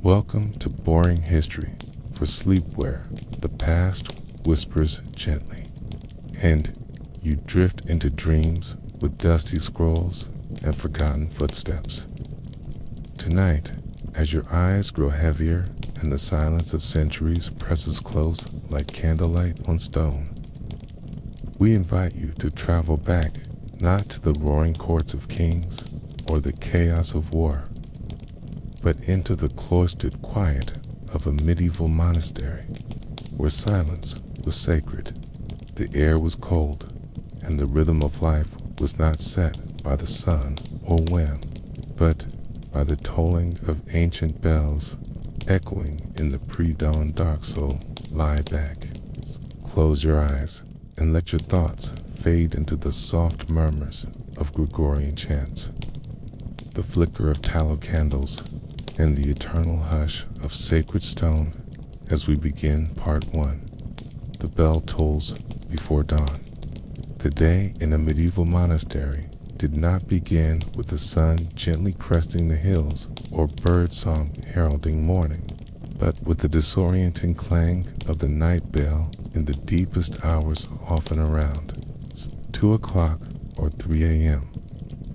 Welcome to Boring History for sleepwear. The past whispers gently, and you drift into dreams with dusty scrolls and forgotten footsteps. Tonight, as your eyes grow heavier and the silence of centuries presses close like candlelight on stone, we invite you to travel back not to the roaring courts of kings or the chaos of war, but into the cloistered quiet of a medieval monastery where silence was sacred, the air was cold, and the rhythm of life was not set by the sun or whim, but by the tolling of ancient bells echoing in the pre-dawn dark. So lie back, close your eyes, and let your thoughts fade into the soft murmurs of Gregorian chants, the flicker of tallow candles, and the eternal hush of sacred stone as we begin part 1. The bell tolls before dawn. The day in a medieval monastery did not begin with the sun gently cresting the hills or birdsong heralding morning, but with the disorienting clang of the night bell in the deepest hours often around. It's 2 o'clock or 3 a.m.,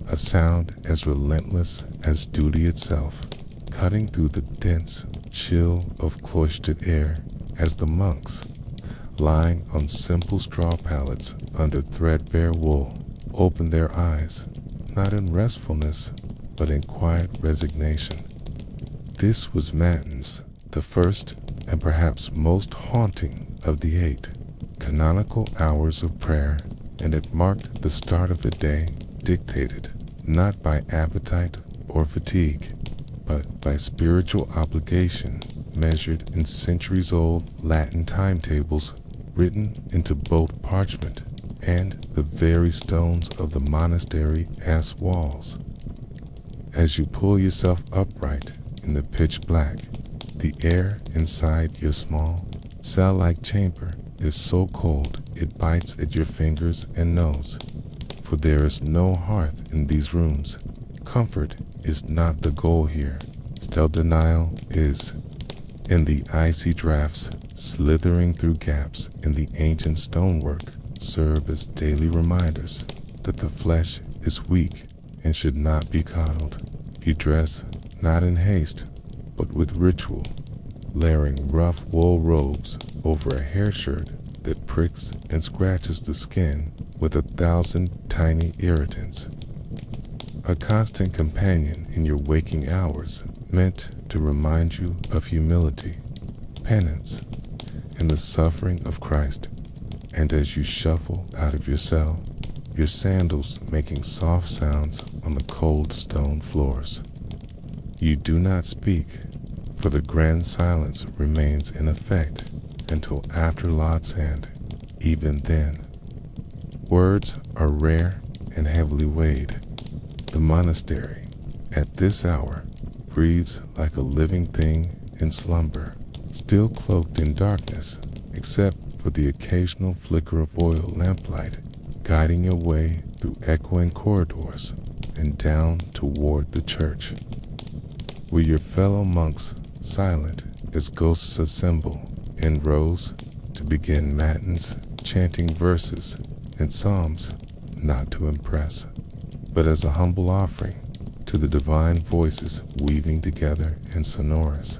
a sound as relentless as duty itself, cutting through the dense chill of cloistered air as the monks, lying on simple straw pallets under threadbare wool, open their eyes, not in restfulness, but in quiet resignation. This was Matins, the first and perhaps most haunting of the 8 canonical hours of prayer, and it marked the start of a day dictated not by appetite or fatigue, but by spiritual obligation measured in centuries-old Latin timetables written into both parchment and the very stones of the monastery as walls. As you pull yourself upright in the pitch black, the air inside your small, cell-like chamber is so cold it bites at your fingers and nose. For there is no hearth in these rooms. Comfort is not the goal here. Self-denial is. And the icy drafts slithering through gaps in the ancient stonework serve as daily reminders that the flesh is weak and should not be coddled. You dress not in haste, but with ritual, layering rough wool robes over a hair shirt that pricks and scratches the skin with 1,000 tiny irritants. A constant companion in your waking hours, meant to remind you of humility, penance, and the suffering of Christ. And as you shuffle out of your cell, your sandals making soft sounds on the cold stone floors, you do not speak, for the grand silence remains in effect until after Lot's end. Even then, words are rare and heavily weighed. The monastery, at this hour, breathes like a living thing in slumber, still cloaked in darkness, except for the occasional flicker of oil lamplight guiding your way through echoing corridors and down toward the church, where your fellow monks, silent as ghosts, assemble in rows to begin matins, chanting verses and psalms not to impress, but as a humble offering to the divine voices weaving together in sonorous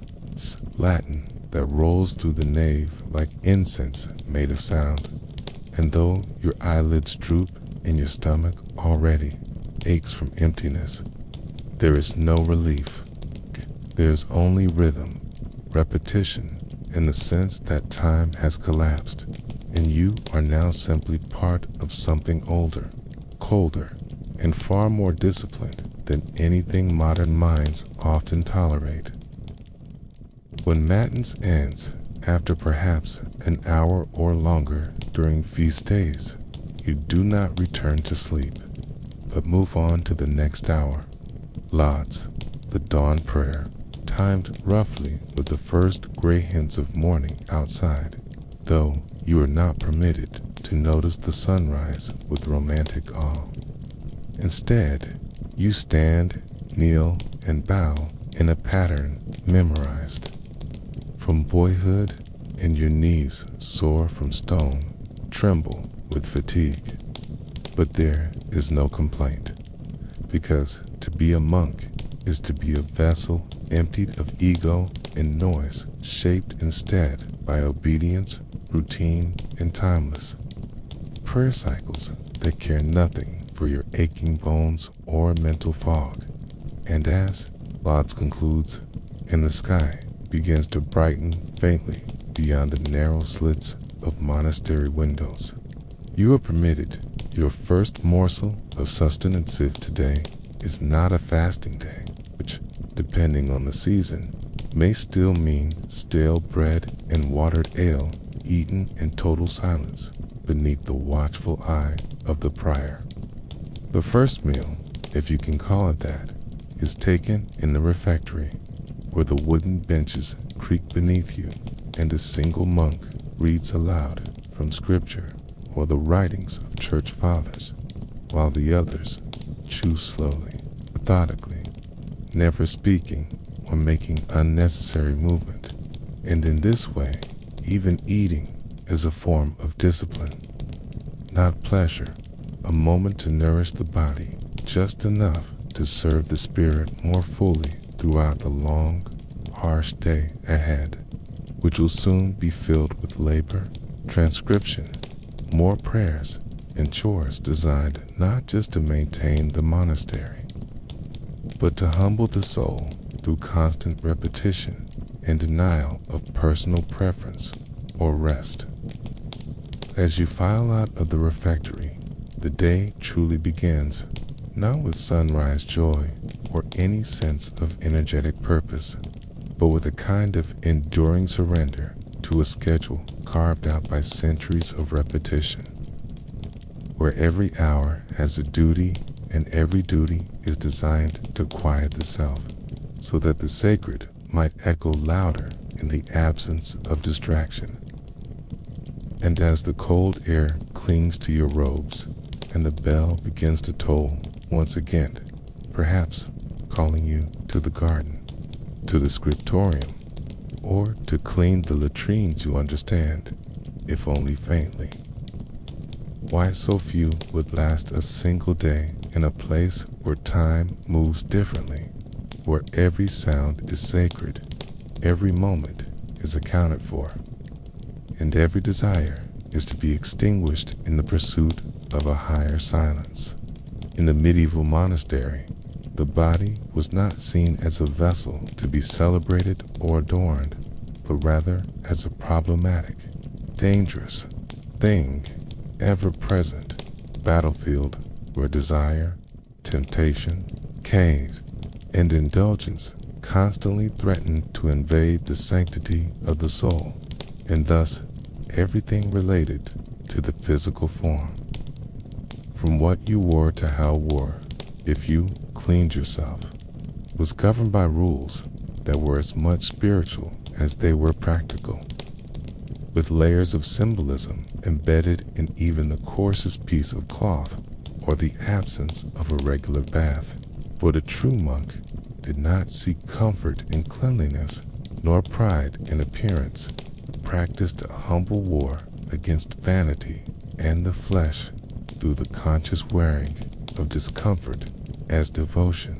Latin that rolls through the nave like incense made of sound. And though your eyelids droop and your stomach already aches from emptiness, there is no relief. There is only rhythm, repetition, and the sense that time has collapsed, and you are now simply part of something older, colder, and far more disciplined than anything modern minds often tolerate. When Matins ends, after perhaps an hour or longer during feast days, you do not return to sleep, but move on to the next hour. Lauds, the dawn prayer, timed roughly with the first gray hints of morning outside, though you are not permitted to notice the sunrise with romantic awe. Instead, you stand, kneel, and bow in a pattern memorized. From boyhood, and your knees sore from stone, tremble with fatigue. But there is no complaint, because to be a monk is to be a vessel emptied of ego and noise, shaped instead by obedience, routine, and timeless prayer cycles that care nothing for your aching bones or mental fog. And as Lodz concludes, and the sky begins to brighten faintly beyond the narrow slits of monastery windows, you are permitted your first morsel of sustenance. If today is not a fasting day, which, depending on the season, may still mean stale bread and watered ale eaten in total silence beneath the watchful eye of the prior. The first meal, if you can call it that, is taken in the refectory, where the wooden benches creak beneath you and a single monk reads aloud from scripture or the writings of church fathers, while the others chew slowly, methodically, never speaking or making unnecessary movement. And in this way, even eating is a form of discipline, not pleasure, a moment to nourish the body, just enough to serve the spirit more fully throughout the long, harsh day ahead, which will soon be filled with labor, transcription, more prayers, and chores designed not just to maintain the monastery, but to humble the soul through constant repetition and denial of personal preference or rest. As you file out of the refectory, the day truly begins, not with sunrise joy or any sense of energetic purpose, but with a kind of enduring surrender to a schedule carved out by centuries of repetition, where every hour has a duty and every duty is designed to quiet the self, so that the sacred might echo louder in the absence of distraction. And as the cold air clings to your robes and the bell begins to toll once again, perhaps calling you to the garden, to the scriptorium, or to clean the latrines, you understand, if only faintly, why so few would last a single day in a place where time moves differently, where every sound is sacred, every moment is accounted for, and every desire is to be extinguished in the pursuit of a higher silence. In the medieval monastery, the body was not seen as a vessel to be celebrated or adorned, but rather as a problematic, dangerous thing, ever-present battlefield where desire, temptation, cave, and indulgence constantly threatened to invade the sanctity of the soul, and thus everything related to the physical form. From what you wore to how wore, if you cleaned yourself, was governed by rules that were as much spiritual as they were practical, with layers of symbolism embedded in even the coarsest piece of cloth or the absence of a regular bath. For the true monk did not seek comfort in cleanliness nor pride in appearance, but practiced a humble war against vanity and the flesh through the conscious wearing of discomfort as devotion.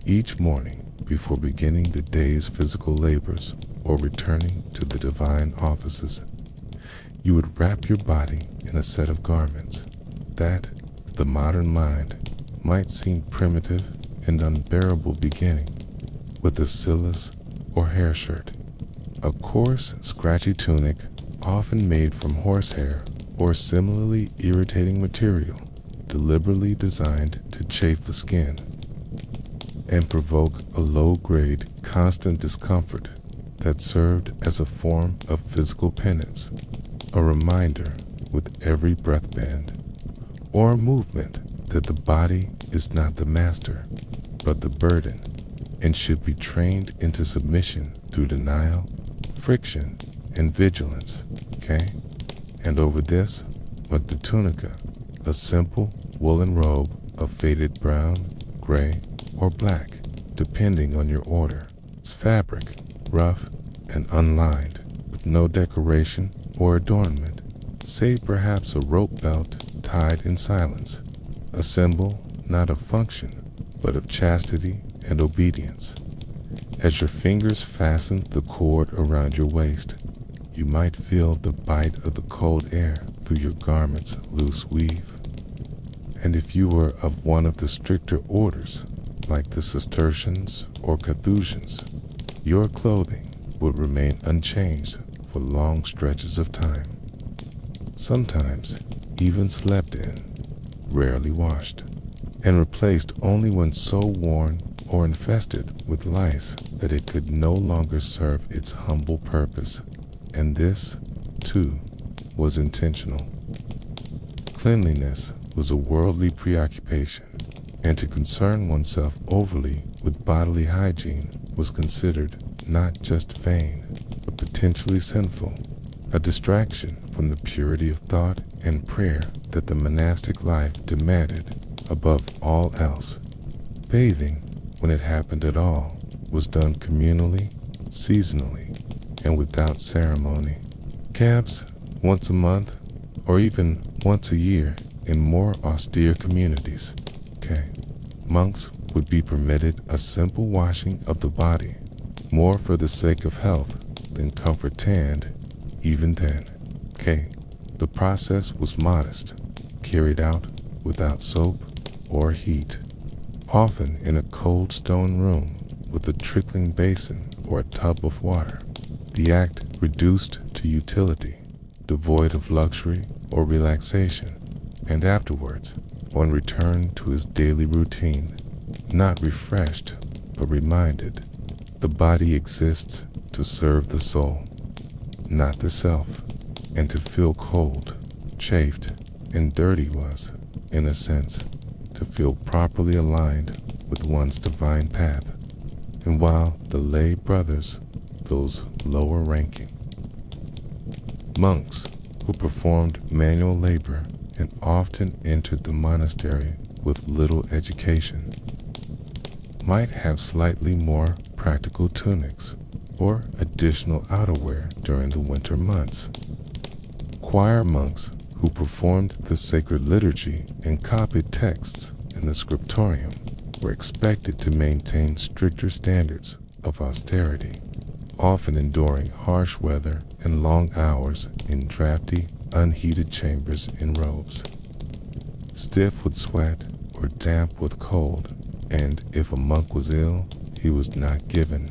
Each morning, before beginning the day's physical labors or returning to the divine offices, you would wrap your body in a set of garments that, to the modern mind, might seem primitive and unbearable, beginning with a sillis or hair shirt, a coarse, scratchy tunic often made from horsehair or similarly irritating material, deliberately designed to chafe the skin and provoke a low-grade, constant discomfort that served as a form of physical penance, a reminder with every breath bend or movement that the body is not the master, but the burden, and should be trained into submission through denial, friction, and vigilance, okay? And over this went the tunica, a simple woolen robe of faded brown, gray, or black, depending on your order. Its fabric, rough and unlined, with no decoration or adornment, save perhaps a rope belt tied in silence, a symbol not of function, but of chastity and obedience. As your fingers fasten the cord around your waist, you might feel the bite of the cold air through your garment's loose weave. And if you were of one of the stricter orders, like the Cistercians or Carthusians, your clothing would remain unchanged for long stretches of time, sometimes even slept in, rarely washed, and replaced only when so worn or infested with lice that it could no longer serve its humble purpose. And this, too, was intentional. Cleanliness was a worldly preoccupation, and to concern oneself overly with bodily hygiene was considered not just vain, but potentially sinful, a distraction from the purity of thought and prayer that the monastic life demanded above all else. Bathing, when it happened at all, was done communally, seasonally, and without ceremony. Camps, once a month, or even once a year in more austere communities. Monks would be permitted a simple washing of the body, more for the sake of health than comfort, and even then. The process was modest, carried out without soap or heat, often in a cold stone room with a trickling basin or a tub of water. The act reduced to utility, devoid of luxury or relaxation, and afterwards one returned to his daily routine, not refreshed, but reminded. The body exists to serve the soul, not the self, and to feel cold, chafed, and dirty was, in a sense, to feel properly aligned with one's divine path. And while the lay brothers, those lower ranking monks who performed manual labor and often entered the monastery with little education, might have slightly more practical tunics or additional outerwear during the winter months. Choir monks who performed the sacred liturgy and copied texts in the scriptorium were expected to maintain stricter standards of austerity, often enduring harsh weather and long hours in drafty, unheated chambers in robes, stiff with sweat or damp with cold, and if a monk was ill, he was not given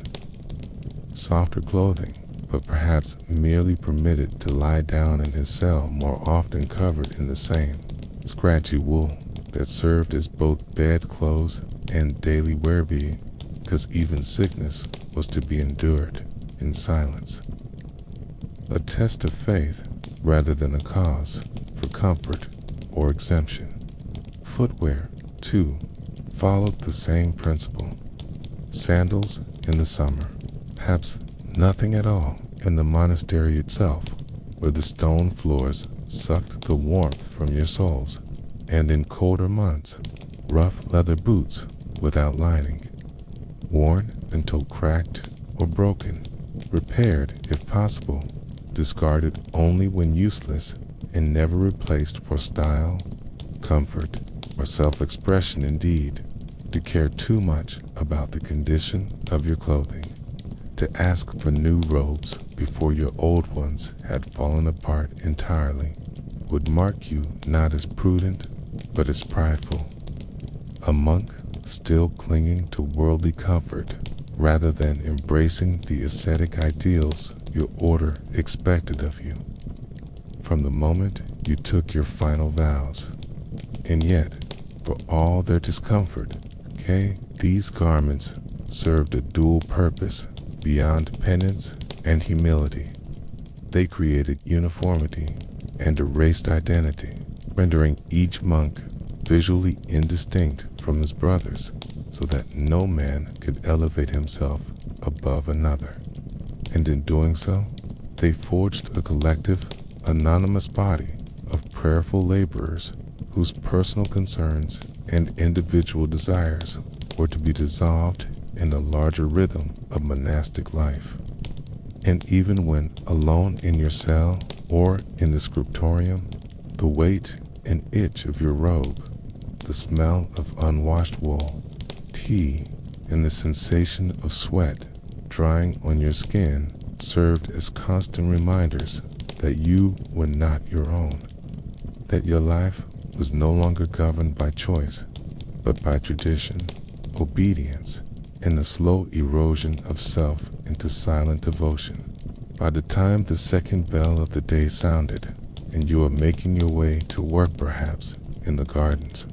softer clothing, but perhaps merely permitted to lie down in his cell, more often covered in the same scratchy wool that served as both bed clothes and daily wearbead, because even sickness was to be endured in silence. A test of faith rather than a cause for comfort or exemption. Footwear, too, followed the same principle. Sandals in the summer, perhaps nothing at all in the monastery itself, where the stone floors sucked the warmth from your soles, and in colder months, rough leather boots without lining, worn until cracked or broken, repaired if possible, discarded only when useless, and never replaced for style, comfort, or self-expression. Indeed, to care too much about the condition of your clothing, to ask for new robes before your old ones had fallen apart entirely, would mark you not as prudent, but as prideful. A monk still clinging to worldly comfort rather than embracing the ascetic ideals your order expected of you from the moment you took your final vows. And yet, for all their discomfort, these garments served a dual purpose beyond penance and humility. They created uniformity and erased identity, rendering each monk visually indistinct from his brothers, so that no man could elevate himself above another. And in doing so, they forged a collective, anonymous body of prayerful laborers whose personal concerns and individual desires were to be dissolved in the larger rhythm of monastic life. And even when alone in your cell or in the scriptorium, the weight and itch of your robe, the smell of unwashed wool, tea, and the sensation of sweat drying on your skin served as constant reminders that you were not your own, that your life was no longer governed by choice, but by tradition, obedience, and the slow erosion of self into silent devotion. By the time the second bell of the day sounded, and you were making your way to work, perhaps in the gardens,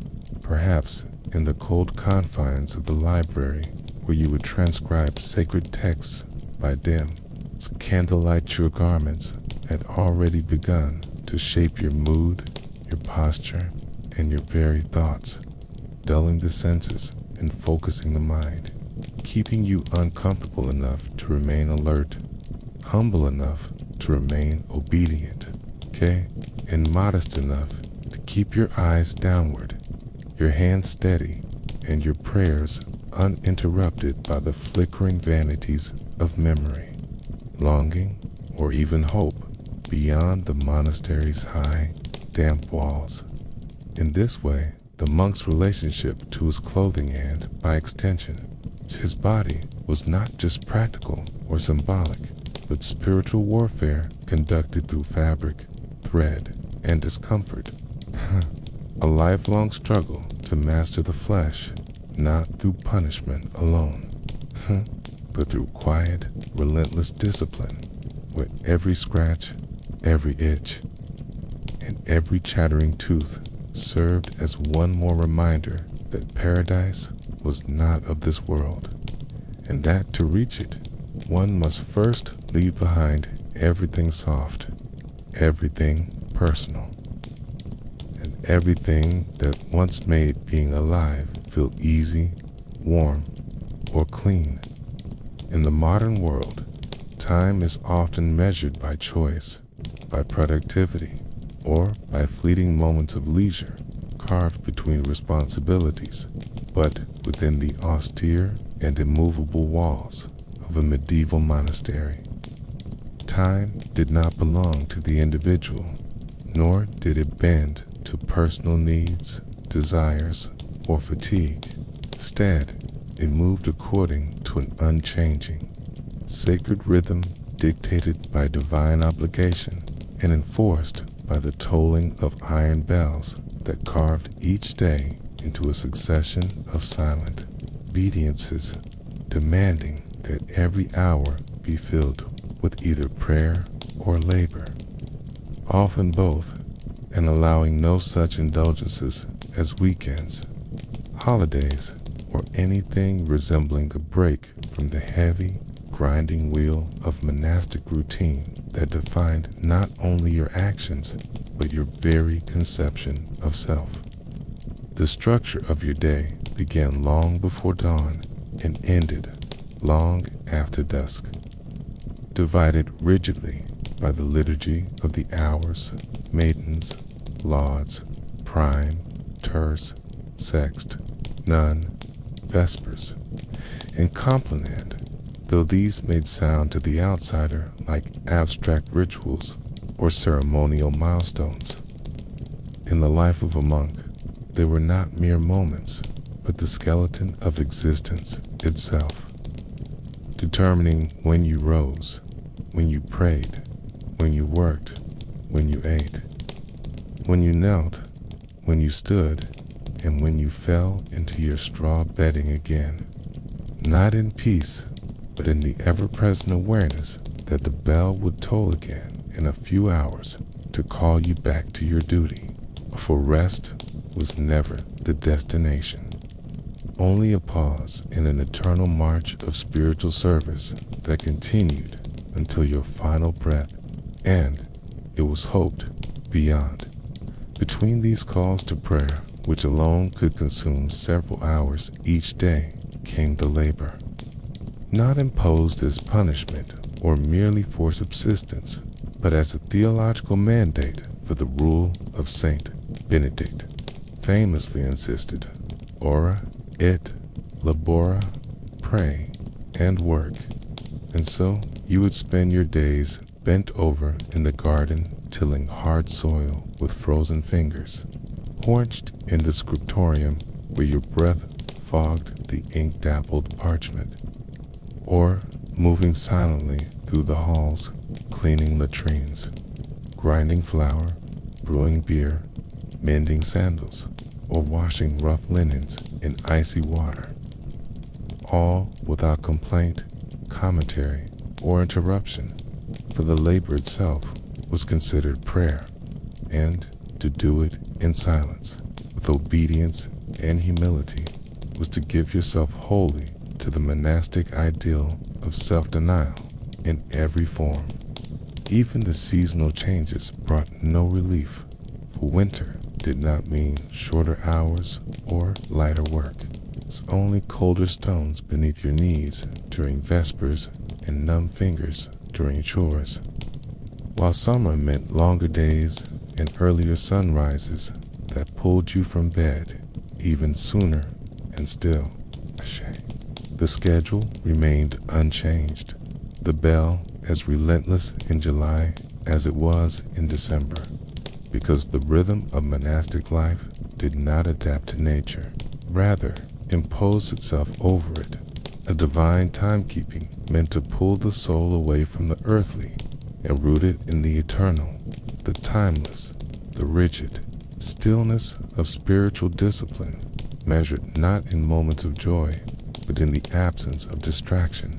perhaps in the cold confines of the library where you would transcribe sacred texts by dim candlelight, your garments had already begun to shape your mood, your posture, and your very thoughts, dulling the senses and focusing the mind, keeping you uncomfortable enough to remain alert, humble enough to remain obedient, and modest enough to keep your eyes downward, your hands steady, and your prayers uninterrupted by the flickering vanities of memory, longing, or even hope beyond the monastery's high, damp walls. In this way, the monk's relationship to his clothing and, by extension, his body was not just practical or symbolic, but spiritual warfare conducted through fabric, thread, and discomfort. A lifelong struggle to master the flesh, not through punishment alone, but through quiet, relentless discipline, where every scratch, every itch, and every chattering tooth served as one more reminder that paradise was not of this world, and that to reach it, one must first leave behind everything soft, everything personal, and everything that once made being alive feel easy, warm, or clean. In the modern world, time is often measured by choice, by productivity, or by fleeting moments of leisure carved between responsibilities, but within the austere and immovable walls of a medieval monastery. Time did not belong to the individual, nor did it bend to personal needs, desires, or fatigue. Instead, it moved according to an unchanging, sacred rhythm dictated by divine obligation and enforced by the tolling of iron bells that carved each day into a succession of silent obediences, demanding that every hour be filled with either prayer or labor, often both, and allowing no such indulgences as weekends, holidays, or anything resembling a break from the heavy, grinding wheel of monastic routine that defined not only your actions, but your very conception of self. The structure of your day began long before dawn and ended long after dusk, divided rigidly by the liturgy of the hours, matins, lauds, prime, terce, sext, none, vespers, and complinand, though these made sound to the outsider like abstract rituals or ceremonial milestones. In the life of a monk, they were not mere moments, but the skeleton of existence itself, determining when you rose, when you prayed, when you worked, when you ate, when you knelt, when you stood, and when you fell into your straw bedding again, not in peace, but in the ever-present awareness that the bell would toll again in a few hours to call you back to your duty, for rest was never the destination, only a pause in an eternal march of spiritual service that continued until your final breath, and, it was hoped, beyond. Between these calls to prayer, which alone could consume several hours each day, came the labor, not imposed as punishment or merely for subsistence, but as a theological mandate for the rule of Saint Benedict famously insisted, ora et labora pray, and work, and so you would spend your days bent over in the garden tilling hard soil with frozen fingers, horched in the scriptorium where your breath fogged the ink-dappled parchment, or moving silently through the halls, cleaning latrines, grinding flour, brewing beer, mending sandals, or washing rough linens in icy water, all without complaint, commentary, or interruption, for the labor itself was considered prayer, and to do it in silence, with obedience and humility, was to give yourself wholly to the monastic ideal of self-denial in every form. Even the seasonal changes brought no relief, for winter did not mean shorter hours or lighter work. It's only colder stones beneath your knees during vespers and numb fingers during chores, while summer meant longer days and earlier sunrises that pulled you from bed even sooner, and still, the schedule remained unchanged, the bell as relentless in July as it was in December, because the rhythm of monastic life did not adapt to nature, rather imposed itself over it, a divine timekeeping meant to pull the soul away from the earthly and root it in the eternal, the timeless, the rigid stillness of spiritual discipline, measured not in moments of joy, but in the absence of distraction.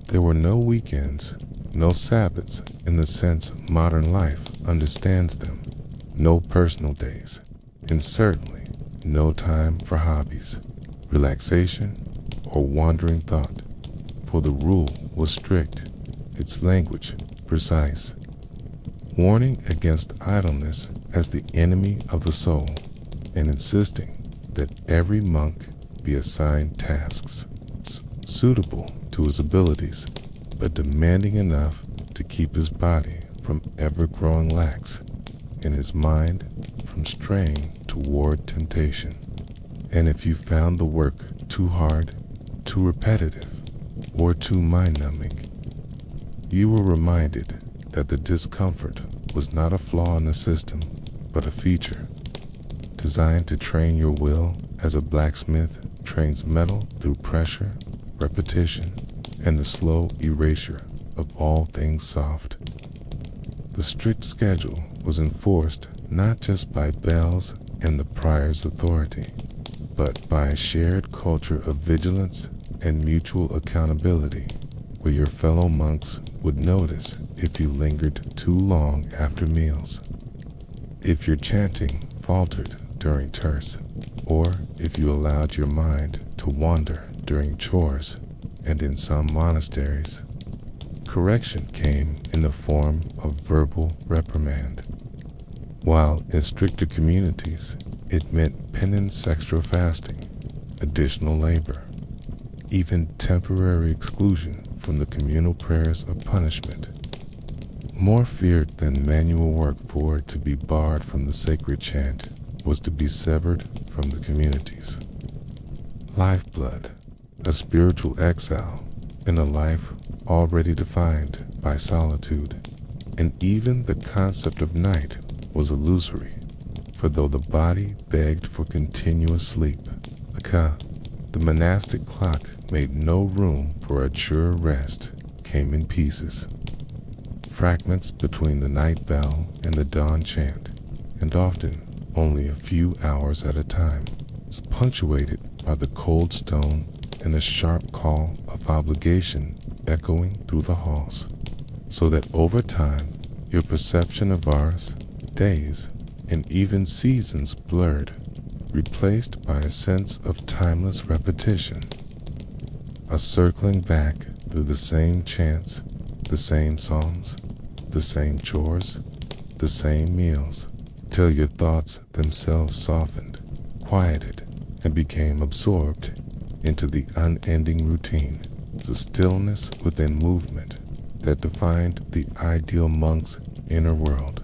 There were no weekends, no Sabbaths in the sense modern life understands them, no personal days, and certainly no time for hobbies, relaxation, or wandering thought, for the rule was strict, its language precise, warning against idleness as the enemy of the soul, and insisting that every monk be assigned tasks suitable to his abilities, but demanding enough to keep his body from ever growing lax, and his mind from straying toward temptation. And if you found the work too hard, too repetitive, or too mind-numbing, you were reminded that the discomfort was not a flaw in the system, but a feature, designed to train your will as a blacksmith trains metal through pressure, repetition, and the slow erasure of all things soft. The strict schedule was enforced not just by bells and the prior's authority, but by a shared culture of vigilance and mutual accountability, where your fellow monks would notice if you lingered too long after meals, if your chanting faltered during terce, or if you allowed your mind to wander during chores. And in some monasteries, correction came in the form of verbal reprimand, while in stricter communities it meant penance, extra fasting, additional labor, even temporary exclusion from the communal prayers of punishment. More feared than manual work, for to be barred from the sacred chant was to be severed from the community's lifeblood, a spiritual exile in a life already defined by solitude. And even the concept of night was illusory, for though the body begged for continuous sleep, the monastic clock made no room for a sure rest, came in pieces, fragments between the night bell and the dawn chant, and often only a few hours at a time, punctuated by the cold stone and a sharp call of obligation echoing through the halls, so that over time your perception of hours, days, and even seasons blurred, replaced by a sense of timeless repetition, a circling back through the same chants, the same psalms, the same chores, the same meals, till your thoughts themselves softened, quieted, and became absorbed into the unending routine, the stillness within movement that defined the ideal monk's inner world.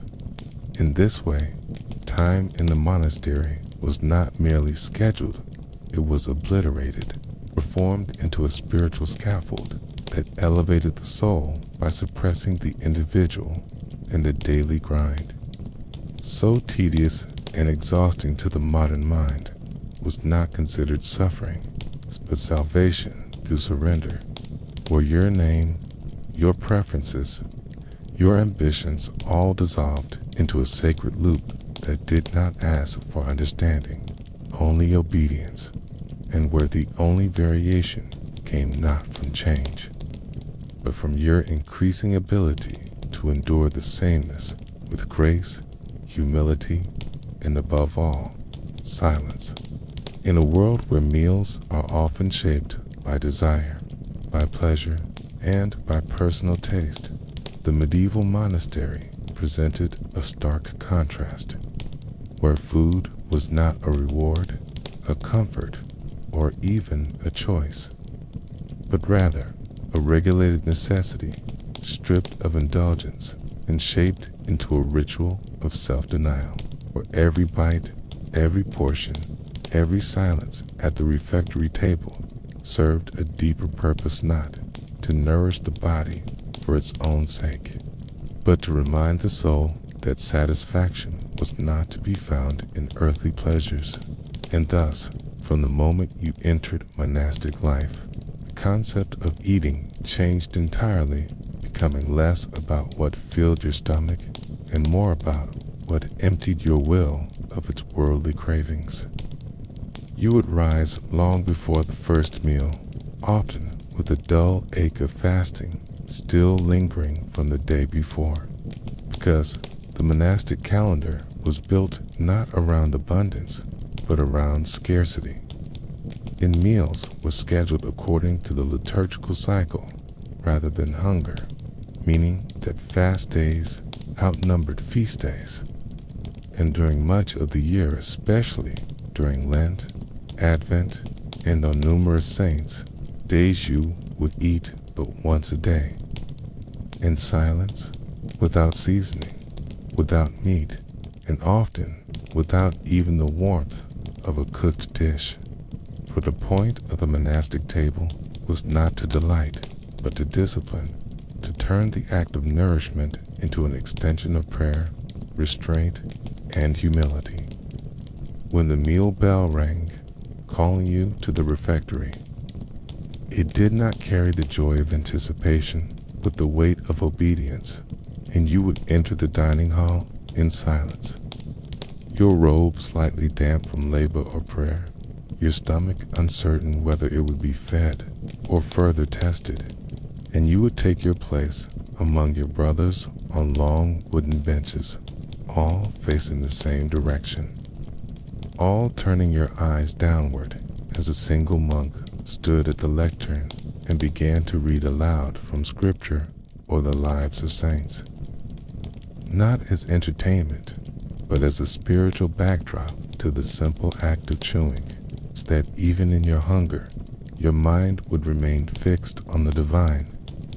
In this way, time in the monastery was not merely scheduled, it was obliterated, where formed into a spiritual scaffold that elevated the soul by suppressing the individual in the daily grind. So tedious and exhausting to the modern mind was not considered suffering, but salvation through surrender, where your name, your preferences, your ambitions all dissolved into a sacred loop that did not ask for understanding, only obedience, and where the only variation came not from change, but from your increasing ability to endure the sameness with grace, humility, and above all, silence. In a world where meals are often shaped by desire, by pleasure, and by personal taste, the medieval monastery presented a stark contrast, where food was not a reward, a comfort, or even a choice, but rather a regulated necessity, stripped of indulgence and shaped into a ritual of self-denial, where every bite, every portion, every silence at the refectory table served a deeper purpose, not to nourish the body for its own sake, but to remind the soul that satisfaction was not to be found in earthly pleasures. And thus, from the moment you entered monastic life, the concept of eating changed entirely, becoming less about what filled your stomach and more about what emptied your will of its worldly cravings. You would rise long before the first meal, often with a dull ache of fasting still lingering from the day before, because the monastic calendar was built not around abundance, but around scarcity. And meals were scheduled according to the liturgical cycle rather than hunger, meaning that fast days outnumbered feast days. And during much of the year, especially during Lent, Advent, and on numerous saints, days you would eat but once a day, in silence, without seasoning, without meat, and often without even the warmth of a cooked dish. For the point of the monastic table was not to delight, but to discipline, to turn the act of nourishment into an extension of prayer, restraint, and humility. When the meal bell rang, calling you to the refectory, it did not carry the joy of anticipation, but the weight of obedience, and you would enter the dining hall in silence, your robe slightly damp from labor or prayer, your stomach uncertain whether it would be fed or further tested, and you would take your place among your brothers on long wooden benches, all facing the same direction, all turning your eyes downward as a single monk stood at the lectern and began to read aloud from scripture or the lives of saints, not as entertainment, but as a spiritual backdrop to the simple act of chewing, so that even in your hunger, your mind would remain fixed on the divine,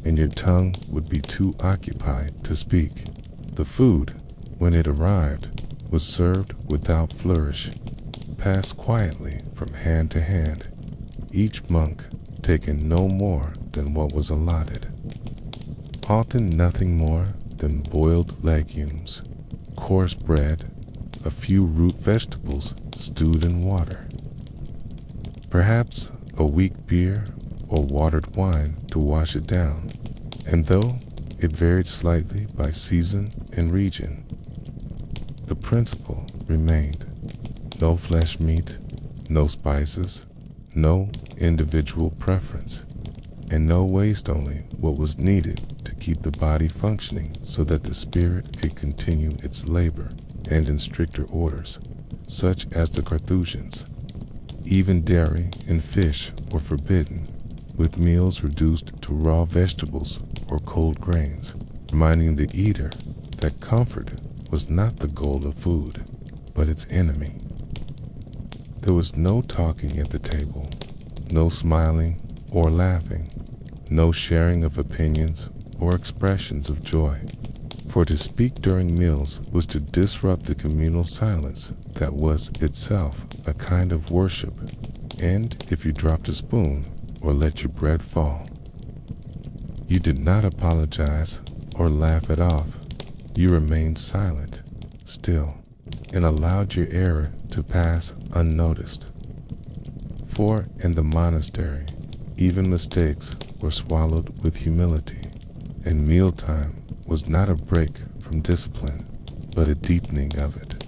and your tongue would be too occupied to speak. The food, when it arrived, was served without flourish, passed quietly from hand to hand, each monk taking no more than what was allotted, often nothing more than boiled legumes, coarse bread, a few root vegetables stewed in water, perhaps a weak beer or watered wine to wash it down, and though it varied slightly by season and region, the principle remained: no flesh meat, no spices, no individual preference, and no waste, only what was needed to keep the body functioning so that the spirit could continue its labor. And in stricter orders, such as the Carthusians, even dairy and fish were forbidden, with meals reduced to raw vegetables or cold grains, reminding the eater that comfort was not the goal of food, but its enemy. There was no talking at the table, no smiling or laughing, no sharing of opinions or expressions of joy. For to speak during meals was to disrupt the communal silence that was itself a kind of worship, and if you dropped a spoon, or let your bread fall. You did not apologize or laugh it off. You remained silent, still, and allowed your error to pass unnoticed. For in the monastery, even mistakes were swallowed with humility, and mealtime was not a break from discipline, but a deepening of it.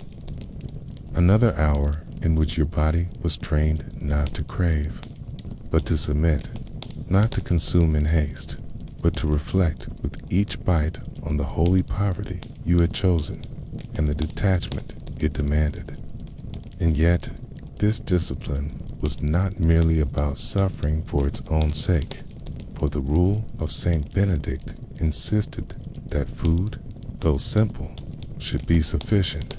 Another hour in which your body was trained not to crave, but to submit, not to consume in haste, but to reflect with each bite on the holy poverty you had chosen and the detachment it demanded. And yet, this discipline was not merely about suffering for its own sake, for the rule of Saint Benedict insisted that food, though simple, should be sufficient,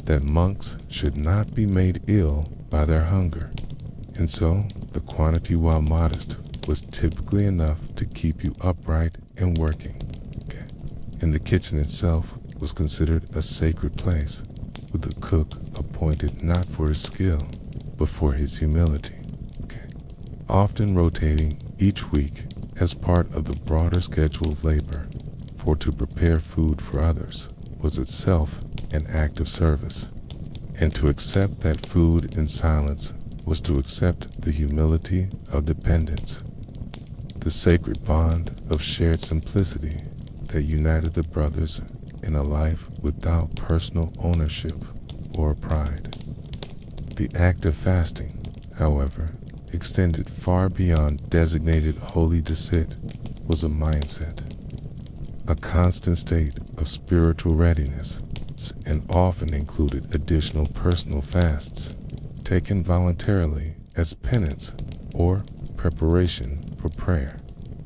that monks should not be made ill by their hunger, and so the quantity, while modest, was typically enough to keep you upright and working. And the kitchen itself was considered a sacred place, with the cook appointed not for his skill, but for his humility. Often rotating each week as part of the broader schedule of labor, for to prepare food for others was itself an act of service, and to accept that food in silence was to accept the humility of dependence, the sacred bond of shared simplicity that united the brothers in a life without personal ownership or pride. The act of fasting, however, extended far beyond designated holy to sit, was a mindset, a constant state of spiritual readiness, and often included additional personal fasts, taken voluntarily as penance or preparation for prayer,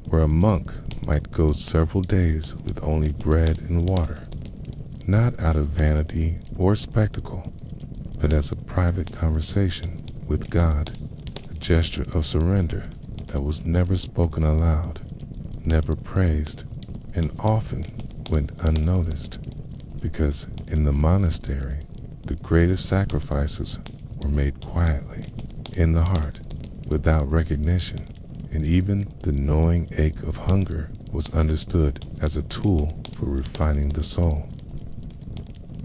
where a monk might go several days with only bread and water, not out of vanity or spectacle, but as a private conversation with God, a gesture of surrender that was never spoken aloud, never praised, and often went unnoticed, because in the monastery, the greatest sacrifices were made quietly, in the heart, without recognition, and even the gnawing ache of hunger was understood as a tool for refining the soul.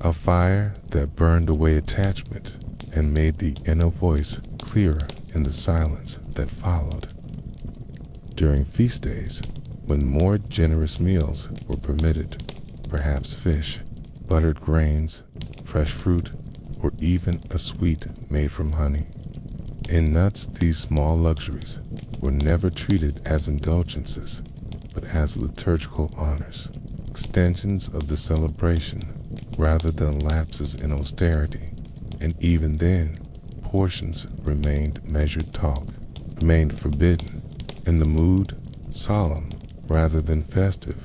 A fire that burned away attachment and made the inner voice clearer in the silence that followed. During feast days, when more generous meals were permitted, perhaps fish, buttered grains, fresh fruit, or even a sweet made from honey. In nuts, these small luxuries were never treated as indulgences, but as liturgical honors, extensions of the celebration rather than lapses in austerity, and even then, portions remained measured talk, remained forbidden, and the mood solemn rather than festive,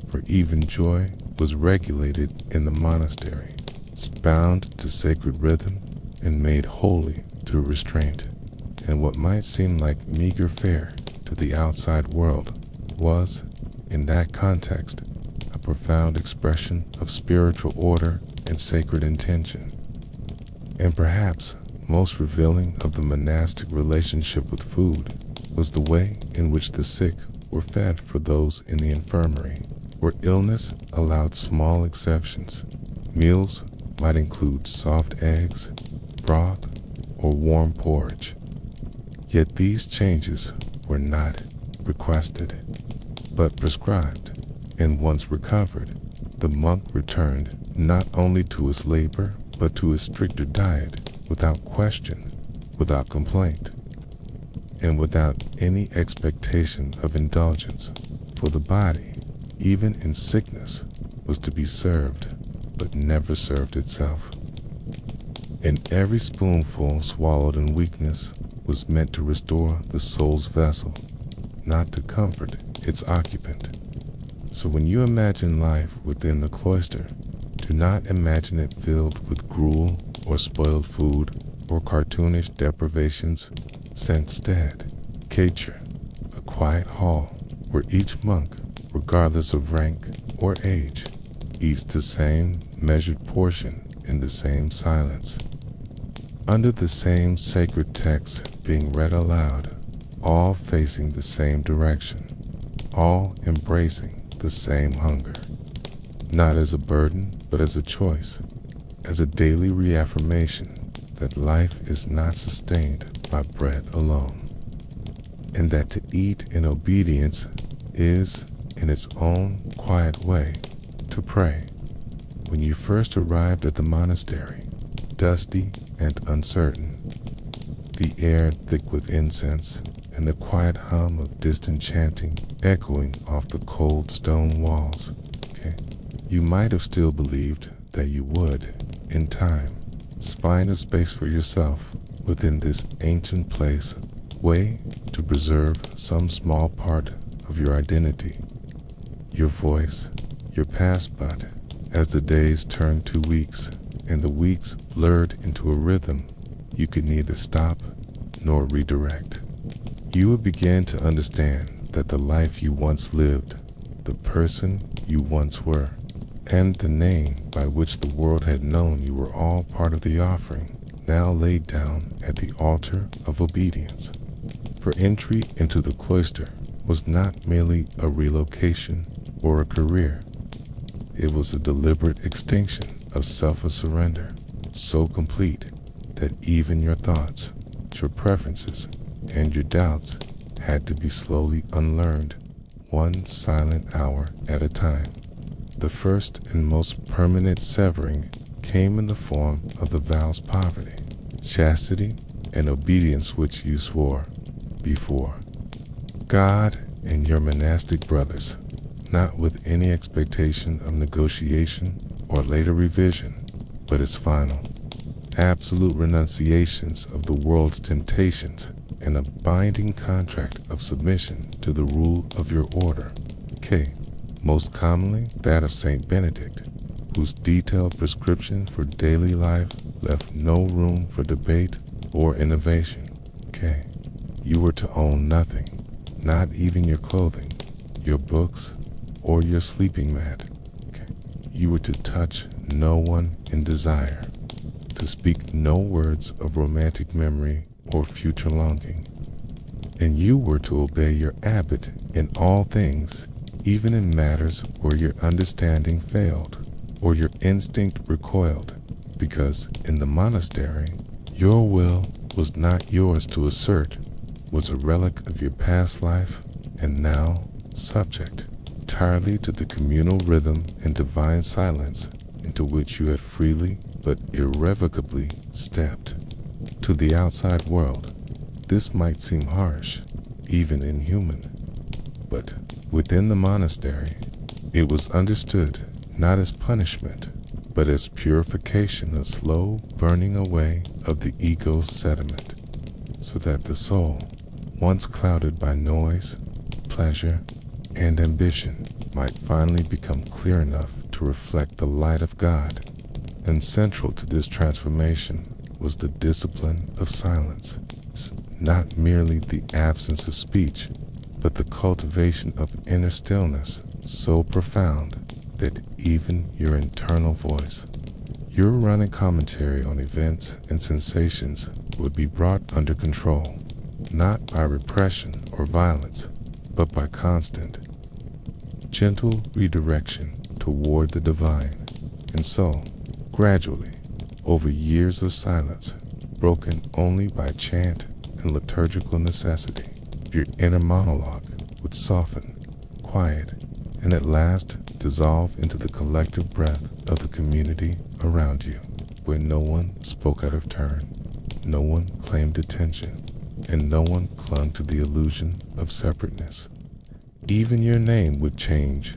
for even joy was regulated in the monastery, bound to sacred rhythm and made holy through restraint. And what might seem like meager fare to the outside world was, in that context, a profound expression of spiritual order and sacred intention. And perhaps most revealing of the monastic relationship with food was the way in which the sick were fed for those in the infirmary, where illness allowed small exceptions. Meals might include soft eggs, broth, or warm porridge. Yet these changes were not requested, but prescribed, and once recovered, the monk returned not only to his labor, but to his stricter diet, without question, without complaint, and without any expectation of indulgence, for the body, even in sickness, was to be served, but never served itself. And every spoonful swallowed in weakness was meant to restore the soul's vessel, not to comfort its occupant. So when you imagine life within the cloister, do not imagine it filled with gruel or spoiled food or cartoonish deprivations. Instead, Kacher, a quiet hall where each monk, regardless of rank or age, eats the same measured portion in the same silence, under the same sacred text being read aloud, all facing the same direction, all embracing the same hunger, not as a burden, but as a choice, as a daily reaffirmation that life is not sustained by bread alone, and that to eat in obedience is, in its own quiet way, to pray. When you first arrived at the monastery, dusty and uncertain, the air thick with incense, and the quiet hum of distant chanting echoing off the cold stone walls, you might have still believed that you would, in time, find a space for yourself within this ancient place, way to preserve some small part of your identity, your voice, your past. But as the days turned to weeks and the weeks blurred into a rhythm you could neither stop nor redirect, you would begin to understand that the life you once lived, the person you once were, and the name by which the world had known you were all part of the offering now laid down at the altar of obedience. For entry into the cloister was not merely a relocation or a career. It was a deliberate extinction of self-surrender, so complete that even your thoughts, your preferences, and your doubts had to be slowly unlearned, one silent hour at a time. The first and most permanent severing came in the form of the vows poverty, chastity, and obedience which you swore before God and your monastic brothers, not with any expectation of negotiation or later revision, but as final, absolute renunciations of the world's temptations and a binding contract of submission to the rule of your order. Most commonly that of Saint Benedict, whose detailed prescription for daily life left no room for debate or innovation. You were to own nothing, not even your clothing, your books, or your sleeping mat. You were to touch no one in desire, to speak no words of romantic memory or future longing. And you were to obey your abbot in all things, even in matters where your understanding failed or your instinct recoiled, because in the monastery, your will was not yours to assert, was a relic of your past life, and now subject entirely to the communal rhythm and divine silence into which you had freely but irrevocably stepped. To the outside world, this might seem harsh, even inhuman, but within the monastery, it was understood not as punishment, but as purification, a slow burning away of the ego's sediment, so that the soul, once clouded by noise, pleasure, and ambition, might finally become clear enough to reflect the light of God. And central to this transformation was the discipline of silence, not merely the absence of speech, but the cultivation of inner stillness so profound that even your internal voice, your running commentary on events and sensations, would be brought under control, not by repression or violence, but by constant, gentle redirection toward the divine. And so, gradually, over years of silence, broken only by chant and liturgical necessity, your inner monologue would soften, quiet, and at last dissolve into the collective breath of the community around you, where no one spoke out of turn, no one claimed attention, and no one clung to the illusion of separateness. Even your name would change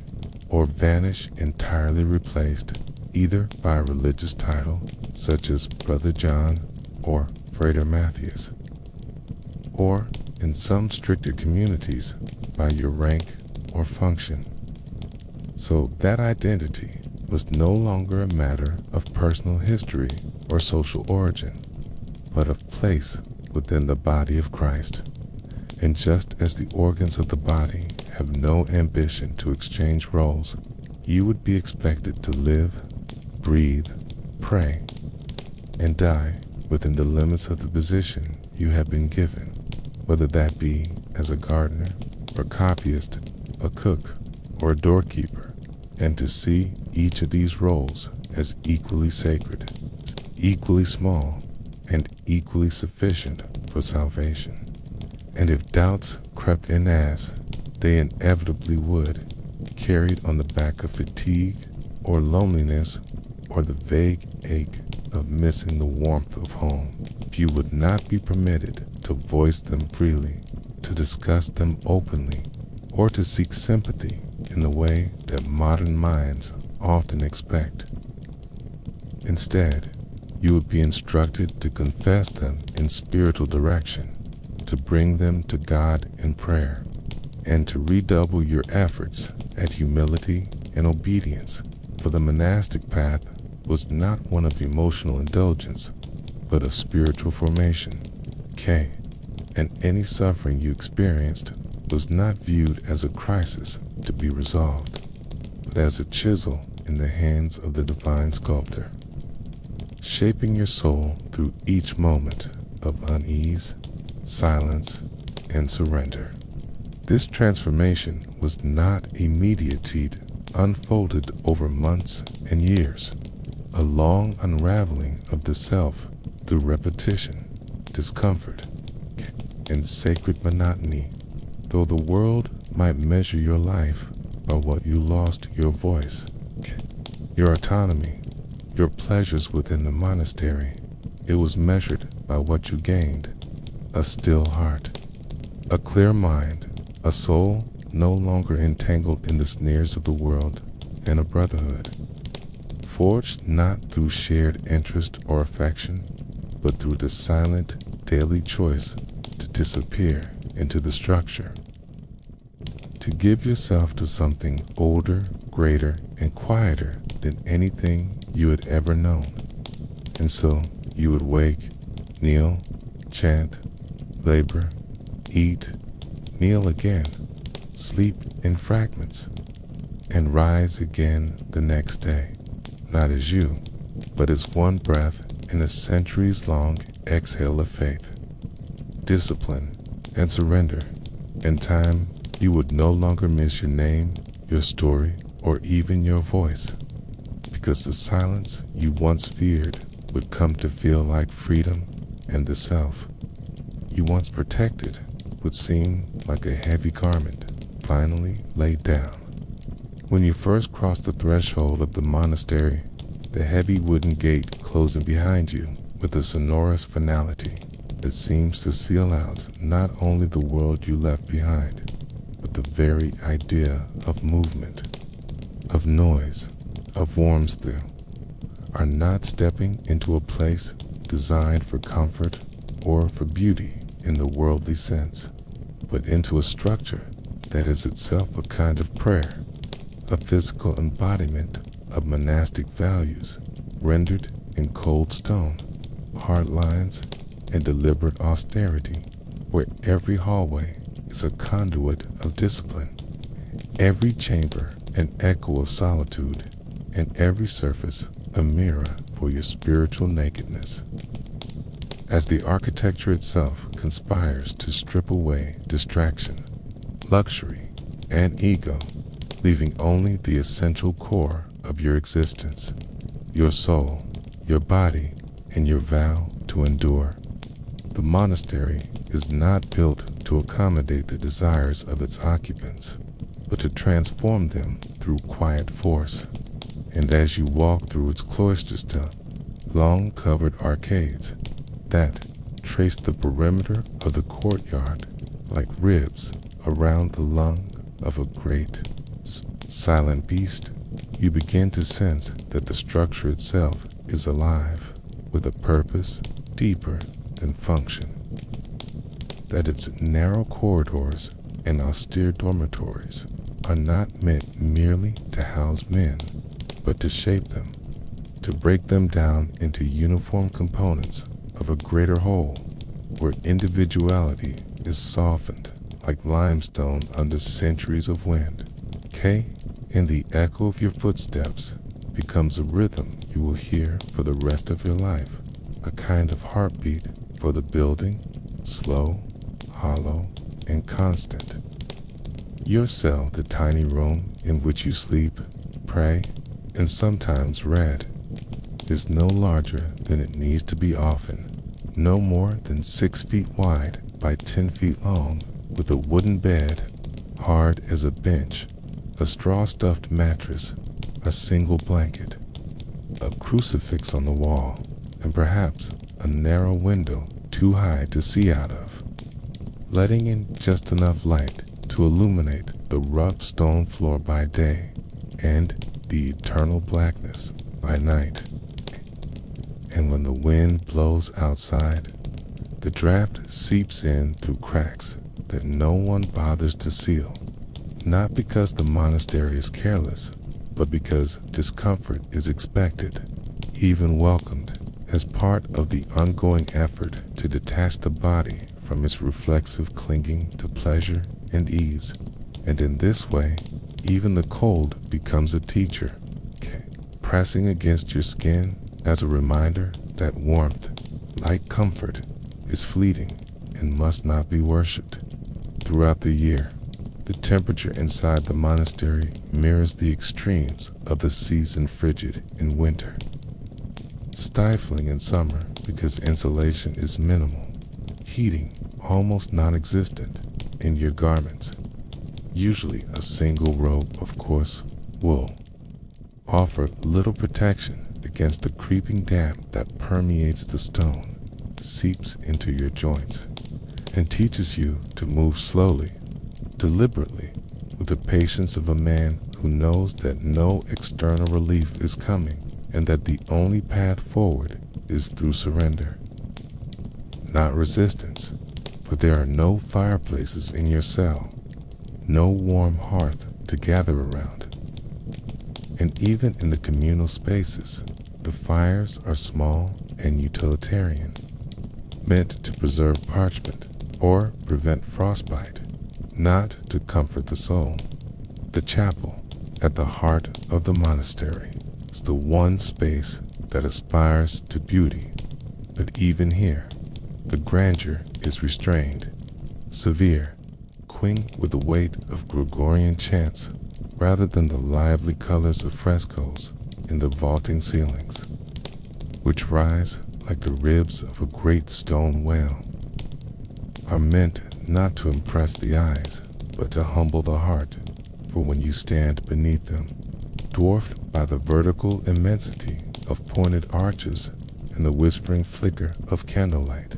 or vanish, entirely replaced either by a religious title such as Brother John or Frater Matthias, or in some stricter communities by your rank or function. So that identity was no longer a matter of personal history or social origin, but of place within the body of Christ. And just as the organs of the body have no ambition to exchange roles, you would be expected to live, breathe, pray, and die within the limits of the position you have been given, whether that be as a gardener, a copyist, a cook, or a doorkeeper, and to see each of these roles as equally sacred, equally small, and equally sufficient for salvation. And if doubts crept in, as they inevitably would, carried on the back of fatigue or loneliness or the vague ache of missing the warmth of home, you would not be permitted to voice them freely, to discuss them openly, or to seek sympathy in the way that modern minds often expect. Instead, you would be instructed to confess them in spiritual direction, to bring them to God in prayer, and to redouble your efforts at humility and obedience, for the monastic path was not one of emotional indulgence, but of spiritual formation. And any suffering you experienced was not viewed as a crisis to be resolved, but as a chisel in the hands of the divine sculptor, shaping your soul through each moment of unease, silence, and surrender. This transformation was not immediate, unfolded over months and years, a long unraveling of the self through repetition, discomfort, and sacred monotony. Though the world might measure your life by what you lost: your voice, your autonomy, your pleasures within the monastery, it was measured by what you gained: a still heart, a clear mind, a soul no longer entangled in the snares of the world, and a brotherhood forged not through shared interest or affection, but through the silent daily choice to disappear into the structure, to give yourself to something older, greater, and quieter than anything you had ever known. And so you would wake, kneel, chant, labor, eat, kneel again, sleep in fragments, and rise again the next day, not as you, but as one breath in a centuries-long exhale of faith, discipline, and surrender. In time, you would no longer miss your name, your story, or even your voice, because the silence you once feared would come to feel like freedom, and the self you once protected would seem like a heavy garment finally laid down. When you first crossed the threshold of the monastery, the heavy wooden gate closing behind you with a sonorous finality that seems to seal out not only the world you left behind, but the very idea of movement, of noise, of warmth through, are not stepping into a place designed for comfort or for beauty in the worldly sense, but into a structure that is itself a kind of prayer, a physical embodiment of monastic values rendered in cold stone, hard lines, and deliberate austerity, where every hallway is a conduit of discipline, every chamber an echo of solitude, and every surface a mirror for your spiritual nakedness. As the architecture itself conspires to strip away distraction, luxury, and ego, leaving only the essential core of your existence, your soul, your body, and your vow to endure. The monastery is not built to accommodate the desires of its occupants, but to transform them through quiet force. And as you walk through its cloisters to long covered arcades that trace the perimeter of the courtyard like ribs around the lung of a great, silent beast, you begin to sense that the structure itself is alive, with a purpose deeper than function, that its narrow corridors and austere dormitories are not meant merely to house men, but to shape them, to break them down into uniform components of a greater whole, where individuality is softened like limestone under centuries of wind. And the echo of your footsteps becomes a rhythm you will hear for the rest of your life, a kind of heartbeat for the building, slow, hollow, and constant. Your cell, the tiny room in which you sleep, pray, and sometimes read, is no larger than it needs to be often, no more than 6 feet wide by 10 feet long, with a wooden bed, hard as a bench, a straw-stuffed mattress, a single blanket, a crucifix on the wall, and perhaps a narrow window too high to see out of, letting in just enough light to illuminate the rough stone floor by day and the eternal blackness by night. And when the wind blows outside, the draft seeps in through cracks that no one bothers to seal, not because the monastery is careless, but because discomfort is expected, even welcomed, as part of the ongoing effort to detach the body from its reflexive clinging to pleasure and ease. And in this way, even the cold becomes a teacher, pressing against your skin as a reminder that warmth, like comfort, is fleeting and must not be worshipped. Throughout the year, the temperature inside the monastery mirrors the extremes of the season, frigid in winter, stifling in summer because insulation is minimal, heating almost non-existent, and your garments, usually a single robe of coarse wool, offer little protection against the creeping damp that permeates the stone, seeps into your joints, and teaches you to move slowly, deliberately, with the patience of a man who knows that no external relief is coming and that the only path forward is through surrender. Not resistance, for there are no fireplaces in your cell, no warm hearth to gather around. And even in the communal spaces, the fires are small and utilitarian, meant to preserve parchment or prevent frostbite, not to comfort the soul. The chapel, at the heart of the monastery, is the one space that aspires to beauty, but even here, the grandeur is restrained, severe, quing with the weight of Gregorian chants rather than the lively colors of frescoes in the vaulting ceilings, which rise like the ribs of a great stone whale, are meant not to impress the eyes, but to humble the heart, for when you stand beneath them, dwarfed by the vertical immensity of pointed arches and the whispering flicker of candlelight,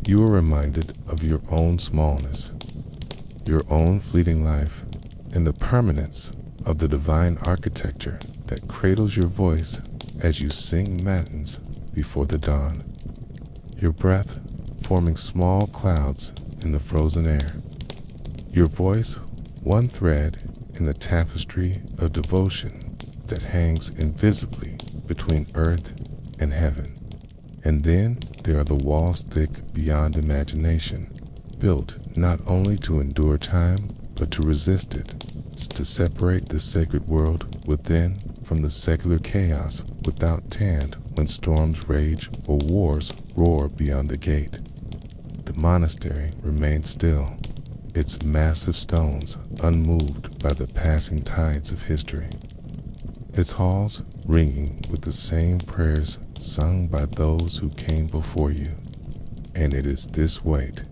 you are reminded of your own smallness, your own fleeting life, and the permanence of the divine architecture that cradles your voice as you sing matins before the dawn, your breath forming small clouds in the frozen air, your voice one thread in the tapestry of devotion that hangs invisibly between earth and heaven. And then there are the walls thick beyond imagination, built not only to endure time, but to resist it, to separate the sacred world within from the secular chaos without tand when storms rage or wars roar beyond the gate. The monastery remains still, its massive stones unmoved by the passing tides of history, its halls ringing with the same prayers sung by those who came before you. And it is this weight,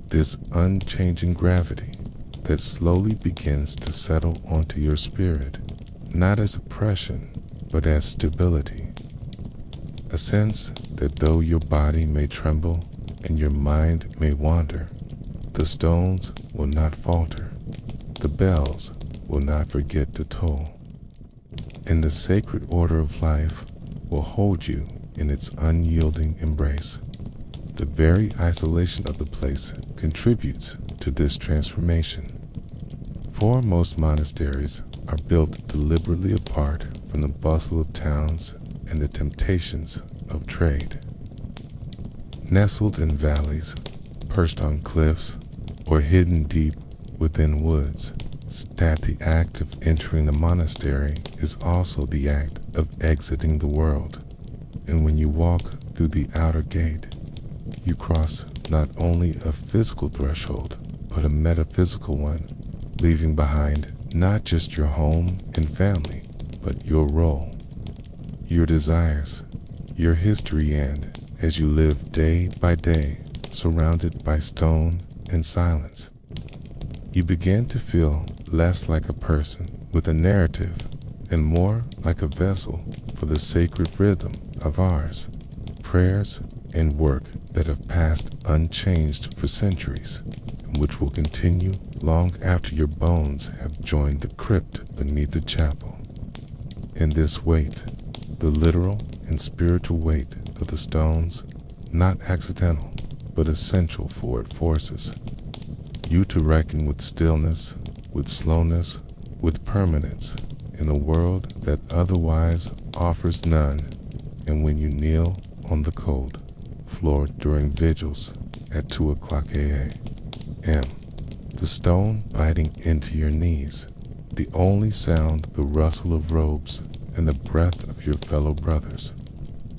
this unchanging gravity, that slowly begins to settle onto your spirit, not as oppression, but as stability. A sense that though your body may tremble and your mind may wander, the stones will not falter, the bells will not forget to toll, and the sacred order of life will hold you in its unyielding embrace. The very isolation of the place contributes to this transformation. For most monasteries are built deliberately apart from the bustle of towns and the temptations of trade. Nestled in valleys, perched on cliffs, or hidden deep within woods, that the act of entering the monastery is also the act of exiting the world. And when you walk through the outer gate, you cross not only a physical threshold, but a metaphysical one, leaving behind not just your home and family, but your role, your desires, your history, and as you live day by day, surrounded by stone and silence, you begin to feel less like a person with a narrative and more like a vessel for the sacred rhythm of ours, prayers and work that have passed unchanged for centuries, and which will continue long after your bones have joined the crypt beneath the chapel. And this weight, the literal and spiritual weight of the stones, not accidental, but essential for it forces you to reckon with stillness, with slowness, with permanence, in a world that otherwise offers none. And when you kneel on the cold floor during vigils at 2 o'clock a.m., the stone biting into your knees, the only sound the rustle of robes and the breath of your fellow brothers,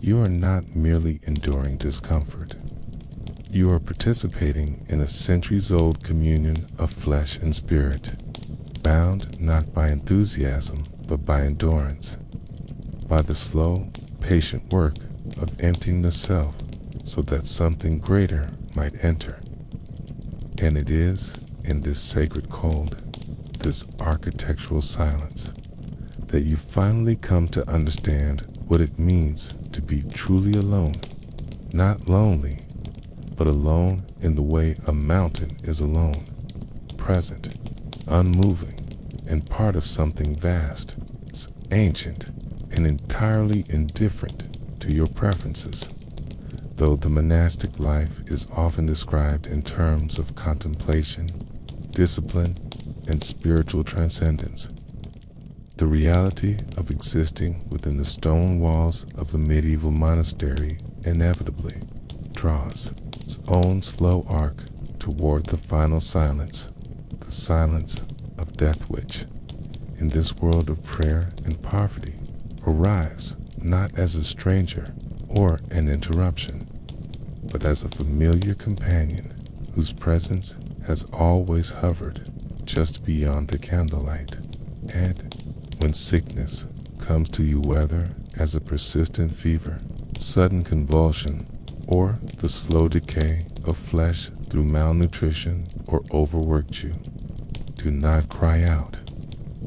you are not merely enduring discomfort. You are participating in a centuries-old communion of flesh and spirit, bound not by enthusiasm but by endurance, by the slow, patient work of emptying the self so that something greater might enter. And it is in this sacred cold, this architectural silence, that you finally come to understand what it means to be truly alone, not lonely, but alone in the way a mountain is alone, present, unmoving, and part of something vast, ancient, and entirely indifferent to your preferences. Though the monastic life is often described in terms of contemplation, discipline, and spiritual transcendence, the reality of existing within the stone walls of a medieval monastery inevitably draws its own slow arc toward the final silence, the silence of death, which, in this world of prayer and poverty, arrives not as a stranger or an interruption, but as a familiar companion whose presence has always hovered just beyond the candlelight. And when sickness comes to you, whether as a persistent fever, sudden convulsion, or the slow decay of flesh through malnutrition or overworked you, do not cry out.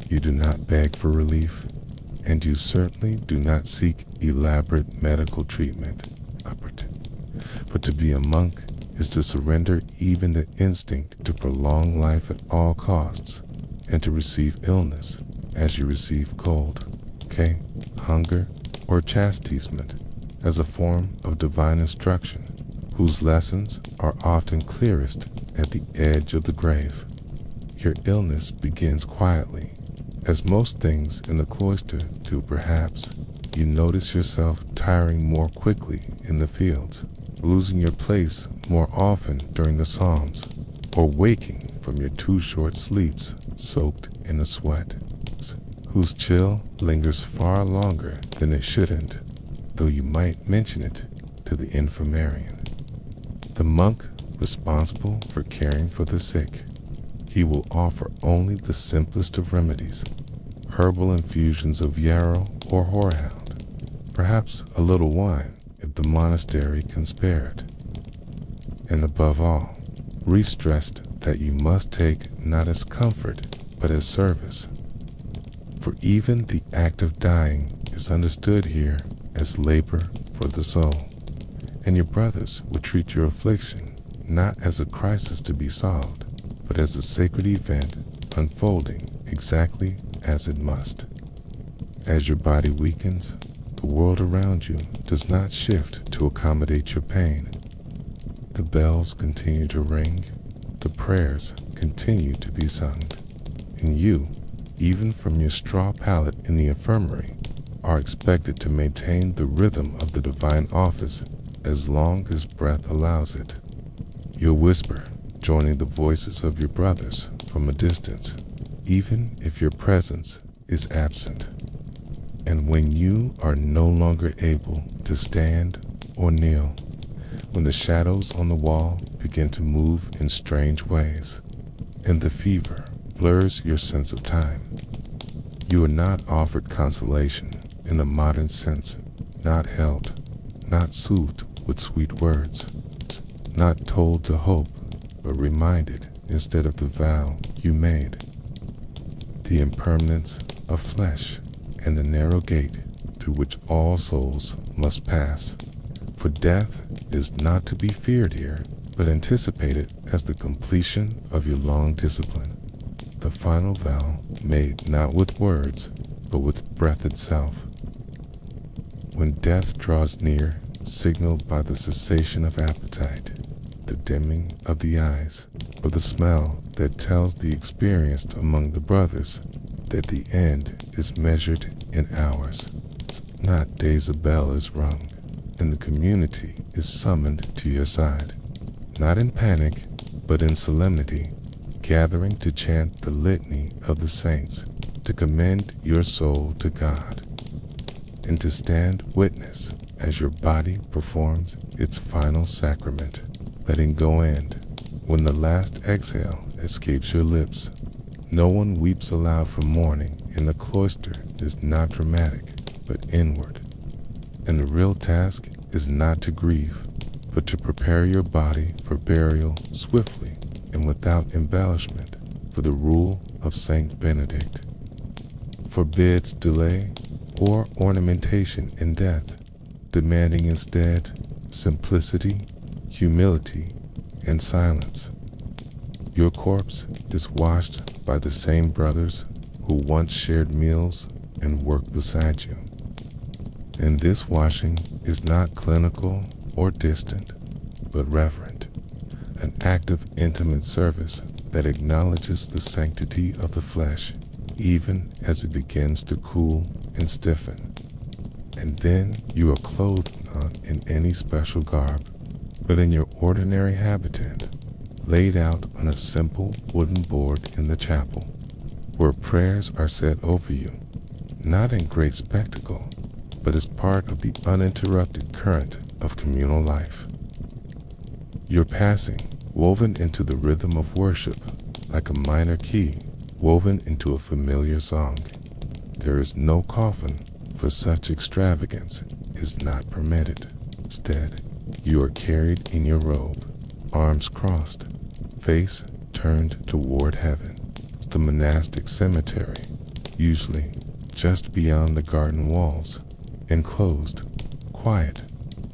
You do not beg for relief, and you certainly do not seek elaborate medical treatment. But to be a monk is to surrender even the instinct to prolong life at all costs, and to receive illness as you receive cold, hunger, or chastisement as a form of divine instruction, whose lessons are often clearest at the edge of the grave. Your illness begins quietly, as most things in the cloister do. Perhaps you notice yourself tiring more quickly in the fields, losing your place more often during the psalms, or waking from your too short sleeps soaked in a sweat, whose chill lingers far longer than it shouldn't, though you might mention it to the infirmarian. The monk responsible for caring for the sick, he will offer only the simplest of remedies, herbal infusions of yarrow or horehound, perhaps a little wine if the monastery can spare it. And above all, re-stressed that you must take not as comfort but as service. For even the act of dying is understood here as labor for the soul, and your brothers will treat your affliction not as a crisis to be solved, but as a sacred event unfolding exactly as it must. As your body weakens, the world around you does not shift to accommodate your pain. The bells continue to ring, the prayers continue to be sung, and you, even from your straw pallet in the infirmary, are expected to maintain the rhythm of the divine office as long as breath allows it. You'll whisper, joining the voices of your brothers from a distance, even if your presence is absent. And when you are no longer able to stand or kneel, when the shadows on the wall begin to move in strange ways, and the fever blurs your sense of time. You are not offered consolation in a modern sense, not held, not soothed with sweet words, not told to hope, but reminded instead of the vow you made. The impermanence of flesh and the narrow gate through which all souls must pass. For death is not to be feared here, but anticipated as the completion of your long discipline. The final vow made not with words, but with breath itself. When death draws near, signaled by the cessation of appetite, the dimming of the eyes, or the smell that tells the experienced among the brothers that the end is measured in hours, not days. A bell is rung, and the community is summoned to your side, not in panic, but in solemnity, gathering to chant the litany of the saints, to commend your soul to God, and to stand witness as your body performs its final sacrament, letting go end. When the last exhale escapes your lips, no one weeps aloud for mourning in the cloister is not dramatic, but inward. And the real task is not to grieve, but to prepare your body for burial swiftly and without embellishment, for the rule of Saint Benedict forbids delay or ornamentation in death, demanding instead simplicity, humility, and silence. Your corpse is washed by the same brothers who once shared meals and worked beside you. And this washing is not clinical or distant, but reverent, an act of intimate service that acknowledges the sanctity of the flesh, even as it begins to cool and stiffen. And then you are clothed not in any special garb, but in your ordinary habitant, laid out on a simple wooden board in the chapel, where prayers are said over you, not in great spectacle, but as part of the uninterrupted current of communal life. Your passing, woven into the rhythm of worship, like a minor key, woven into a familiar song. There is no coffin, for such extravagance is not permitted. Instead, you are carried in your robe, arms crossed, face turned toward heaven. It's the monastic cemetery, usually just beyond the garden walls, enclosed, quiet,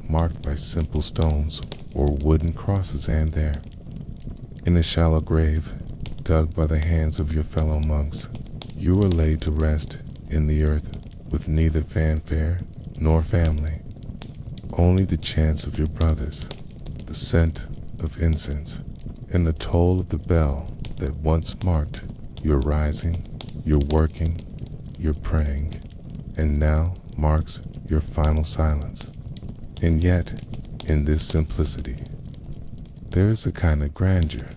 marked by simple stones or wooden crosses, and there, in a shallow grave, dug by the hands of your fellow monks, you are laid to rest in the earth with neither fanfare nor family, only the chants of your brothers, the scent of incense, and the toll of the bell that once marked your rising, your working, your praying, and now marks your final silence. And yet, in this simplicity, there is a kind of grandeur,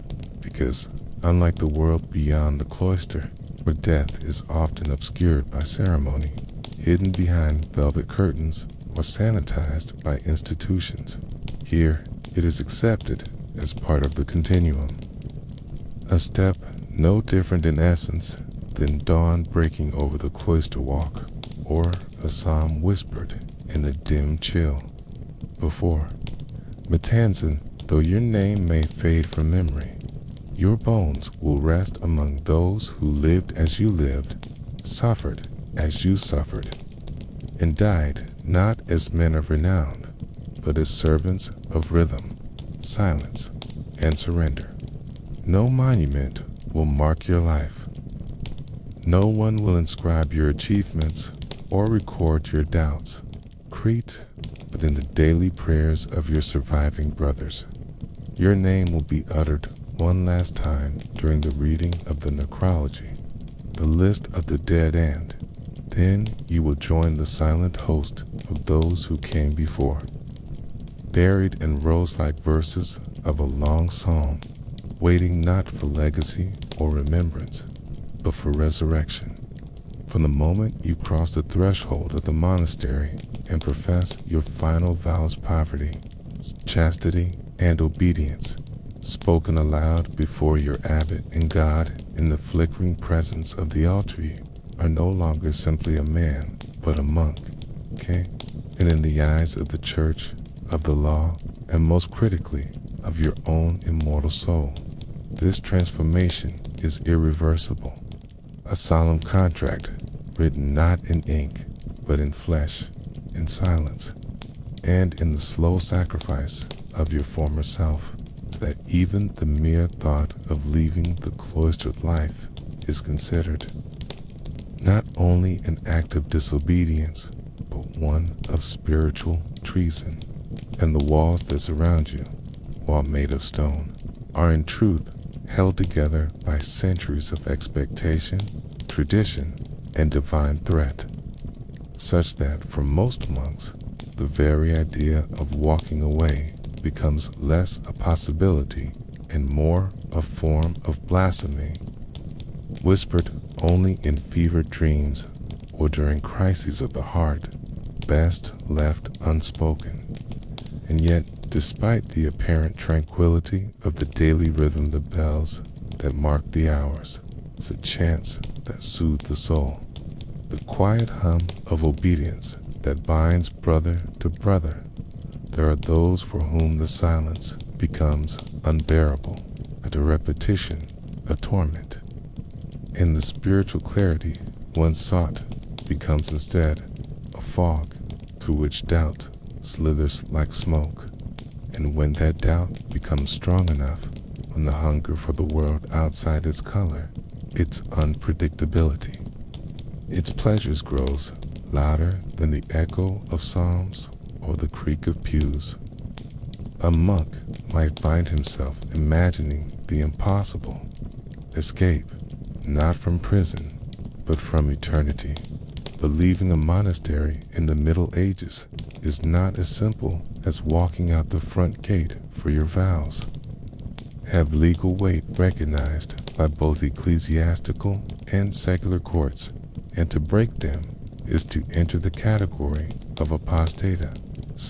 because unlike the world beyond the cloister, where death is often obscured by ceremony, hidden behind velvet curtains, or sanitized by institutions, here it is accepted as part of the continuum. A step no different in essence than dawn breaking over the cloister walk, or a psalm whispered in the dim chill before. Matanzan, though your name may fade from memory, your bones will rest among those who lived as you lived, suffered as you suffered, and died not as men of renown, but as servants of rhythm, silence, and surrender. No monument will mark your life. No one will inscribe your achievements or record your doubts, but in the daily prayers of your surviving brothers. Your name will be uttered one last time during the reading of the necrology, the list of the dead, and then you will join the silent host of those who came before, buried in rose-like verses of a long psalm, waiting not for legacy or remembrance, but for resurrection. From the moment you cross the threshold of the monastery and profess your final vows, poverty, chastity, and obedience, spoken aloud before your abbot and God in the flickering presence of the altar, are no longer simply a man, but a monk, okay? And in the eyes of the church, of the law, and most critically, of your own immortal soul, this transformation is irreversible. A solemn contract written not in ink, but in flesh, in silence, and in the slow sacrifice of your former self, so that even the mere thought of leaving the cloistered life is considered not only an act of disobedience, but one of spiritual treason. And the walls that surround you, while made of stone, are in truth held together by centuries of expectation, tradition, and divine threat, such that for most monks, the very idea of walking away becomes less a possibility and more a form of blasphemy, whispered only in fevered dreams or during crises of the heart, best left unspoken. And yet, despite the apparent tranquility of the daily rhythm of bells that mark the hours, is a chant that soothes the soul, the quiet hum of obedience that binds brother to brother. There are those for whom the silence becomes unbearable, and a repetition a torment. And the spiritual clarity once sought becomes instead a fog through which doubt slithers like smoke. And when that doubt becomes strong enough, when the hunger for the world outside its color, its unpredictability, its pleasures grows louder than the echo of psalms or the creak of pews. A monk might find himself imagining the impossible, escape not from prison, but from eternity. Believing a monastery in the Middle Ages is not as simple as walking out the front gate for your vows. Have legal weight recognized by both ecclesiastical and secular courts, and to break them is to enter the category of apostata.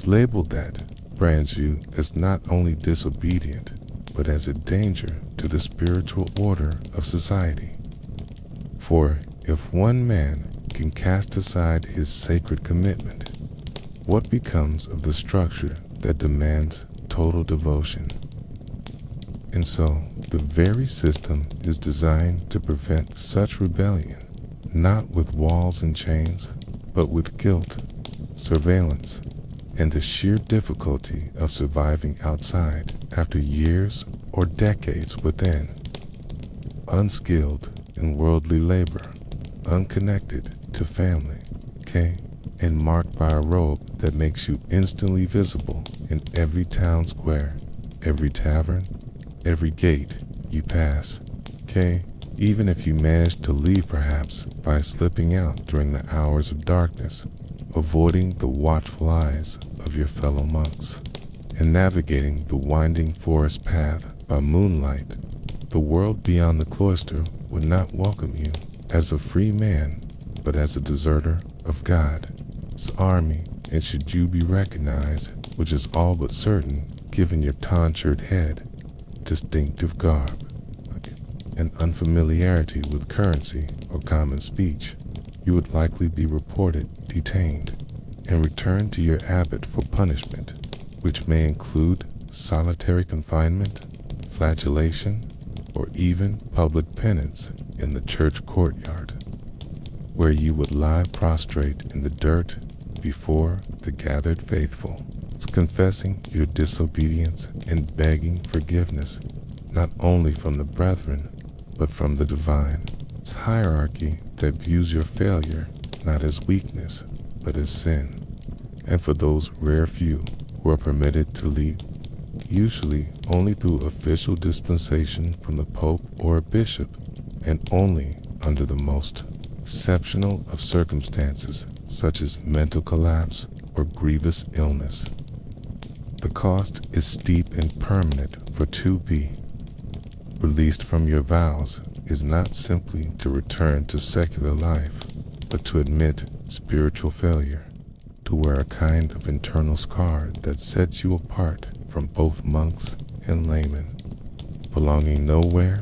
Labeled that brands you as not only disobedient, but as a danger to the spiritual order of society. For if one man can cast aside his sacred commitment, what becomes of the structure that demands total devotion? And so, the very system is designed to prevent such rebellion, not with walls and chains, but with guilt, surveillance, and the sheer difficulty of surviving outside after years or decades within. Unskilled in worldly labor, unconnected to family, and marked by a robe that makes you instantly visible in every town square, every tavern, every gate you pass, even if you manage to leave perhaps by slipping out during the hours of darkness, avoiding the watchful eyes of your fellow monks, and navigating the winding forest path by moonlight. The world beyond the cloister would not welcome you as a free man, but as a deserter of God's army, and should you be recognized, which is all but certain given your tonsured head, distinctive garb, and unfamiliarity with currency or common speech, you would likely be reported detained and returned to your abbot for punishment, which may include solitary confinement, flagellation, or even public penance in the church courtyard, where you would lie prostrate in the dirt before the gathered faithful, confessing your disobedience and begging forgiveness, not only from the brethren, but from the divine. It's hierarchy that views your failure not as weakness, but as sin. And for those rare few who are permitted to leave, usually only through official dispensation from the Pope or a bishop, and only under the most exceptional of circumstances, such as mental collapse or grievous illness. The cost is steep and permanent, for to be released from your vows is not simply to return to secular life, but to admit spiritual failure, to wear a kind of internal scar that sets you apart from both monks and laymen, belonging nowhere,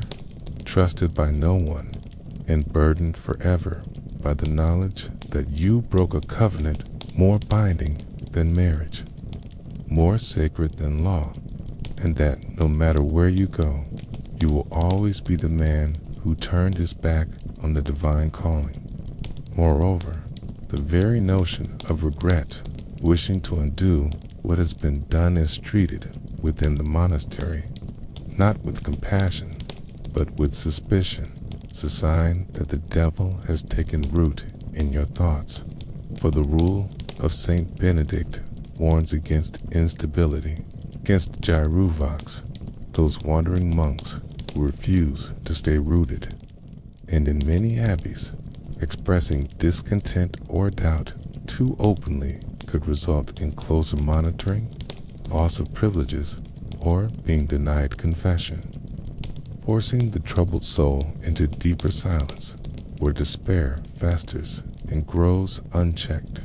trusted by no one, and burdened forever by the knowledge that you broke a covenant more binding than marriage, more sacred than law, and that no matter where you go, you will always be the man who turned his back on the divine calling. Moreover, the very notion of regret, wishing to undo what has been done, is treated within the monastery, not with compassion, but with suspicion. It's a sign that the devil has taken root in your thoughts. For the rule of Saint Benedict warns against instability, against gyrovacs, those wandering monks who refuse to stay rooted. And in many abbeys, expressing discontent or doubt too openly could result in closer monitoring, loss of privileges, or being denied confession, forcing the troubled soul into deeper silence, where despair festers and grows unchecked,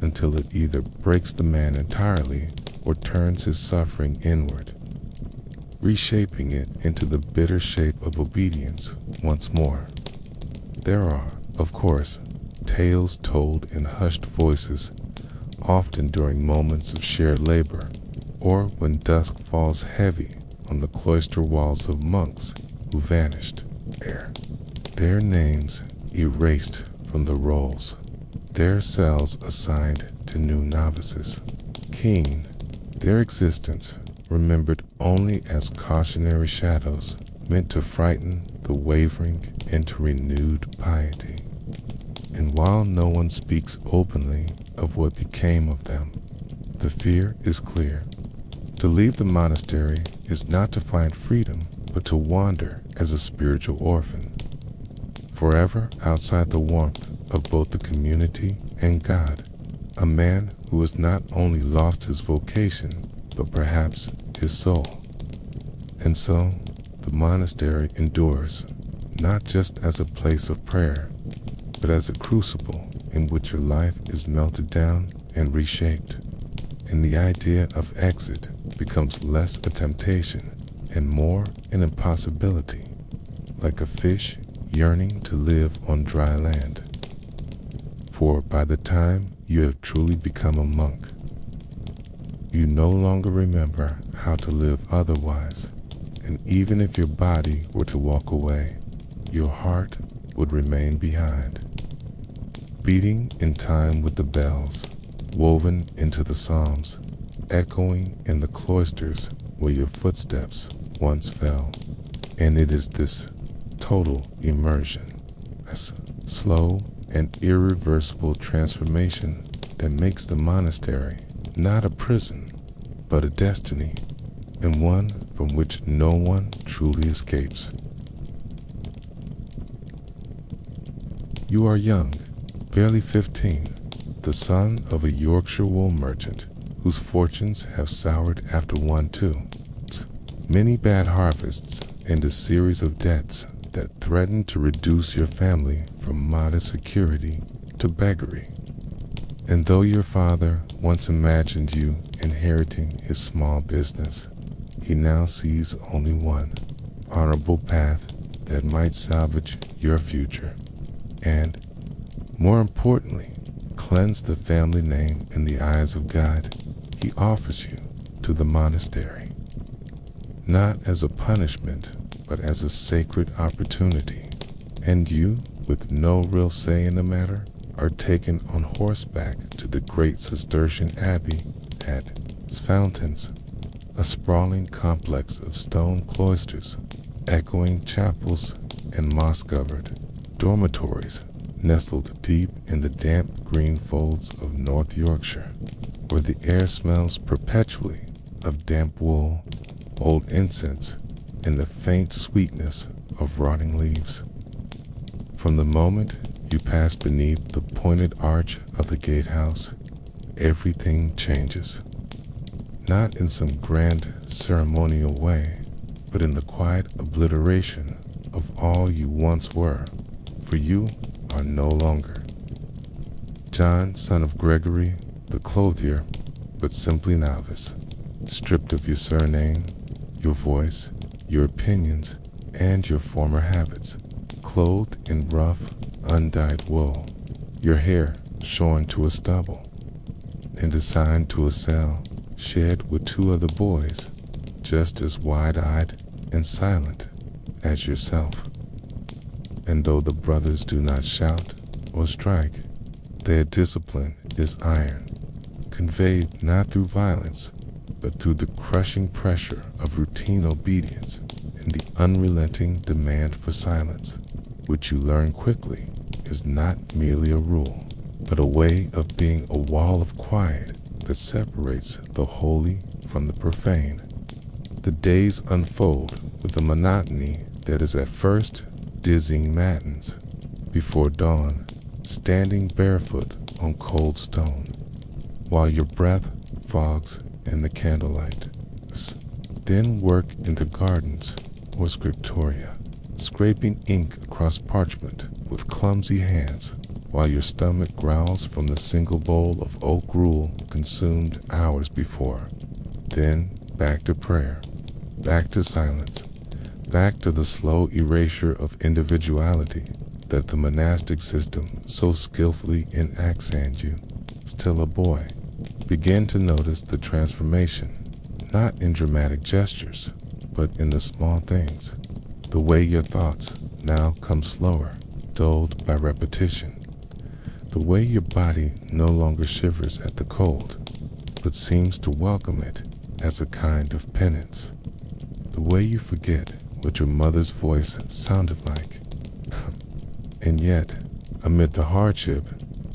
until it either breaks the man entirely or turns his suffering inward, reshaping it into the bitter shape of obedience once more. There are, of course, tales told in hushed voices, often during moments of shared labor, or when dusk falls heavy on the cloister walls of monks who vanished, their names erased from the rolls, their cells assigned to new novices, keen, their existence remembered only as cautionary shadows meant to frighten the wavering into renewed piety. And while no one speaks openly of what became of them, the fear is clear. To leave the monastery is not to find freedom, but to wander as a spiritual orphan, forever outside the warmth of both the community and God, a man who has not only lost his vocation, but perhaps his soul. And so, the monastery endures, not just as a place of prayer, but as a crucible in which your life is melted down and reshaped, and the idea of exit becomes less a temptation and more an impossibility, like a fish yearning to live on dry land. For by the time you have truly become a monk, you no longer remember how to live otherwise, and even if your body were to walk away, your heart would remain behind, beating in time with the bells, woven into the psalms, echoing in the cloisters where your footsteps once fell. And it is this total immersion, this slow and irreversible transformation, that makes the monastery not a prison, but a destiny, and one from which no one truly escapes. You are young, barely 15, the son of a Yorkshire wool merchant whose fortunes have soured after one too. Many bad harvests and a series of debts that threaten to reduce your family from modest security to beggary. And though your father once imagined you inheriting his small business, he now sees only one honorable path that might salvage your future, and, more importantly, cleanse the family name in the eyes of God. He offers you to the monastery, not as a punishment, but as a sacred opportunity, and you, with no real say in the matter, are taken on horseback to the great Cistercian abbey at its fountains, a sprawling complex of stone cloisters, echoing chapels, and moss-covered dormitories nestled deep in the damp green folds of North Yorkshire, where the air smells perpetually of damp wool, old incense, and the faint sweetness of rotting leaves. From the moment you pass beneath the pointed arch of the gatehouse, everything changes. Not in some grand ceremonial way, but in the quiet obliteration of all you once were, for you are no longer John, son of Gregory, the clothier, but simply novice, stripped of your surname, your voice, your opinions, and your former habits, clothed in rough, undyed wool, your hair shorn to a stubble, and assigned to a cell shared with two other boys, just as wide-eyed and silent as yourself. And though the brothers do not shout or strike, their discipline is iron, conveyed not through violence, but through the crushing pressure of routine obedience and the unrelenting demand for silence, which you learn quickly is not merely a rule, but a way of being a wall of quiet that separates the holy from the profane. The days unfold with a monotony that is at first dizzying matins. Before dawn, standing barefoot on cold stone, while your breath fogs in the candlelight. Then work in the gardens or scriptoria, scraping ink across parchment with clumsy hands, while your stomach growls from the single bowl of oat gruel consumed hours before. Then back to prayer, back to silence, back to the slow erasure of individuality that the monastic system so skillfully enacts on you. Still a boy, begin to notice the transformation, not in dramatic gestures, but in the small things. The way your thoughts now come slower, dulled by repetition. The way your body no longer shivers at the cold, but seems to welcome it as a kind of penance. The way you forget what your mother's voice sounded like. And yet, amid the hardship,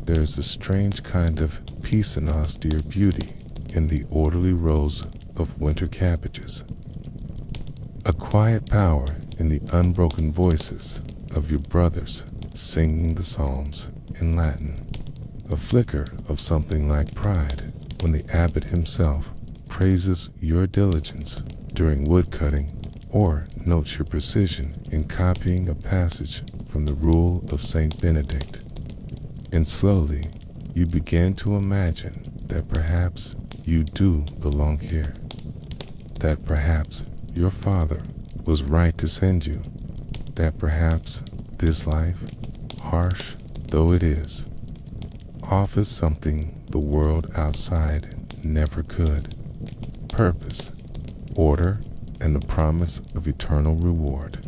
there is a strange kind of peace and austere beauty in the orderly rows of winter cabbages. A quiet power in the unbroken voices of your brothers singing the psalms in Latin. A flicker of something like pride when the abbot himself praises your diligence during woodcutting or notes your precision in copying a passage from the Rule of Saint Benedict. And slowly, you begin to imagine that perhaps you do belong here. That perhaps your father was right to send you. That perhaps this life, harsh though it is, offers something the world outside never could. Purpose, order, and the promise of eternal reward.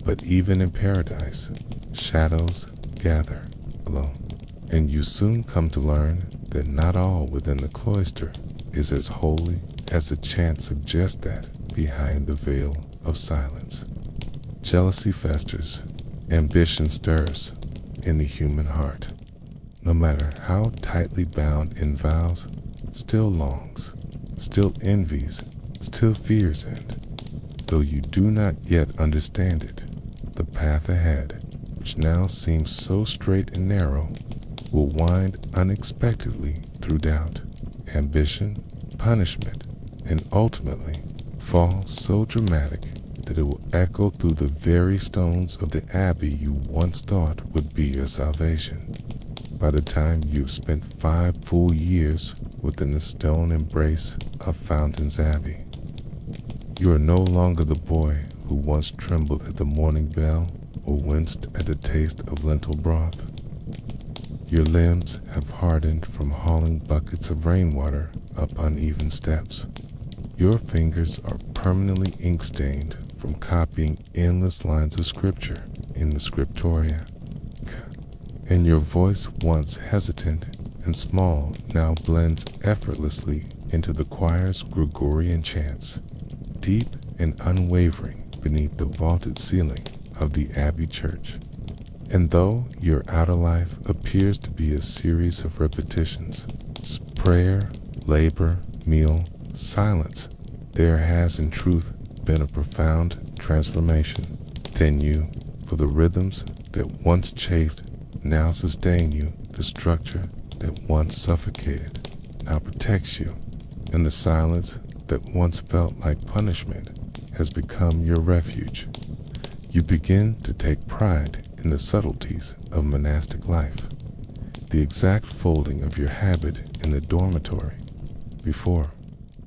But even in paradise, shadows gather alone, and you soon come to learn that not all within the cloister is as holy as the chant suggests that behind the veil of silence. Jealousy festers, ambition stirs in the human heart. No matter how tightly bound in vows, still longs, still envies, still fears, and, though you do not yet understand it, the path ahead, which now seems so straight and narrow, will wind unexpectedly through doubt, ambition, punishment, and ultimately fall so dramatic that it will echo through the very stones of the abbey you once thought would be your salvation. By the time you've spent 5 full years within the stone embrace of Fountains Abbey, you are no longer the boy who once trembled at the morning bell or winced at the taste of lentil broth. Your limbs have hardened from hauling buckets of rainwater up uneven steps. Your fingers are permanently ink-stained from copying endless lines of scripture in the scriptoria. And your voice, once hesitant and small, now blends effortlessly into the choir's Gregorian chants, deep and unwavering beneath the vaulted ceiling of the Abbey Church. And though your outer life appears to be a series of repetitions, prayer, labor, meal, silence, there has in truth been a profound transformation. Then you, for the rhythms that once chafed, now sustain you, the structure that once suffocated, now protects you, and the silence that once felt like punishment has become your refuge. You begin to take pride in the subtleties of monastic life, the exact folding of your habit in the dormitory. Before,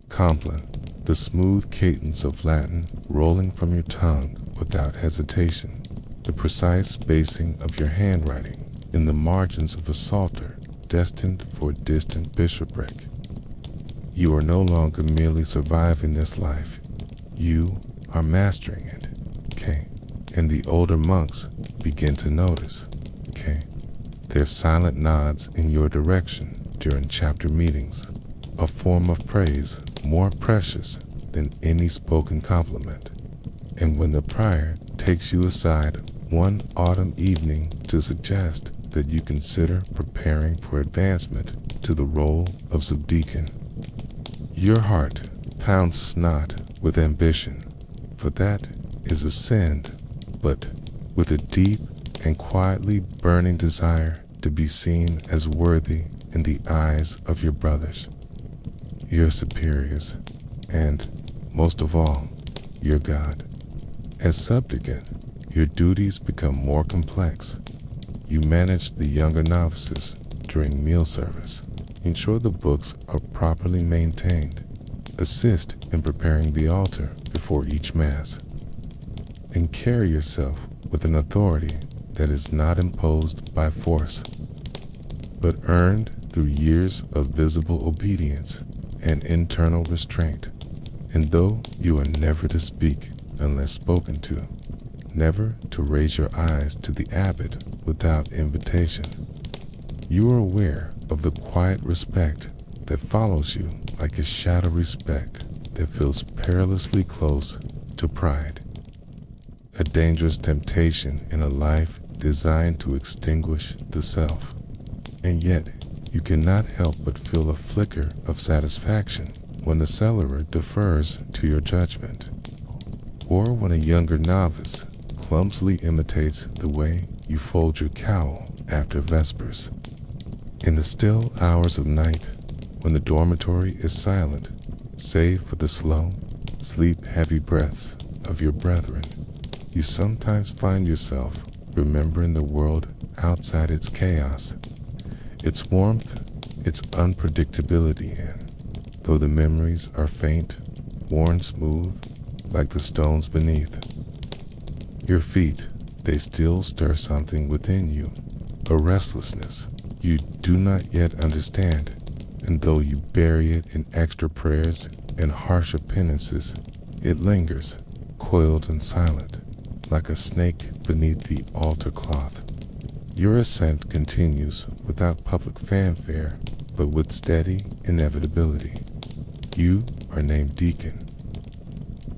Compline, the smooth cadence of Latin rolling from your tongue without hesitation, the precise spacing of your handwriting in the margins of a psalter destined for a distant bishopric. You are no longer merely surviving this life, you are mastering it, okay? And the older monks begin to notice, okay? Their silent nods in your direction during chapter meetings, a form of praise more precious than any spoken compliment. And when the prior takes you aside one autumn evening to suggest that you consider preparing for advancement to the role of subdeacon, your heart pounds not with ambition, for that is ascend, but with a deep and quietly burning desire to be seen as worthy in the eyes of your brothers, your superiors, and, most of all, your God. As subdeacon, your duties become more complex. You manage the younger novices during meal service, ensure the books are properly maintained, assist in preparing the altar before each Mass, and carry yourself with an authority that is not imposed by force, but earned through years of visible obedience and internal restraint. And though you are never to speak unless spoken to, never to raise your eyes to the abbot without invitation, you are aware of the quiet respect that follows you like a shadow respect that feels perilously close to pride. A dangerous temptation in a life designed to extinguish the self. And yet, you cannot help but feel a flicker of satisfaction when the cellarer defers to your judgment, or when a younger novice clumsily imitates the way you fold your cowl after Vespers. In the still hours of night, when the dormitory is silent, save for the slow, sleep-heavy breaths of your brethren, you sometimes find yourself remembering the world outside its chaos, its warmth, its unpredictability, and, though the memories are faint, worn smooth, like the stones beneath your feet, they still stir something within you, a restlessness you do not yet understand, and though you bury it in extra prayers and harsher penances, it lingers, coiled and silent, like a snake beneath the altar cloth. Your ascent continues without public fanfare, but with steady inevitability. You are named deacon,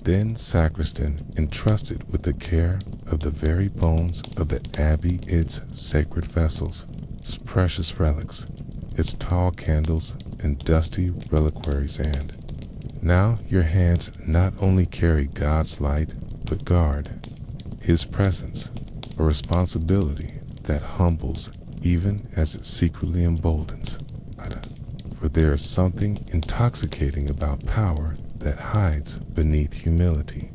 then sacristan, entrusted with the care of the very bones of the abbey, its sacred vessels, its precious relics, its tall candles and dusty reliquaries, and now your hands not only carry God's light, but guard His presence, a responsibility that humbles even as it secretly emboldens. For there is something intoxicating about power that hides beneath humility,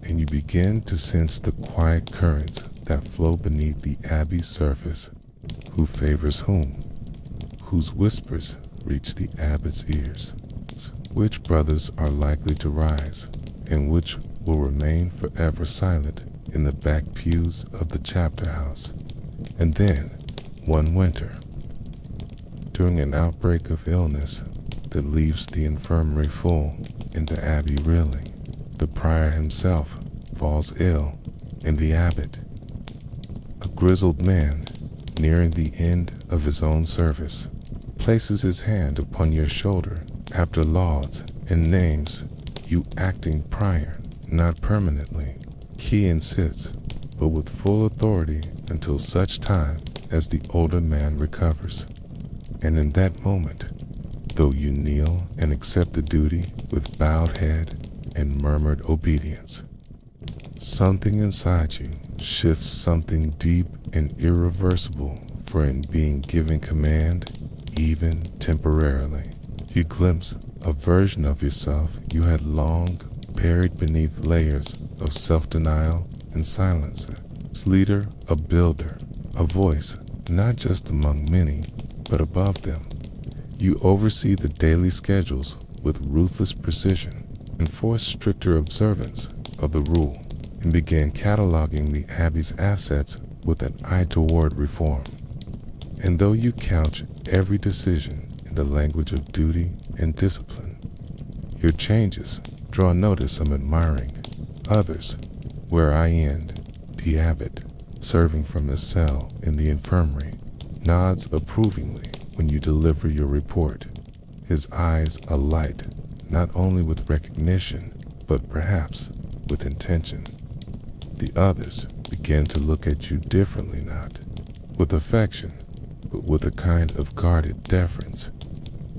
and you begin to sense the quiet currents that flow beneath the abbey's surface. Who favors whom? Whose whispers reach the abbot's ears? Which brothers are likely to rise, and which will remain forever silent in the back pews of the chapter house? And then, one winter, during an outbreak of illness that leaves the infirmary full and the abbey reeling, the prior himself falls ill, and the abbot, a grizzled man nearing the end of his own service, places his hand upon your shoulder after lauds and names you acting prior, not permanently. He insists, but with full authority until such time as the older man recovers. And in that moment, though you kneel and accept the duty with bowed head and murmured obedience, something inside you shifts, something deep and irreversible, for in being given command, even temporarily, you glimpse a version of yourself you had long buried beneath layers of self-denial and silence. A leader, a builder, a voice, not just among many, but above them. You oversee the daily schedules with ruthless precision, enforced stricter observance of the rule, and began cataloging the abbey's assets with an eye toward reform. And though you couch every decision in the language of duty and discipline, your changes draw notice some admiring. Others, where I end, the abbot, serving from his cell in the infirmary, nods approvingly when you deliver your report, his eyes alight not only with recognition, but perhaps with intention. The others begin to look at you differently, not with affection, but with a kind of guarded deference.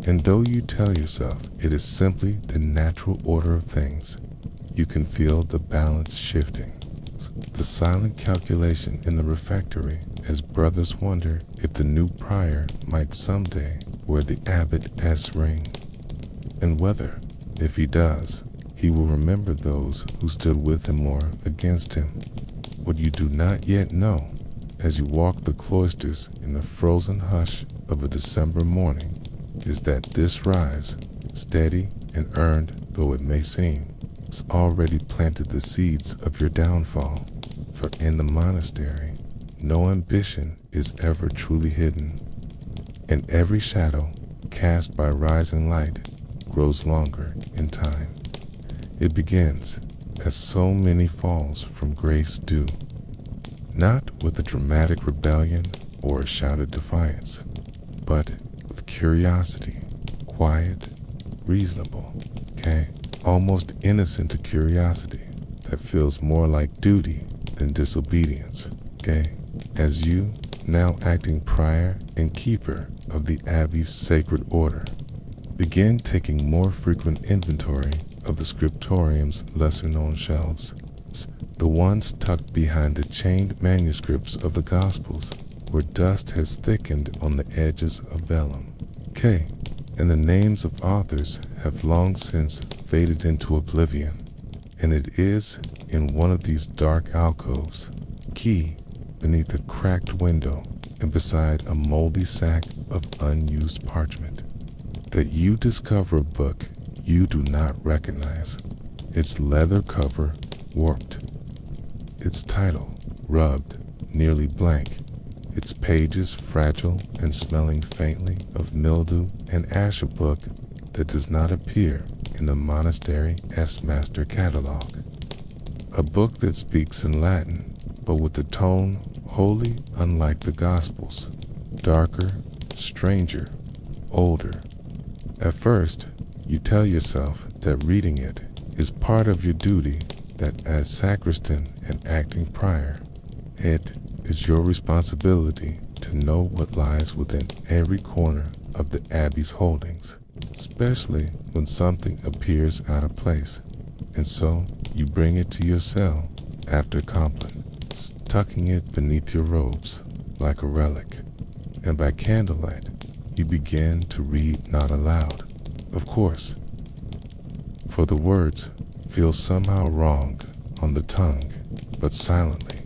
And though you tell yourself it is simply the natural order of things, you can feel the balance shifting. The silent calculation in the refectory as brothers wonder if the new prior might someday wear the abbot S ring, and whether, if he does, he will remember those who stood with him or against him. What you do not yet know, as you walk the cloisters in the frozen hush of a December morning, is that this rise, steady and earned though it may seem, has already planted the seeds of your downfall. For in the monastery, no ambition is ever truly hidden, and every shadow cast by rising light grows longer in time. It begins, as so many falls from grace do, not with a dramatic rebellion or a shouted defiance, but with curiosity, quiet, reasonable, almost innocent a curiosity that feels more like duty than disobedience, as you, now acting prior and keeper of the abbey's sacred order, begin taking more frequent inventory of the scriptorium's lesser-known shelves, the ones tucked behind the chained manuscripts of the Gospels, where dust has thickened on the edges of vellum, and the names of authors have long since faded into oblivion. And it is in one of these dark alcoves, beneath a cracked window and beside a moldy sack of unused parchment, that you discover a book you do not recognize, its leather cover warped, its title rubbed nearly blank, its pages fragile and smelling faintly of mildew and ash, a book that does not appear in the monastery S-Master catalog, a book that speaks in Latin, but with a tone wholly unlike the Gospels, darker, stranger, older. At first, you tell yourself that reading it is part of your duty, that as sacristan and acting prior, it is your responsibility to know what lies within every corner of the abbey's holdings, especially when something appears out of place, and so you bring it to your cell after Compline, tucking it beneath your robes like a relic, and by candlelight you begin to read, not aloud, of course, for the words feel somehow wrong on the tongue, but silently.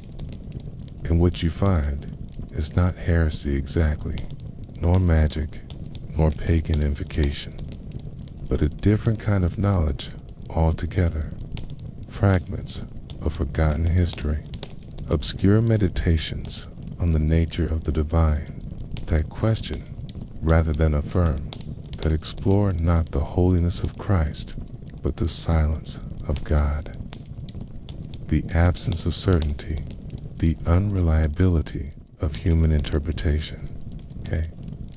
And what you find is not heresy exactly, nor magic, nor pagan invocation, but a different kind of knowledge altogether. Fragments of forgotten history, obscure meditations on the nature of the divine, that question rather than affirm, that explore not the holiness of Christ, but the silence of God, the absence of certainty, the unreliability of human interpretation,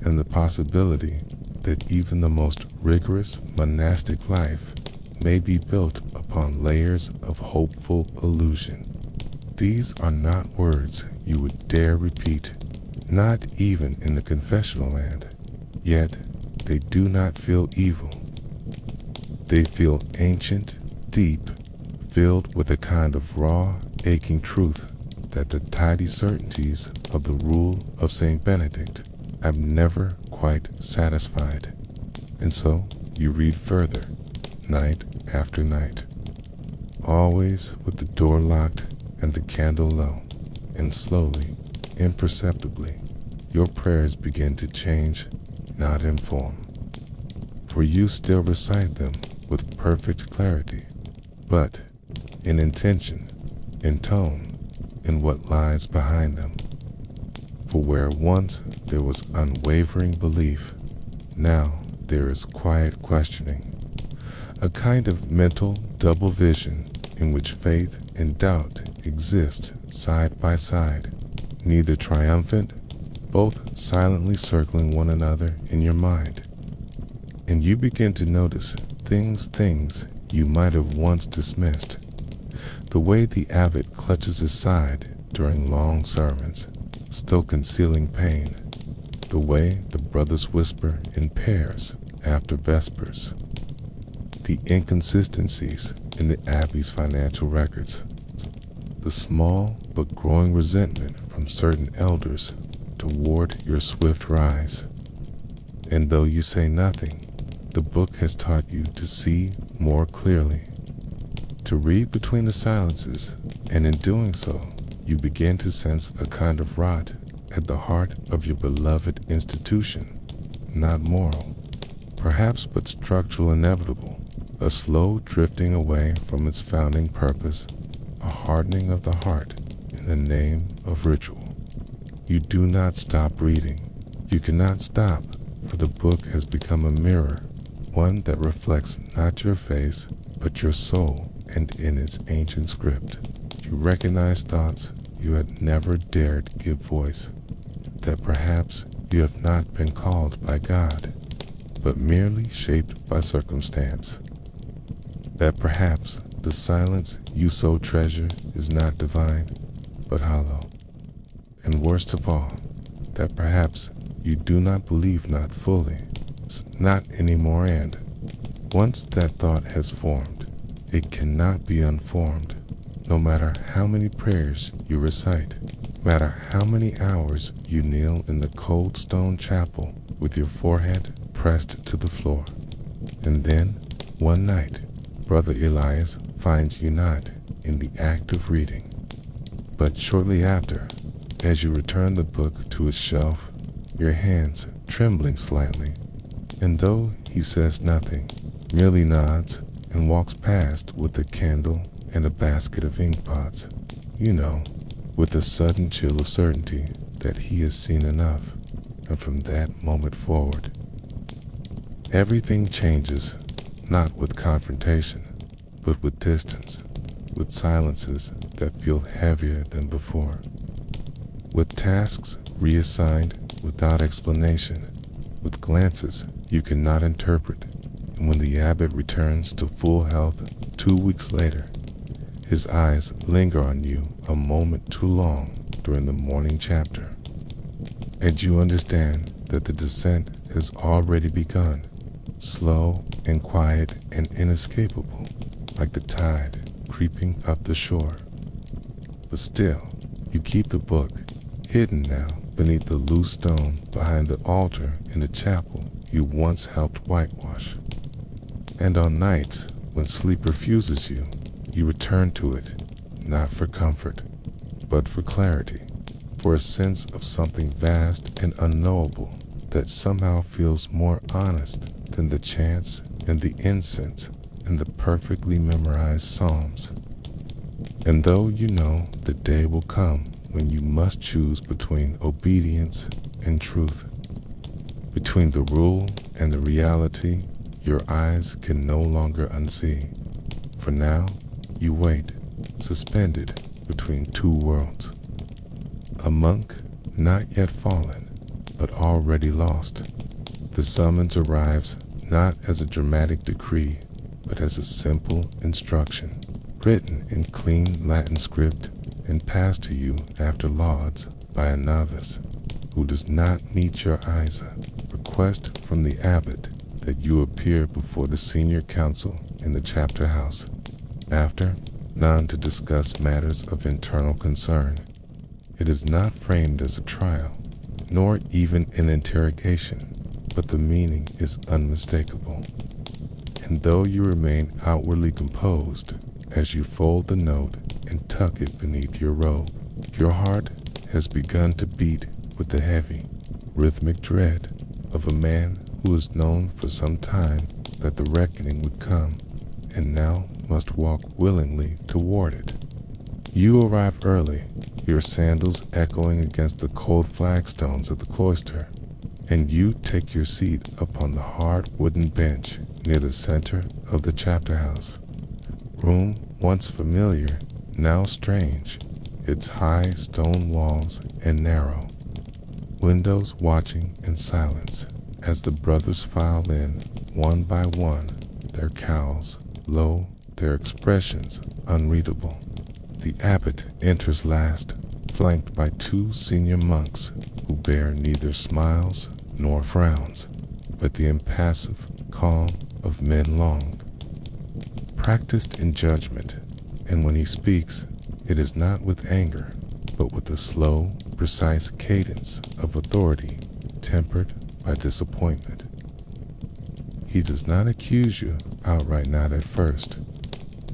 and the possibility that even the most rigorous monastic life may be built upon layers of hopeful illusion. These are not words you would dare repeat, not even in the confessional land, yet they do not feel evil. They feel ancient, deep, filled with a kind of raw, aching truth that the tidy certainties of the rule of St. Benedict have never quite satisfied. And so you read further, night after night, always with the door locked and the candle low, and slowly, imperceptibly, your prayers begin to change, not in form, for you still recite them with perfect clarity, but in intention, in tone, in what lies behind them. For where once there was unwavering belief, now there is quiet questioning, a kind of mental double vision in which faith and doubt exist side by side, neither triumphant, both silently circling one another in your mind. And you begin to notice things you might have once dismissed. The way the abbot clutches his side during long sermons, still concealing pain. The way the brothers whisper in pairs after vespers. The inconsistencies in the abbey's financial records. The small but growing resentment from certain elders toward your swift rise. And though you say nothing, the book has taught you to see more clearly, to read between the silences, and in doing so, you begin to sense a kind of rot at the heart of your beloved institution, not moral, perhaps but structural inevitable, a slow drifting away from its founding purpose, a hardening of the heart in the name of ritual. You do not stop reading. You cannot stop, for the book has become a mirror, one that reflects not your face, but your soul, and in its ancient script, you recognize thoughts you had never dared give voice, that perhaps you have not been called by God, but merely shaped by circumstance, that perhaps the silence you so treasure is not divine, but hollow, and worst of all, that perhaps you do not believe not fully, not anymore, and once that thought has formed, it cannot be unformed, no matter how many prayers you recite, no matter how many hours you kneel in the cold stone chapel with your forehead pressed to the floor. And then, one night, Brother Elias finds you not in the act of reading, but shortly after, as you return the book to its shelf, your hands trembling slightly, and though he says nothing, merely nods and walks past with a candle and a basket of ink pots, you know, with a sudden chill of certainty that he has seen enough, and from that moment forward, everything changes, not with confrontation, but with distance, with silences that feel heavier than before, with tasks reassigned without explanation, with glances you cannot interpret, and when the abbot returns to full health 2 weeks later, his eyes linger on you a moment too long during the morning chapter, and you understand that the descent has already begun, slow and quiet and inescapable, like the tide creeping up the shore. But still, you keep the book, hidden now beneath the loose stone behind the altar in the chapel you once helped whitewash. And on nights when sleep refuses you, you return to it, not for comfort, but for clarity, for a sense of something vast and unknowable that somehow feels more honest than the chants and the incense and the perfectly memorized psalms. And though you know the day will come when you must choose between obedience and truth, between the rule and the reality your eyes can no longer unsee, for now you wait, suspended between two worlds. A monk not yet fallen, but already lost. The summons arrives not as a dramatic decree, but as a simple instruction, written in clean Latin script and passed to you after lauds by a novice who does not meet your Isa. Request from the abbot that you appear before the senior council in the chapter house. After, none to discuss matters of internal concern. It is not framed as a trial, nor even an interrogation, but the meaning is unmistakable. And though you remain outwardly composed as you fold the note and tuck it beneath your robe, your heart has begun to beat with the heavy, rhythmic dread of a man who has known for some time that the reckoning would come, and now must walk willingly toward it. You arrive early, your sandals echoing against the cold flagstones of the cloister, and you take your seat upon the hard wooden bench near the center of the chapter house. Room once familiar, now strange, its high stone walls and narrow windows watching in silence as the brothers file in one by one, their cowls low, their expressions unreadable. The abbot enters last, flanked by two senior monks who bear neither smiles nor frowns, but the impassive calm of men long, practiced in judgment, and when he speaks, it is not with anger, but with the slow, precise cadence of authority tempered by disappointment. He does not accuse you outright, not at first.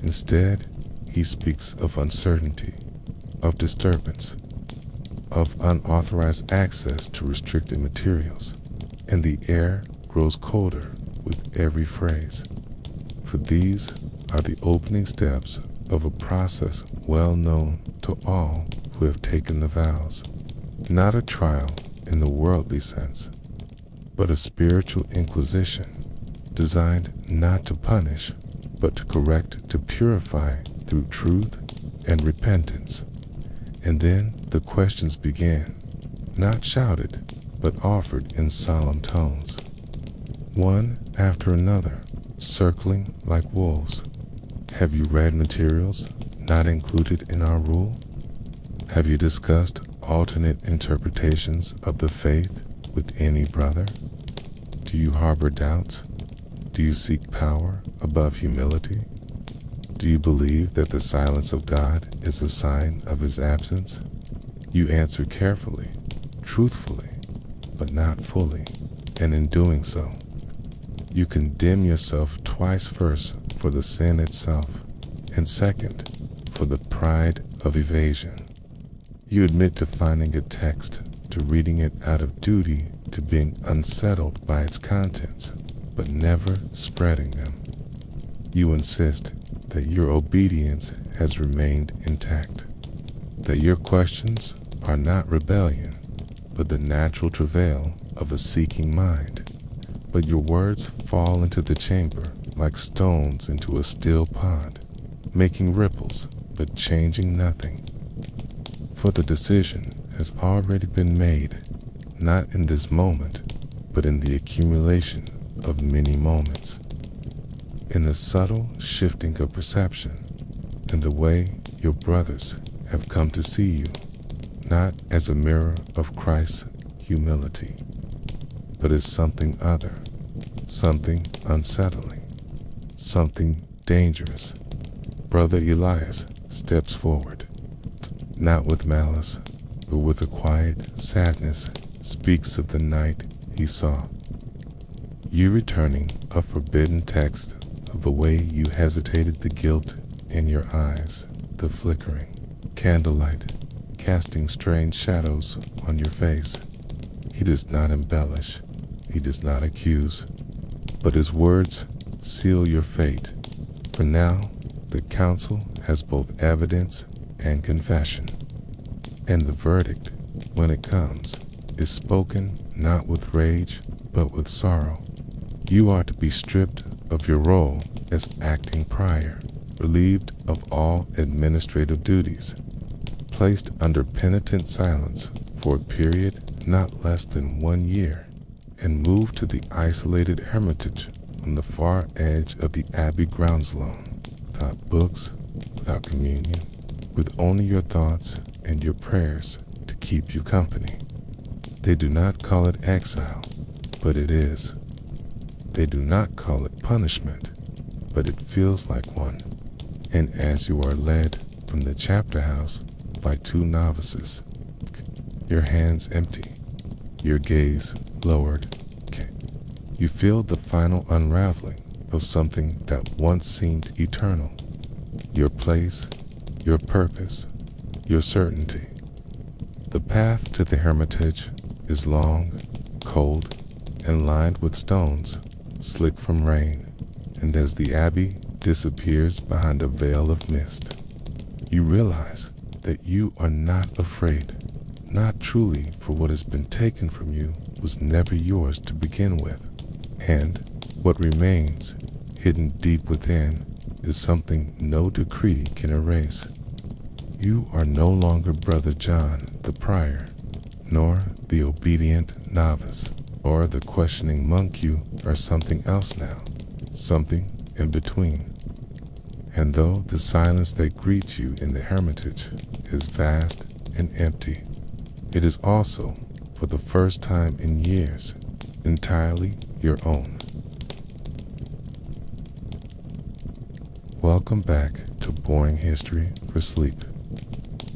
Instead, he speaks of uncertainty, of disturbance, of unauthorized access to restricted materials, and the air grows colder with every phrase. For these are the opening steps of a process well known to all who have taken the vows. Not a trial in the worldly sense, but a spiritual inquisition designed not to punish, but to correct, to purify through truth and repentance. And then the questions began, not shouted, but offered in solemn tones, one after another, circling like wolves. Have you read materials not included in our rule? Have you discussed alternate interpretations of the faith with any brother? Do you harbor doubts? Do you seek power above humility? Do you believe that the silence of God is a sign of his absence? You answer carefully, truthfully, but not fully, and in doing so, you condemn yourself twice: first for the sin itself, and second for the pride of evasion. You admit to finding a text, to reading it out of duty, to being unsettled by its contents, but never spreading them. You insist that your obedience has remained intact, that your questions are not rebellion, but the natural travail of a seeking mind. But your words fall into the chamber like stones into a still pond, making ripples but changing nothing. For the decision has already been made, not in this moment, but in the accumulation of many moments, in the subtle shifting of perception, in the way your brothers have come to see you, not as a mirror of Christ's humility, but as something other, something unsettling, something dangerous. Brother Elias steps forward, not with malice, but with a quiet sadness, speaks of the night he saw. You returning a forbidden text of the way you hesitated, the guilt in your eyes, the flickering candlelight casting strange shadows on your face. He does not embellish, he does not accuse, but his words seal your fate. For now, the council has both evidence and confession, and the verdict, when it comes, is spoken not with rage, but with sorrow. You are to be stripped of your role as acting prior, relieved of all administrative duties, placed under penitent silence for a period not less than 1 year, and moved to the isolated hermitage on the far edge of the abbey grounds alone, without books, without communion, with only your thoughts and your prayers to keep you company. They do not call it exile, but it is. They do not call it punishment, but it feels like one. And as you are led from the chapter house by 2 novices, your hands empty, your gaze lowered, you feel the final unraveling of something that once seemed eternal. Your place, your purpose, your certainty. The path to the hermitage is long, cold, and lined with stones, slick from rain, and as the abbey disappears behind a veil of mist, you realize that you are not afraid, not truly, for what has been taken from you was never yours to begin with, and what remains, hidden deep within, is something no decree can erase. You are no longer Brother John the prior, nor the obedient novice, or the questioning monk. You are something else now, something in between. And though the silence that greets you in the hermitage is vast and empty, it is also, for the first time in years, entirely your own. Welcome back to Boring History for Sleep,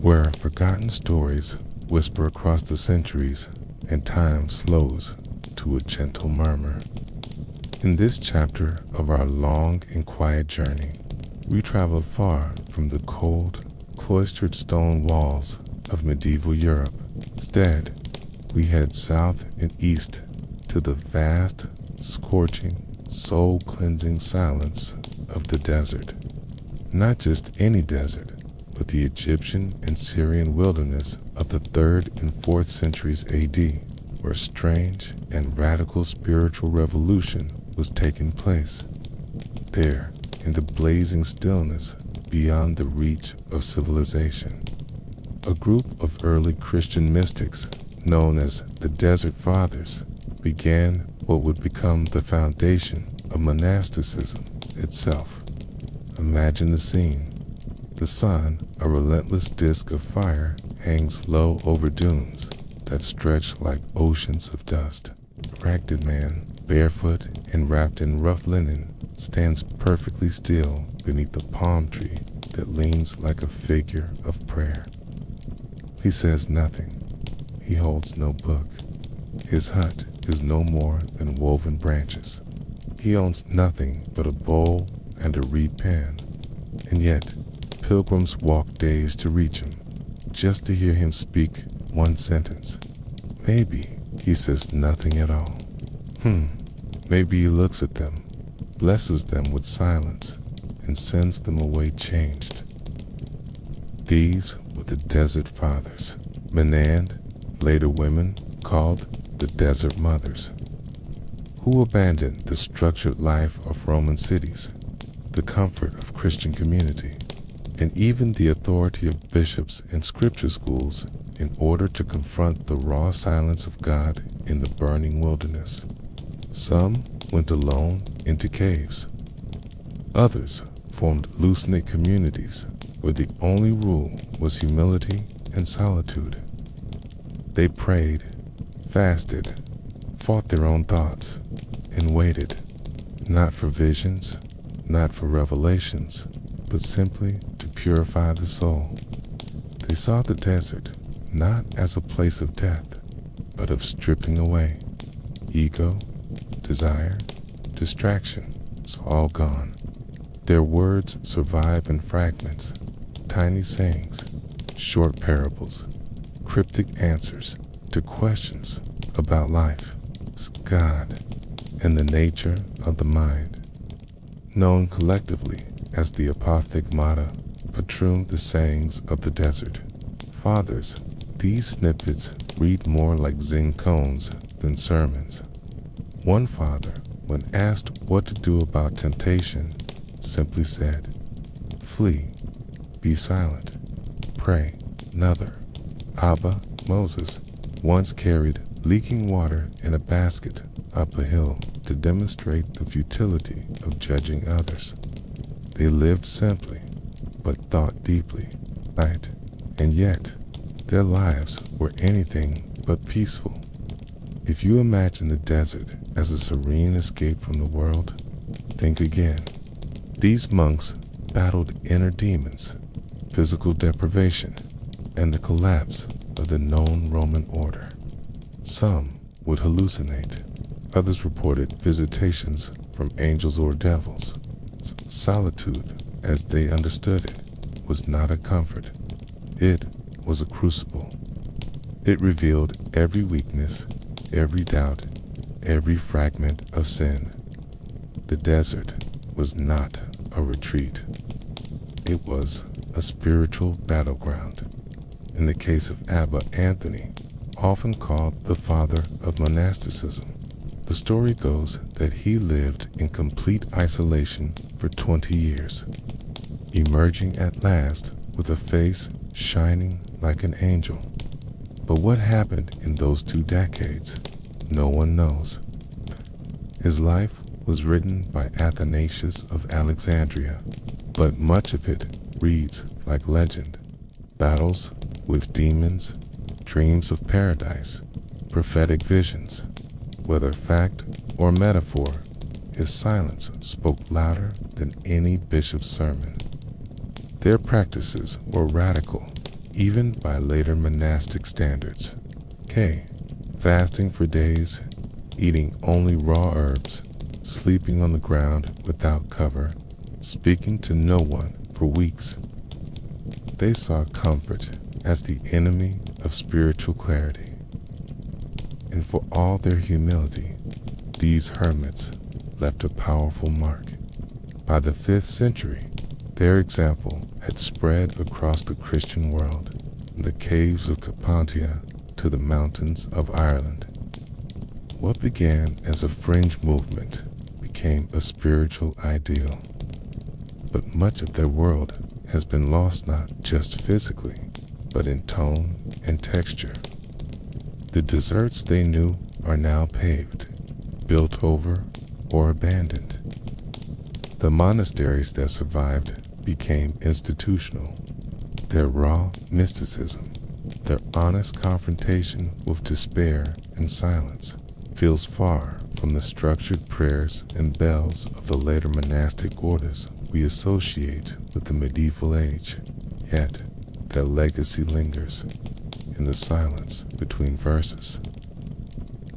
where forgotten stories whisper across the centuries and time slows to a gentle murmur. In this chapter of our long and quiet journey, we travel far from the cold, cloistered stone walls of medieval Europe. Instead, we head south and east to the vast, scorching, soul-cleansing silence of the desert. Not just any desert, but the Egyptian and Syrian wilderness of the 3rd and 4th centuries AD, where strange and radical spiritual revolution was taking place. There, in the blazing stillness beyond the reach of civilization, a group of early Christian mystics, known as the Desert Fathers, began what would become the foundation of monasticism itself. Imagine the scene. The sun, a relentless disk of fire, hangs low over dunes that stretch like oceans of dust. A ragged man, barefoot and wrapped in rough linen, stands perfectly still beneath a palm tree that leans like a figure of prayer. He says nothing. He holds no book. His hut is no more than woven branches. He owns nothing but a bowl and a reed pen, and yet pilgrims walk days to reach him, just to hear him speak one sentence. Maybe he says nothing at all. Maybe he looks at them, blesses them with silence, and sends them away changed. These were the Desert Fathers, men and, later women, called the Desert Mothers, who abandoned the structured life of Roman cities, the comfort of Christian community, and even the authority of bishops and scripture schools in order to confront the raw silence of God in the burning wilderness. Some went alone into caves. Others formed loose-knit communities where the only rule was humility and solitude. They prayed, fasted, fought their own thoughts, and waited, not for visions, not for revelations, but simply to purify the soul. They saw the desert not as a place of death, but of stripping away. Ego, desire, distraction, it's all gone. Their words survive in fragments, tiny sayings, short parables, cryptic answers to questions about life, God, and the nature of the mind. Known collectively as the apophthegmata, patroon the sayings of the desert fathers, these snippets read more like Zen koans than sermons. One father, when asked what to do about temptation, simply said, "Flee, be silent, pray." Another, Abba Moses, once carried leaking water in a basket up a hill to demonstrate the futility of judging others. They lived simply, but thought deeply, right? And yet, their lives were anything but peaceful. If you imagine the desert as a serene escape from the world, think again. These monks battled inner demons, physical deprivation, and the collapse of the known Roman order. Some would hallucinate. Others reported visitations from angels or devils. Solitude, as they understood it, was not a comfort. It was a crucible. It revealed every weakness, every doubt, every fragment of sin. The desert was not a retreat. It was a spiritual battleground. In the case of Abba Anthony, often called the father of monasticism, the story goes that he lived in complete isolation for 20 years, emerging at last with a face shining like an angel. But what happened in those 2 decades, no one knows. His life was written by Athanasius of Alexandria, but much of it reads like legend. Battles with demons, dreams of paradise, prophetic visions. Whether fact or metaphor, his silence spoke louder than any bishop's sermon. Their practices were radical, even by later monastic standards. Fasting for days, eating only raw herbs, sleeping on the ground without cover, speaking to no one for weeks. They saw comfort as the enemy of spiritual clarity. And for all their humility, these hermits left a powerful mark. By the 5th century, their example had spread across the Christian world, from the caves of Carpathia to the mountains of Ireland. What began as a fringe movement became a spiritual ideal. But much of their world has been lost not just physically, but in tone and texture. The deserts they knew are now paved, built over, or abandoned. The monasteries that survived became institutional. Their raw mysticism, their honest confrontation with despair and silence, feels far from the structured prayers and bells of the later monastic orders we associate with the medieval age. Yet, their legacy lingers in the silence between verses,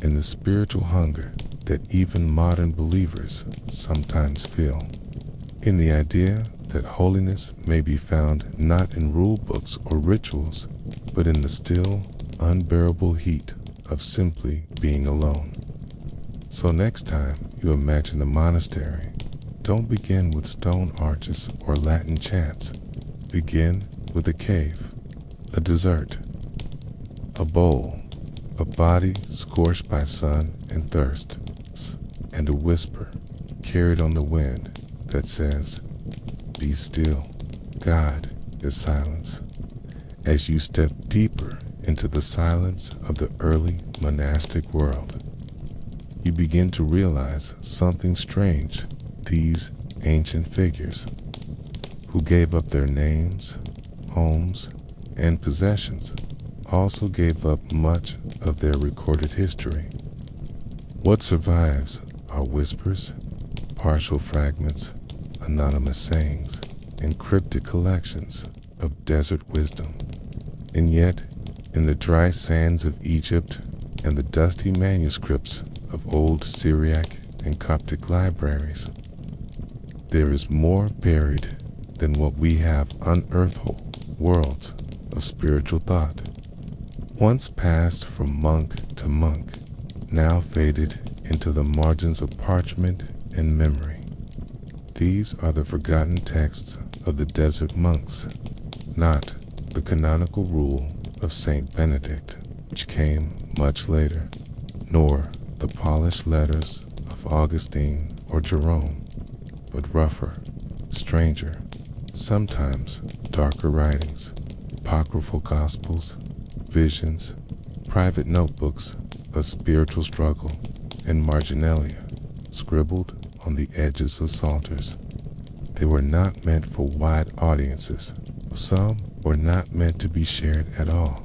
in the spiritual hunger that even modern believers sometimes feel, in the idea that holiness may be found not in rule books or rituals, but in the still, unbearable heat of simply being alone. So next time you imagine a monastery, don't begin with stone arches or Latin chants. Begin with a cave, a desert, a bowl, a body scorched by sun and thirst, and a whisper carried on the wind that says, "Be still, God is silence." As you step deeper into the silence of the early monastic world, you begin to realize something strange. These ancient figures, who gave up their names, homes, and possessions, also gave up much of their recorded history. What survives are whispers, partial fragments, anonymous sayings, and cryptic collections of desert wisdom. And yet, in the dry sands of Egypt and the dusty manuscripts of old Syriac and Coptic libraries, there is more buried than what we have unearthed. Whole worlds of spiritual thought, once passed from monk to monk, now faded into the margins of parchment and memory. These are the forgotten texts of the desert monks, not the canonical rule of Saint Benedict, which came much later, nor the polished letters of Augustine or Jerome, but rougher, stranger, sometimes darker writings, apocryphal gospels, visions, private notebooks of spiritual struggle and marginalia, scribbled on the edges of psalters. They were not meant for wide audiences. Some were not meant to be shared at all.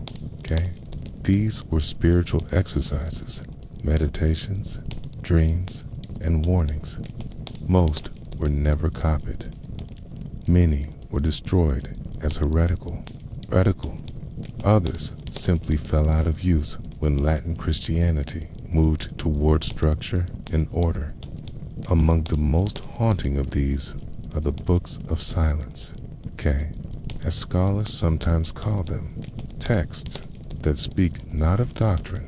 These were spiritual exercises, meditations, dreams, and warnings. Most were never copied. Many were destroyed as heretical. Others simply fell out of use when Latin Christianity moved toward structure and order. Among the most haunting of these are the books of silence, as scholars sometimes call them, texts that speak not of doctrine,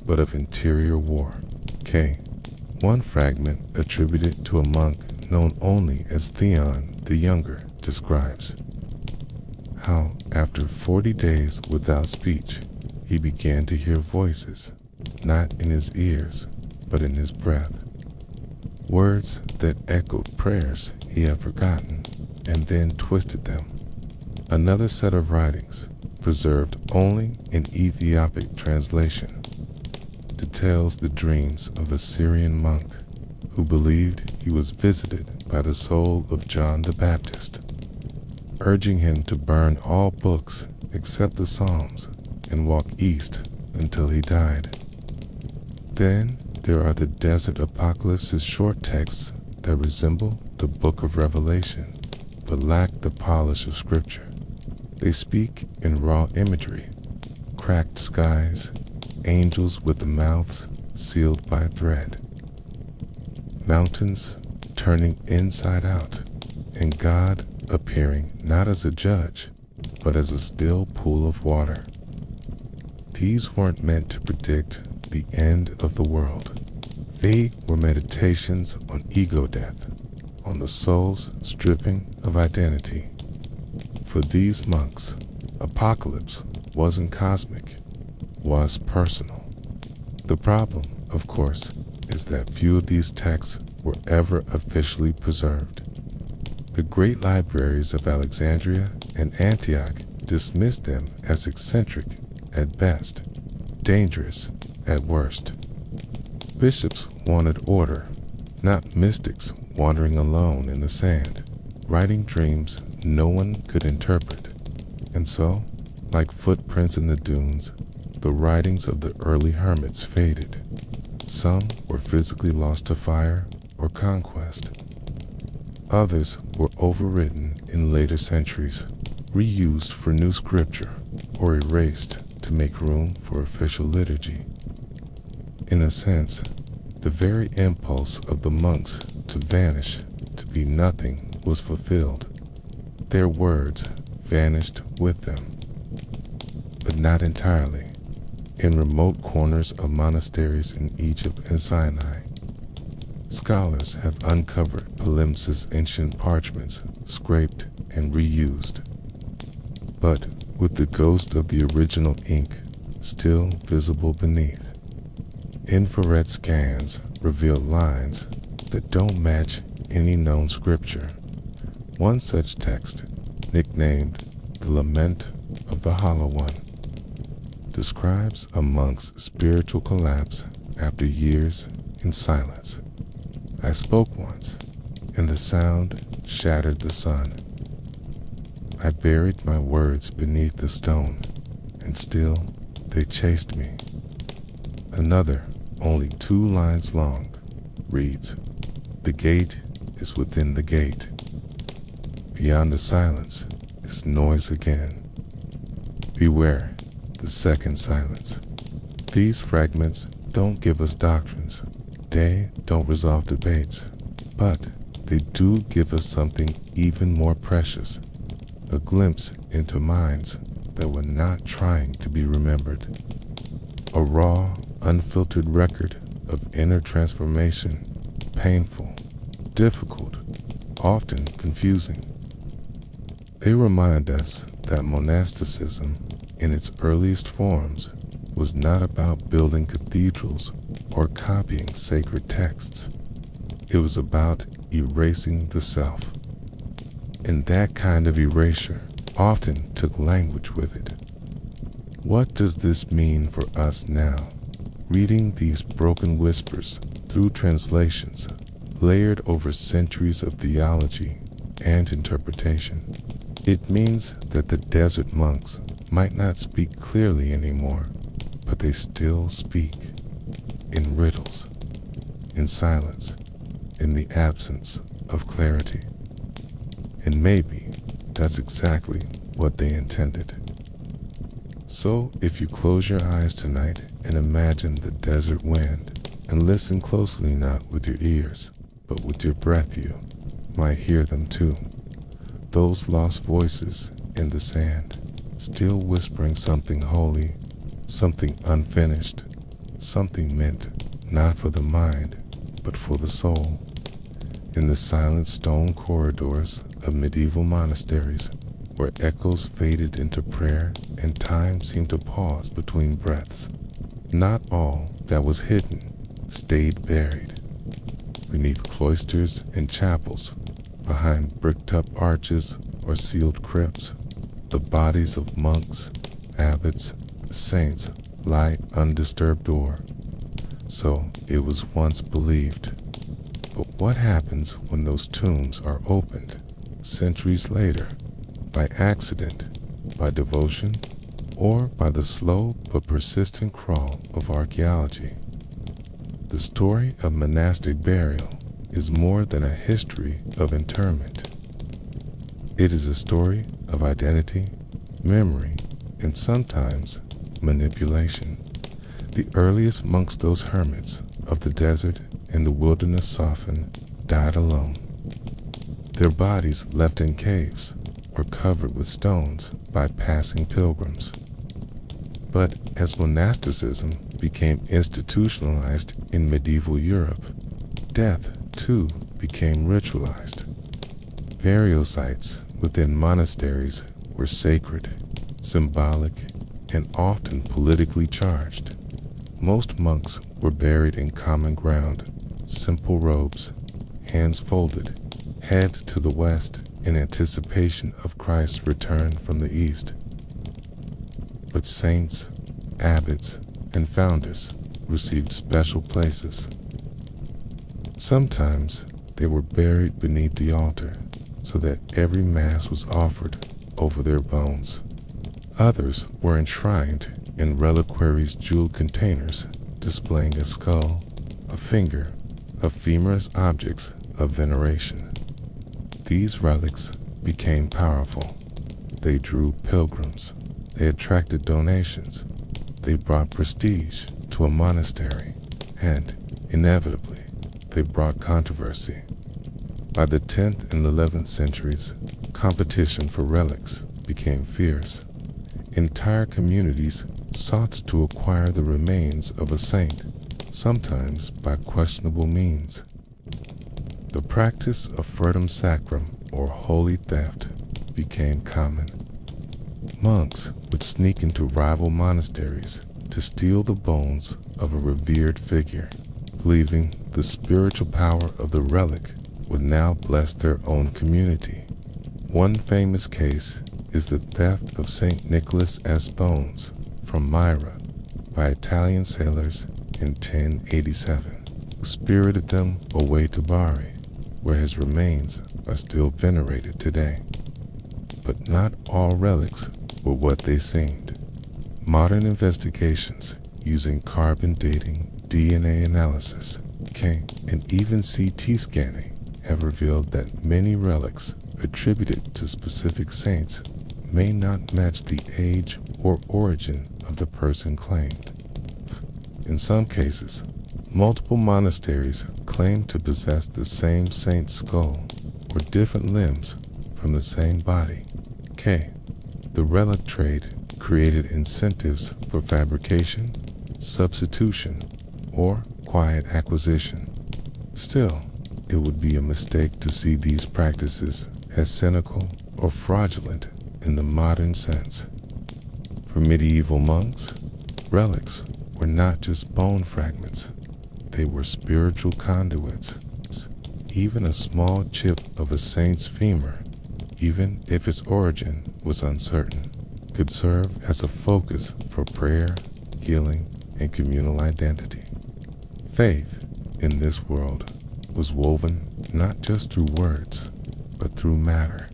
but of interior war. K. One fragment attributed to a monk known only as Theon the Younger describes how, after 40 days without speech, he began to hear voices, not in his ears, but in his breath. Words that echoed prayers he had forgotten and then twisted them. Another set of writings, preserved only in Ethiopic translation, details the dreams of a Syrian monk who believed he was visited by the soul of John the Baptist, urging him to burn all books except the Psalms and walk east until he died. Then there are the Desert Apocalypse's short texts that resemble the Book of Revelation, but lack the polish of Scripture. They speak in raw imagery, cracked skies, angels with the mouths sealed by thread, mountains turning inside out, and God appearing not as a judge, but as a still pool of water. These weren't meant to predict the end of the world. They were meditations on ego death, on the soul's stripping of identity. For these monks, apocalypse wasn't cosmic, was personal. The problem, of course, is that few of these texts were ever officially preserved. The great libraries of Alexandria and Antioch dismissed them as eccentric at best, dangerous at worst. Bishops wanted order, not mystics wandering alone in the sand, writing dreams no one could interpret. And so, like footprints in the dunes, the writings of the early hermits faded. Some were physically lost to fire or conquest. Others were overwritten in later centuries, reused for new scripture, or erased to make room for official liturgy. In a sense, the very impulse of the monks to vanish, to be nothing, was fulfilled. Their words vanished with them. But not entirely. In remote corners of monasteries in Egypt and Sinai, scholars have uncovered palimpsest ancient parchments, scraped and reused. But with the ghost of the original ink still visible beneath. Infrared scans reveal lines that don't match any known scripture. One such text, nicknamed the Lament of the Hollow One, describes a monk's spiritual collapse after years in silence. I spoke once, and the sound shattered the sun. I buried my words beneath the stone, and still they chased me. Another, only 2 lines long, reads, "The gate is within the gate. Beyond the silence is noise again. Beware the second silence." These fragments don't give us doctrines. They don't resolve debates. But they do give us something even more precious, a glimpse into minds that were not trying to be remembered. A raw, unfiltered record of inner transformation, painful, difficult, often confusing. They remind us that monasticism, in its earliest forms, was not about building cathedrals or copying sacred texts. It was about erasing the self. And that kind of erasure often took language with it. What does this mean for us now? Reading these broken whispers through translations layered over centuries of theology and interpretation. It means that the desert monks might not speak clearly anymore, but they still speak in riddles, in silence, in the absence of clarity. And maybe that's exactly what they intended. So if you close your eyes tonight and imagine the desert wind, and listen closely, not with your ears, but with your breath, you might hear them too. Those lost voices in the sand, still whispering something holy, something unfinished, something meant not for the mind, but for the soul. In the silent stone corridors of medieval monasteries, where echoes faded into prayer and time seemed to pause between breaths, not all that was hidden stayed buried. Beneath cloisters and chapels, behind bricked-up arches or sealed crypts, the bodies of monks, abbots, saints lie undisturbed or so it was once believed. But what happens when those tombs are opened centuries later, by accident, by devotion, or by the slow but persistent crawl of archaeology? The story of monastic burial is more than a history of interment. It is a story of identity, memory, and sometimes manipulation. The earliest amongst those hermits of the desert and the wilderness softened, died alone. Their bodies left in caves or covered with stones by passing pilgrims. But as monasticism became institutionalized in medieval Europe, death, too, became ritualized. Burial sites within monasteries were sacred, symbolic, and often politically charged. Most monks were buried in common ground, simple robes, hands folded, head to the west in anticipation of Christ's return from the east. But saints, abbots, and founders received special places. Sometimes they were buried beneath the altar so that every mass was offered over their bones. Others were enshrined in reliquaries' jeweled containers displaying a skull, a finger, ephemeral objects of veneration. These relics became powerful. They drew pilgrims. They attracted donations. They brought prestige to a monastery. And, inevitably, they brought controversy. By the 10th and 11th centuries, competition for relics became fierce. Entire communities sought to acquire the remains of a saint, sometimes by questionable means. The practice of furtum sacrum, or holy theft, became common. Monks would sneak into rival monasteries to steal the bones of a revered figure, believing the spiritual power of the relic would now bless their own community. One famous case is the theft of St. Nicholas's bones from Myra by Italian sailors in 1087, who spirited them away to Bari, where his remains are still venerated today. But not all relics were what they seemed. Modern investigations using carbon dating, DNA analysis, and even CT scanning have revealed that many relics attributed to specific saints may not match the age or origin of the person claimed. In some cases, multiple monasteries claim to possess the same saint's skull or different limbs from the same body. The relic trade created incentives for fabrication, substitution, or quiet acquisition. Still, it would be a mistake to see these practices as cynical or fraudulent in the modern sense. For medieval monks, relics were not just bone fragments, they were spiritual conduits. Even a small chip of a saint's femur, even if its origin was uncertain, could serve as a focus for prayer, healing, and communal identity. Faith in this world was woven not just through words, but through matter.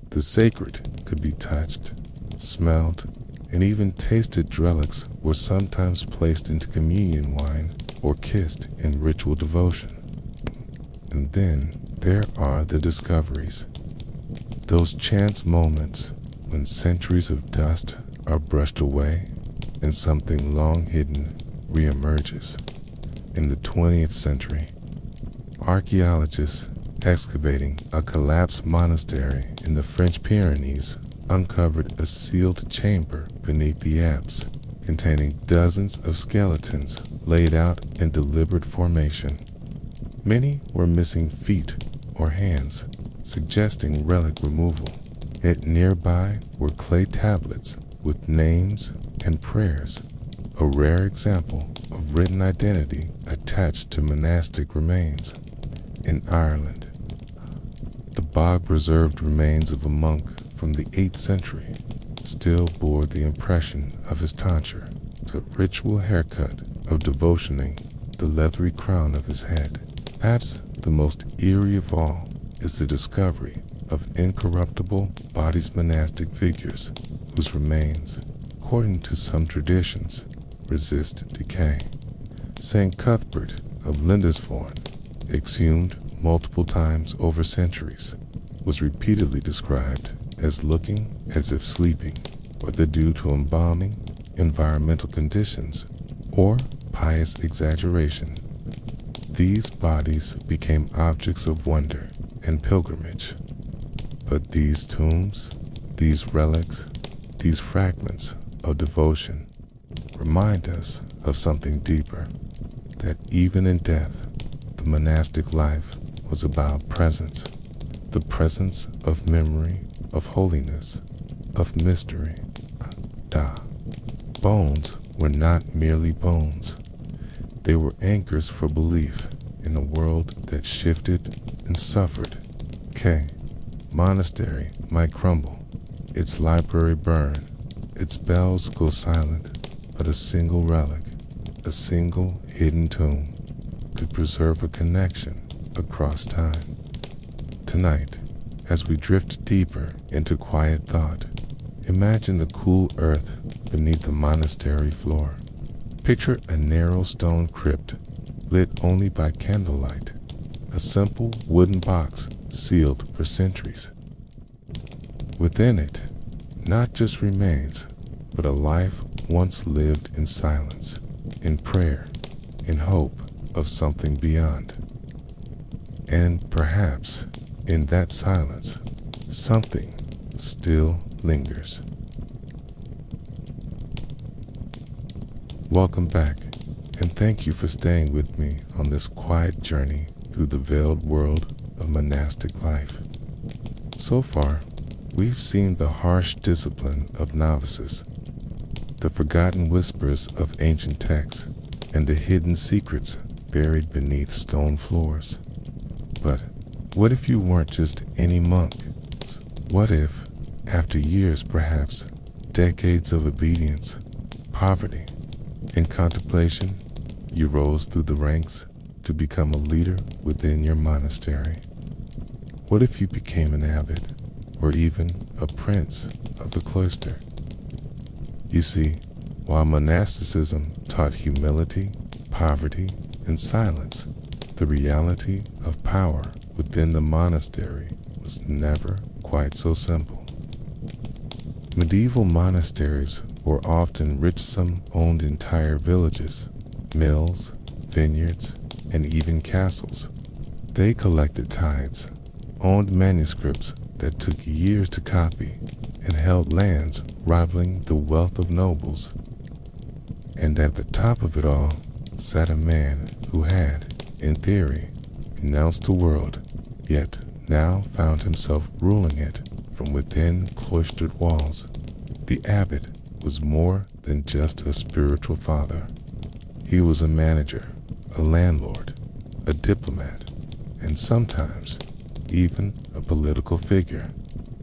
The sacred could be touched, smelled, and even tasted. Relics were sometimes placed into communion wine or kissed in ritual devotion. And then there are the discoveries. Those chance moments when centuries of dust are brushed away and something long hidden reemerges. In the 20th century, archaeologists excavating a collapsed monastery in the French Pyrenees uncovered a sealed chamber beneath the apse, containing dozens of skeletons laid out in deliberate formation. Many were missing feet or hands, suggesting relic removal. Yet nearby were clay tablets with names and prayers, a rare example of written identity attached to monastic remains. In Ireland, the bog-preserved remains of a monk from the 8th century still bore the impression of his tonsure, the ritual haircut of devotioning, the leathery crown of his head. Perhaps the most eerie of all is the discovery of incorruptible bodies, monastic figures whose remains, according to some traditions, resist decay. St. Cuthbert of Lindisfarne, exhumed multiple times over centuries, was repeatedly described as looking as if sleeping, whether due to embalming, environmental conditions, or pious exaggeration. These bodies became objects of wonder and pilgrimage. But these tombs, these relics, these fragments of devotion remind us of something deeper, that even in death, the monastic life was about presence, the presence of memory, of holiness, of mystery. Bones were not merely bones. They were anchors for belief in a world that shifted and suffered. Monastery might crumble, its library burn, its bells go silent, but a single relic, a single hidden tomb, could preserve a connection across time. Tonight, as we drift deeper into quiet thought, imagine the cool earth beneath the monastery floor. Picture a narrow stone crypt lit only by candlelight, a simple wooden box sealed for centuries. Within it, not just remains, but a life once lived in silence, in prayer, in hope of something beyond. And perhaps, in that silence, something still lingers. Welcome back, and thank you for staying with me on this quiet journey through the veiled world of monastic life. So far, we've seen the harsh discipline of novices, the forgotten whispers of ancient texts, and the hidden secrets buried beneath stone floors. But what if you weren't just any monk? What if, after years, perhaps decades of obedience, poverty, and contemplation, you rose through the ranks to become a leader within your monastery? What if you became an abbot, or even a prince of the cloister? You see, while monasticism taught humility, poverty, and silence, the reality of power within the monastery was never quite so simple. Medieval monasteries were often rich. Some owned entire villages, mills, vineyards, and even castles. They collected tithes, owned manuscripts that took years to copy, and held lands rivaling the wealth of nobles. And at the top of it all sat a man who had, in theory, renounced the world, yet now found himself ruling it from within cloistered walls. The abbot was more than just a spiritual father. He was a manager, a landlord, a diplomat, and sometimes even a political figure.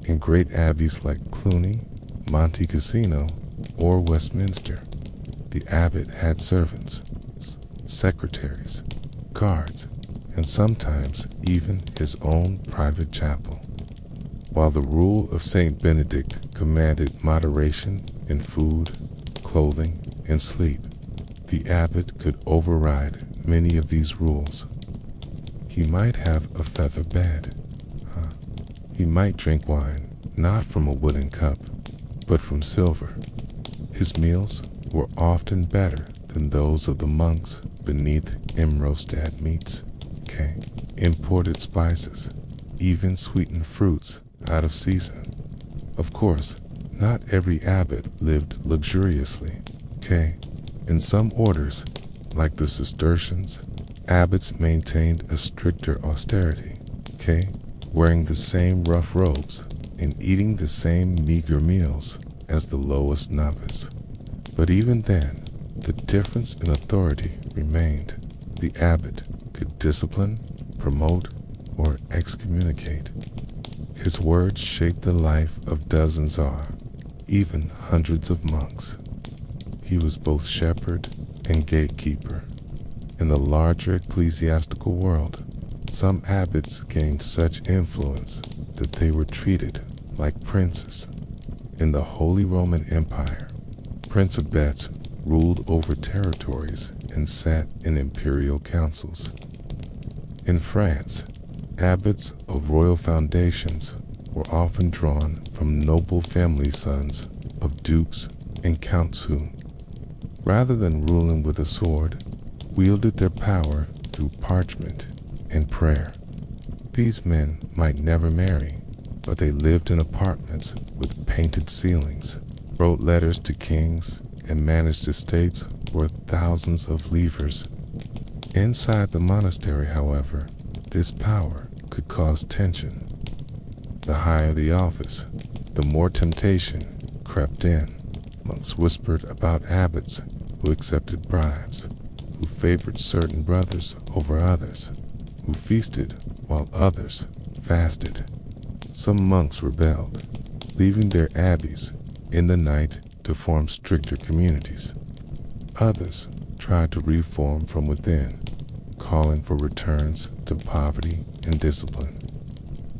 In great abbeys like Cluny, Monte Cassino, or Westminster, the abbot had servants, secretaries, guards, and sometimes even his own private chapel. While the rule of Saint Benedict commanded moderation in food, clothing, and sleep, the abbot could override many of these rules. He might have a feather bed. He might drink wine, not from a wooden cup, but from silver. His meals were often better than those of the monks beneath roasted meats, imported spices, even sweetened fruits out of season. Of course, not every abbot lived luxuriously. Okay? In some orders, like the Cistercians, abbots maintained a stricter austerity, okay? Wearing the same rough robes and eating the same meager meals as the lowest novice. But even then, the difference in authority remained. The abbot could discipline, promote, or excommunicate. His words shaped the life of dozens or even hundreds of monks. He was both shepherd and gatekeeper. In the larger ecclesiastical world, some abbots gained such influence that they were treated like princes. In the Holy Roman Empire, princeabbots ruled over territories and sat in imperial councils. In France, abbots of royal foundations were often drawn from noble family sons of dukes and counts who, rather than ruling with a sword, wielded their power through parchment and prayer. These men might never marry, but they lived in apartments with painted ceilings, wrote letters to kings, and managed estates worth thousands of livres. Inside the monastery, however, this power could cause tension. The higher the office, the more temptation crept in. Monks whispered about abbots who accepted bribes, who favored certain brothers over others, who feasted while others fasted. Some monks rebelled, leaving their abbeys in the night to form stricter communities. Others tried to reform from within, calling for returns to poverty and discipline.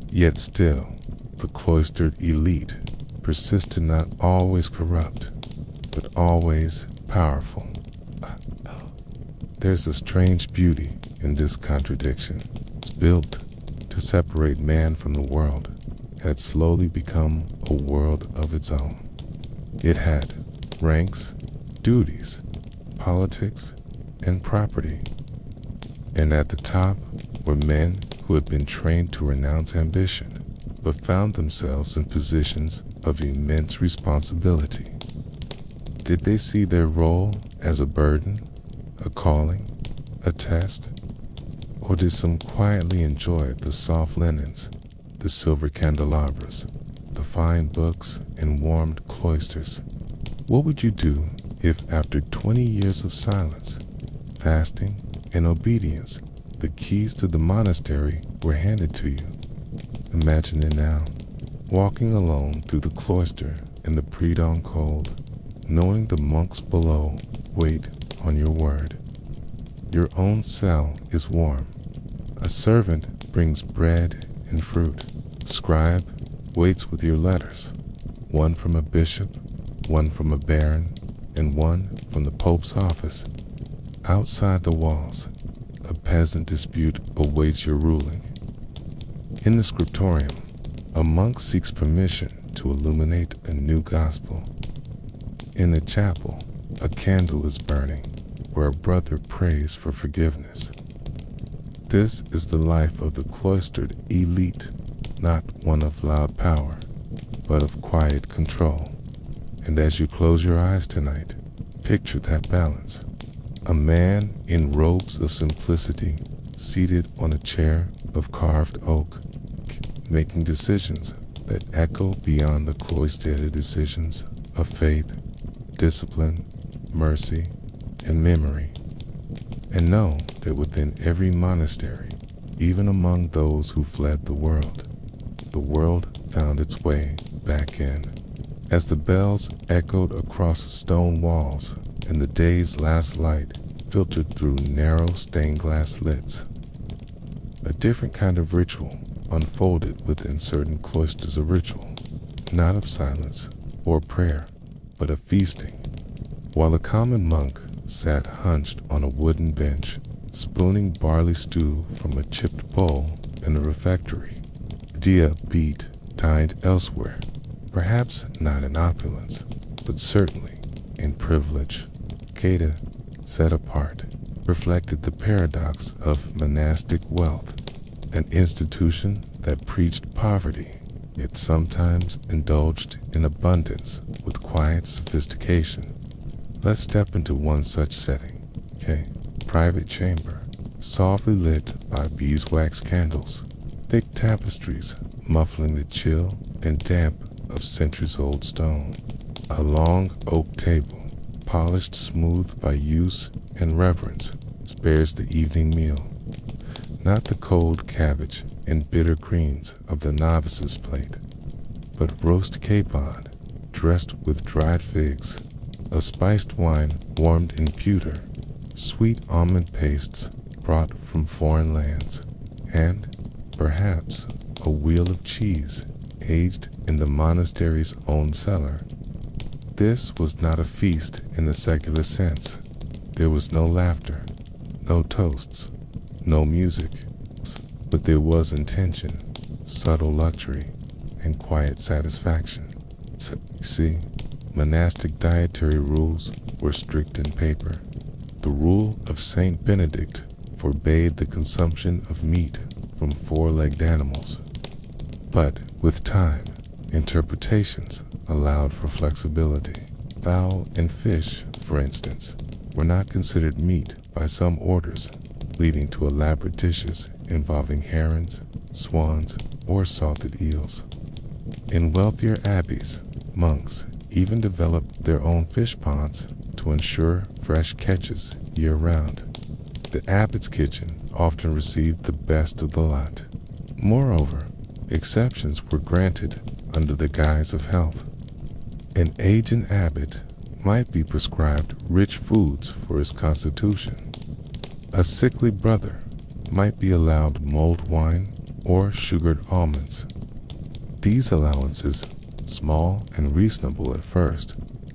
Yet still, the cloistered elite persisted, not always corrupt, but always powerful. There's a strange beauty in this contradiction. It's built to separate man from the world, had slowly become a world of its own. It had ranks, duties, politics, and property. And at the top were men who had been trained to renounce ambition, but found themselves in positions of immense responsibility. Did they see their role as a burden, a calling, a test? Or did some quietly enjoy the soft linens, the silver candelabras, the fine books and warmed cloisters? What would you do if after 20 years of silence, fasting, and obedience, the keys to the monastery were handed to you? Imagine it now, walking alone through the cloister in the pre-dawn cold, knowing the monks below wait on your word. Your own cell is warm. A servant brings bread and fruit. A scribe waits with your letters, one from a bishop, one from a baron, and one from the Pope's office. Outside the walls, a peasant dispute awaits your ruling. In the scriptorium, a monk seeks permission to illuminate a new gospel. In the chapel, a candle is burning, where a brother prays for forgiveness. This is the life of the cloistered elite, not one of loud power, but of quiet control. And as you close your eyes tonight, picture that balance. A man in robes of simplicity, seated on a chair of carved oak, making decisions that echo beyond the cloistered decisions of faith, discipline, mercy, and memory. And know that within every monastery, even among those who fled the world found its way back in. As the bells echoed across the stone walls and the day's last light filtered through narrow stained glass slits, a different kind of ritual unfolded within certain cloisters, a ritual, not of silence or prayer, but of feasting. While a common monk sat hunched on a wooden bench, spooning barley stew from a chipped bowl in the refectory, Dia beat dined elsewhere, perhaps not in opulence, but certainly in privilege. Kata, set apart, reflected the paradox of monastic wealth, an institution that preached poverty, yet sometimes indulged in abundance with quiet sophistication. Let's step into one such setting, okay? Private chamber, softly lit by beeswax candles, thick tapestries muffling the chill and damp of centuries-old stone. A long oak table, polished smooth by use and reverence, spares the evening meal. Not the cold cabbage and bitter greens of the novice's plate, but roast capon, dressed with dried figs, a spiced wine warmed in pewter, sweet almond pastes brought from foreign lands, and, perhaps, a wheel of cheese aged in the monastery's own cellar. This was not a feast in the secular sense. There was no laughter, no toasts, no music, but there was intention, subtle luxury, and quiet satisfaction. See, monastic dietary rules were strict in paper. The rule of Saint Benedict forbade the consumption of meat from four-legged animals. But with time, interpretations allowed for flexibility. Fowl and fish, for instance, were not considered meat by some orders, leading to elaborate dishes involving herons, swans, or salted eels. In wealthier abbeys, monks even developed their own fish ponds to ensure fresh catches year-round. The abbot's kitchen often received the best of the lot. Moreover, exceptions were granted under the guise of health. An aged abbot might be prescribed rich foods for his constitution. A sickly brother might be allowed mulled wine or sugared almonds. These allowances, small and reasonable at first,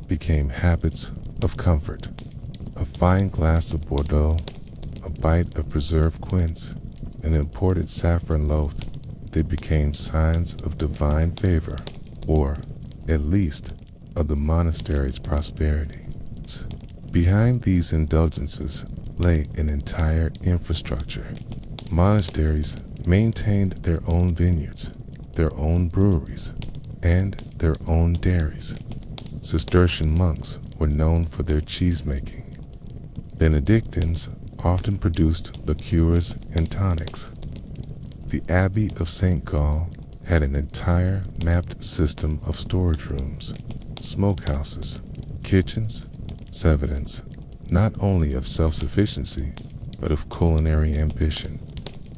became habits of comfort. A fine glass of Bordeaux, a bite of preserved quince, an imported saffron loaf, they became signs of divine favor, or, at least, of the monastery's prosperity. Behind these indulgences lay an entire infrastructure. Monasteries maintained their own vineyards, their own breweries, and their own dairies. Cistercian monks were known for their cheese-making. Benedictines often produced liqueurs and tonics. The Abbey of St. Gall had an entire mapped system of storage rooms, smokehouses, kitchens, evidence not only of self-sufficiency, but of culinary ambition.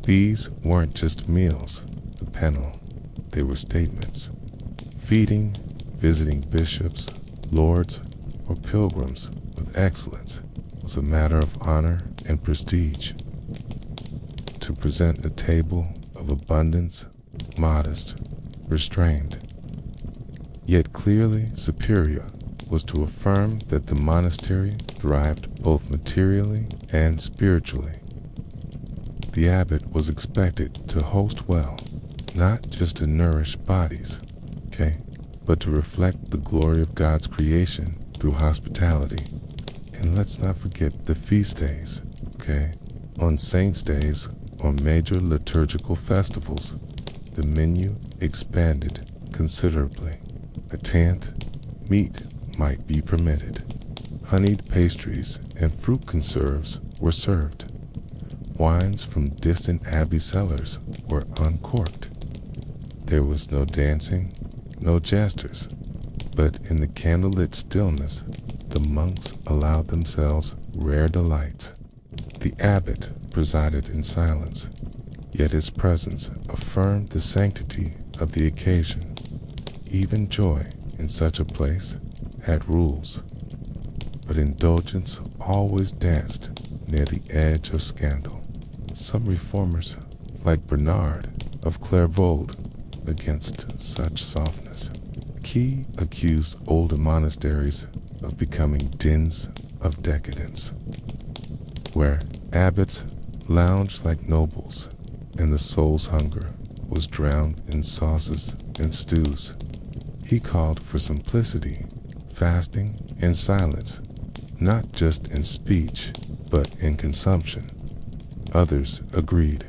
These weren't just meals, the panel, they were statements. Feeding, visiting bishops, lords, or pilgrims with excellence was a matter of honor and prestige. To present a table of abundance, modest, restrained, yet clearly superior, was to affirm that the monastery thrived both materially and spiritually. The abbot was expected to host well, not just to nourish bodies, but to reflect the glory of God's creation through hospitality. And let's not forget the feast days, On saints' days or major liturgical festivals, the menu expanded considerably. A tant meat might be permitted. Honeyed pastries and fruit conserves were served. Wines from distant abbey cellars were uncorked. There was no dancing, no jesters, but in the candlelit stillness, the monks allowed themselves rare delights. The abbot presided in silence, yet his presence affirmed the sanctity of the occasion. Even joy in such a place had rules, but indulgence always danced near the edge of scandal. Some reformers, like Bernard of Clairvaux, against such softness. Key accused older monasteries of becoming dens of decadence, where abbots lounged like nobles, and the soul's hunger was drowned in sauces and stews. He called for simplicity, fasting, and silence, not just in speech, but in consumption. Others agreed.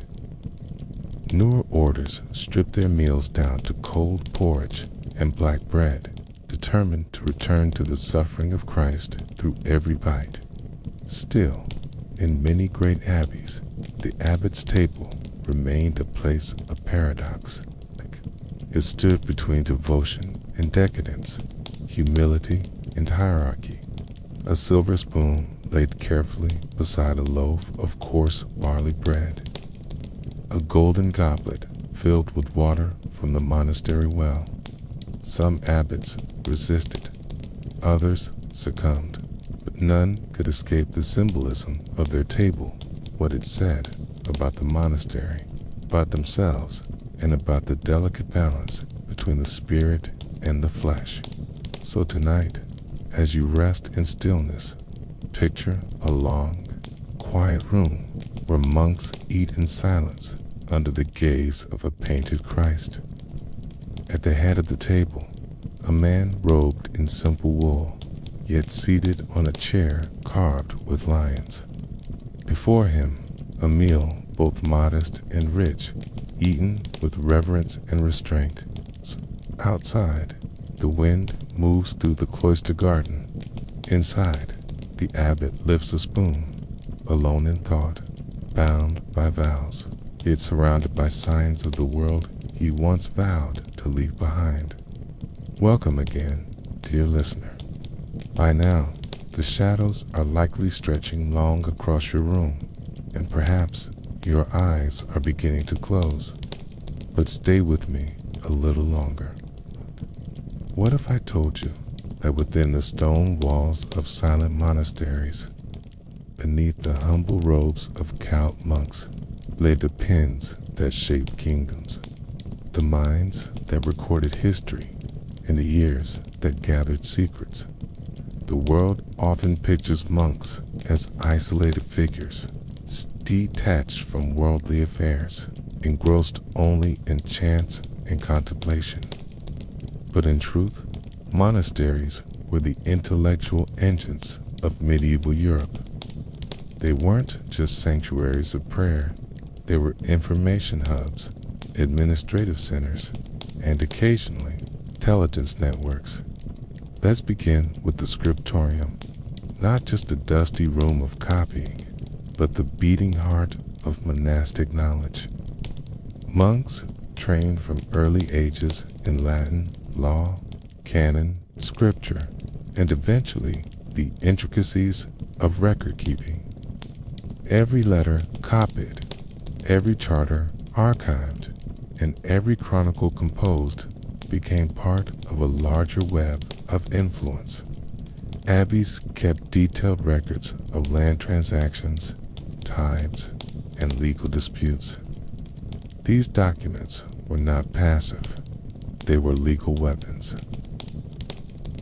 Newer orders stripped their meals down to cold porridge and black bread, determined to return to the suffering of Christ through every bite. Still, in many great abbeys, the abbot's table remained a place of paradox. It stood between devotion and decadence, humility and hierarchy. A silver spoon laid carefully beside a loaf of coarse barley bread. A golden goblet filled with water from the monastery well. Some abbots resisted, others succumbed, but none could escape the symbolism of their table, what it said about the monastery, about themselves, and about the delicate balance between the spirit and the flesh. So tonight, as you rest in stillness, picture a long, quiet room where monks eat in silence under the gaze of a painted Christ. At the head of the table, a man robed in simple wool, yet seated on a chair carved with lions. Before him, a meal both modest and rich, eaten with reverence and restraint. Outside, the wind moves through the cloister garden. Inside, the abbot lifts a spoon, alone in thought, bound by vows, yet surrounded by signs of the world he once vowed to leave behind. Welcome again, dear listener. By now, the shadows are likely stretching long across your room, and perhaps your eyes are beginning to close. But stay with me a little longer. What if I told you that within the stone walls of silent monasteries, beneath the humble robes of cowled monks, lay the pens that shaped kingdoms, the minds that recorded history, and the ears that gathered secrets? The world often pictures monks as isolated figures, detached from worldly affairs, engrossed only in chance and contemplation. But in truth, monasteries were the intellectual engines of medieval Europe. They weren't just sanctuaries of prayer, they were information hubs, administrative centers, and occasionally intelligence networks. Let's begin with the scriptorium, not just a dusty room of copying, but the beating heart of monastic knowledge. Monks trained from early ages in Latin, law, canon, scripture, and eventually the intricacies of record keeping. Every letter copied, every charter archived, and every chronicle composed became part of a larger web of influence. Abbeys kept detailed records of land transactions, tithes, and legal disputes. These documents were not passive, they were legal weapons.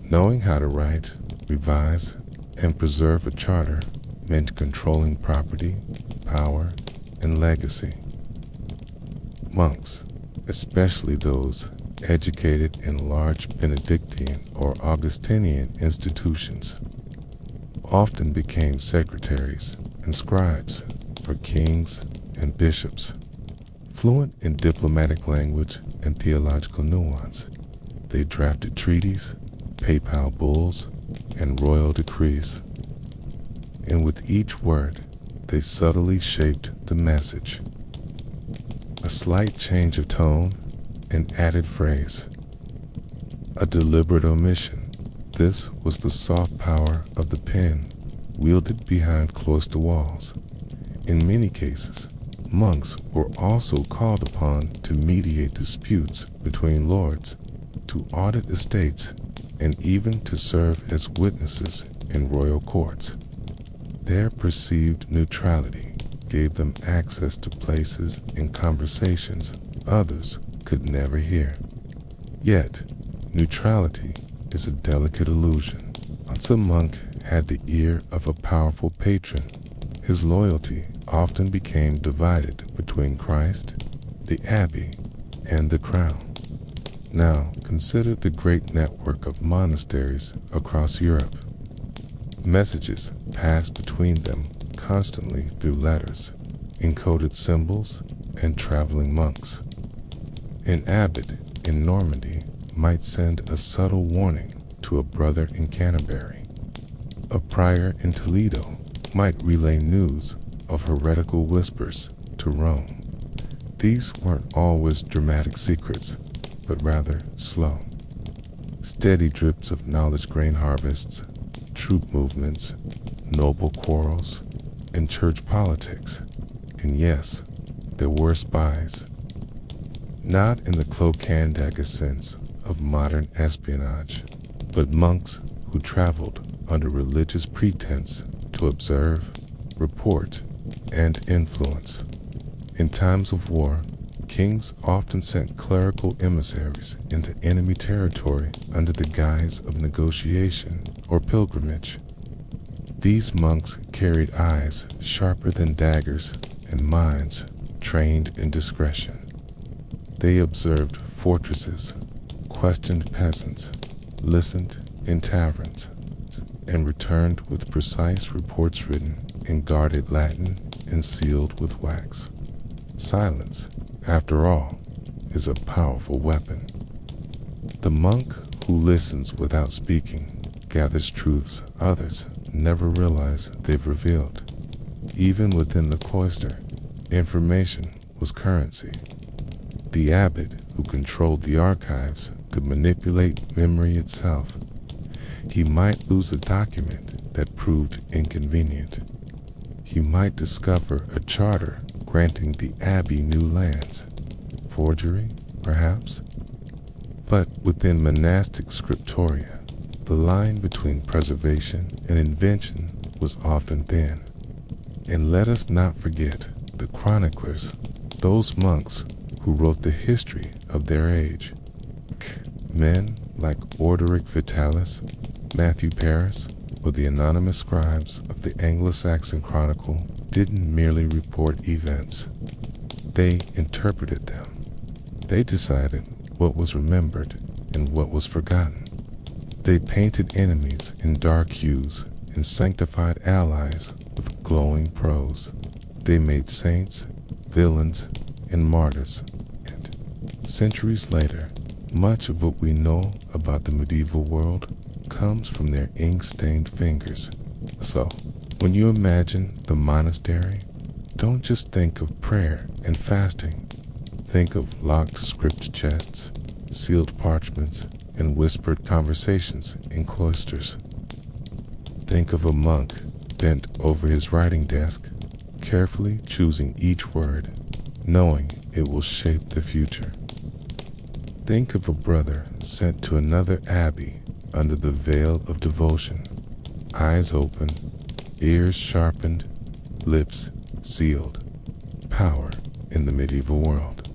Knowing how to write, revise, and preserve a charter meant controlling property, power, and legacy. Monks, especially those educated in large Benedictine or Augustinian institutions, often became secretaries and scribes for kings and bishops. Fluent in diplomatic language and theological nuance, they drafted treaties, papal bulls, and royal decrees. And with each word, they subtly shaped the message. A slight change of tone, an added phrase, a deliberate omission. This was the soft power of the pen, wielded behind cloister walls. In many cases, monks were also called upon to mediate disputes between lords, to audit estates, and even to serve as witnesses in royal courts. Their perceived neutrality gave them access to places and conversations others could never hear. Yet, neutrality is a delicate illusion. Once a monk had the ear of a powerful patron, his loyalty often became divided between Christ, the abbey, and the crown. Now, consider the great network of monasteries across Europe. Messages passed between them constantly through letters, encoded symbols, and traveling monks. An abbot in Normandy might send a subtle warning to a brother in Canterbury. A prior in Toledo might relay news of heretical whispers to Rome. These weren't always dramatic secrets, but rather slow, steady drips of knowledge grain harvests, troop movements, noble quarrels, and church politics. And yes, there were spies. Not in the cloak-and-dagger sense of modern espionage, but monks who traveled under religious pretense to observe, report, and influence. In times of war, kings often sent clerical emissaries into enemy territory under the guise of negotiation or pilgrimage. These monks carried eyes sharper than daggers and minds trained in discretion. They observed fortresses, questioned peasants, listened in taverns, and returned with precise reports written in guarded Latin and sealed with wax. Silence, after all, is a powerful weapon. The monk who listens without speaking gathers truths others never realize they've revealed. Even within the cloister, information was currency. The abbot who controlled the archives could manipulate memory itself. He might lose a document that proved inconvenient. He might discover a charter granting the abbey new lands. Forgery, perhaps? But within monastic scriptoria, the line between preservation and invention was often thin. And let us not forget the chroniclers, those monks who wrote the history of their age. Men like Orderic Vitalis, Matthew Paris, or the anonymous scribes of the Anglo-Saxon Chronicle didn't merely report events. They interpreted them. They decided what was remembered and what was forgotten. They painted enemies in dark hues and sanctified allies with glowing prose. They made saints, villains, and martyrs. And centuries later, much of what we know about the medieval world comes from their ink-stained fingers. So, when you imagine the monastery, don't just think of prayer and fasting. Think of locked script chests, sealed parchments, and whispered conversations in cloisters. Think of a monk bent over his writing desk, carefully choosing each word, knowing it will shape the future. Think of a brother sent to another abbey under the veil of devotion, eyes open, ears sharpened, lips sealed. Power in the medieval world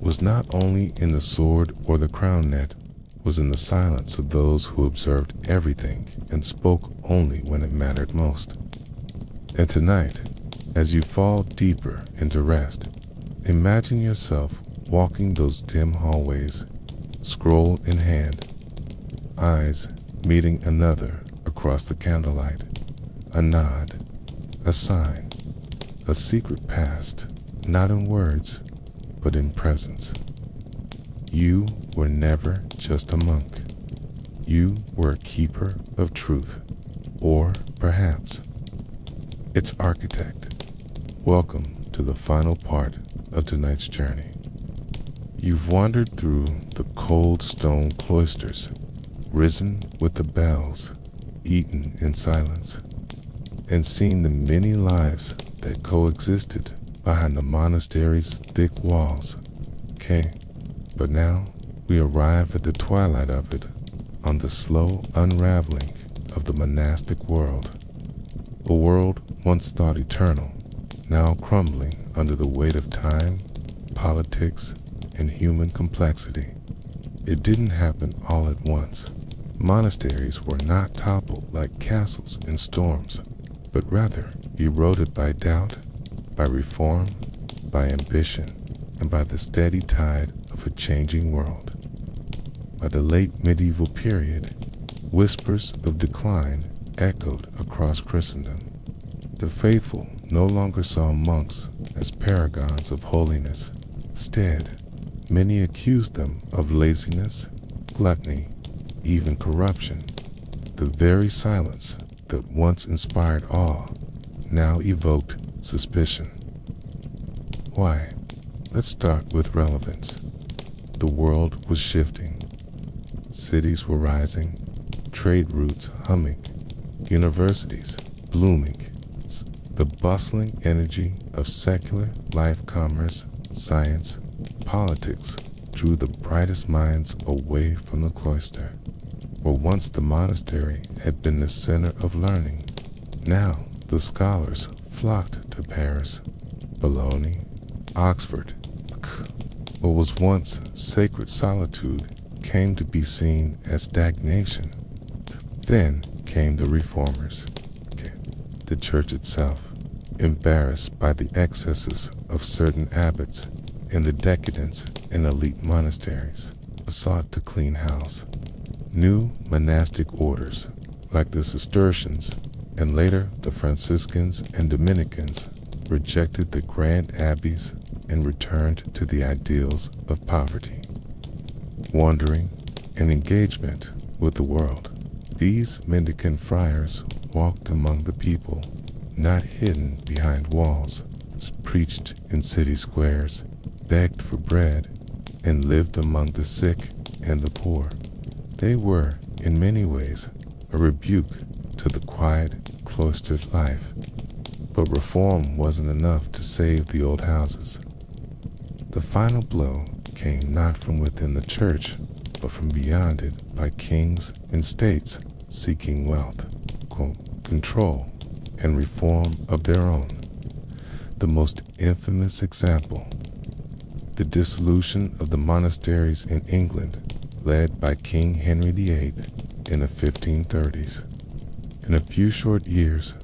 was not only in the sword or the crown net, was in the silence of those who observed everything and spoke only when it mattered most. And tonight, as you fall deeper into rest, imagine yourself walking those dim hallways, scroll in hand, eyes meeting another across the candlelight, a nod, a sign, a secret past, not in words, but in presence. You were never just a monk. You were a keeper of truth, or perhaps its architect. Welcome to the final part of tonight's journey. You've wandered through the cold stone cloisters, risen with the bells, eaten in silence, and seen the many lives that coexisted behind the monastery's thick walls. But now we arrive at the twilight of it, on the slow unraveling of the monastic world. A world once thought eternal, now crumbling under the weight of time, politics, and human complexity. It didn't happen all at once. Monasteries were not toppled like castles in storms, but rather eroded by doubt, by reform, by ambition, and by the steady tide of a changing world. By the late medieval period, whispers of decline echoed across Christendom. The faithful no longer saw monks as paragons of holiness. Instead, many accused them of laziness, gluttony, even corruption. The very silence that once inspired awe now evoked suspicion. Why? Let's start with relevance. The world was shifting. Cities were rising, trade routes humming, universities blooming. The bustling energy of secular life, commerce, science, politics drew the brightest minds away from the cloister. Where once the monastery had been the center of learning, now the scholars flocked to Paris, Bologna, Oxford. What was once sacred solitude came to be seen as stagnation. Then came the reformers. The church itself, embarrassed by the excesses of certain abbots and the decadence in elite monasteries, sought to clean house. New monastic orders, like the Cistercians and later the Franciscans and Dominicans, rejected the grand abbeys and returned to the ideals of poverty, wandering, and engagement with the world. These mendicant friars walked among the people, not hidden behind walls, preached in city squares, begged for bread, and lived among the sick and the poor. They were, in many ways, a rebuke to the quiet, cloistered life. But reform wasn't enough to save the old houses. The final blow came not from within the church, but from beyond it by kings and states seeking wealth, control, and reform of their own. The most infamous example, the dissolution of the monasteries in England, led by King Henry VIII in the 1530s. In a few short years,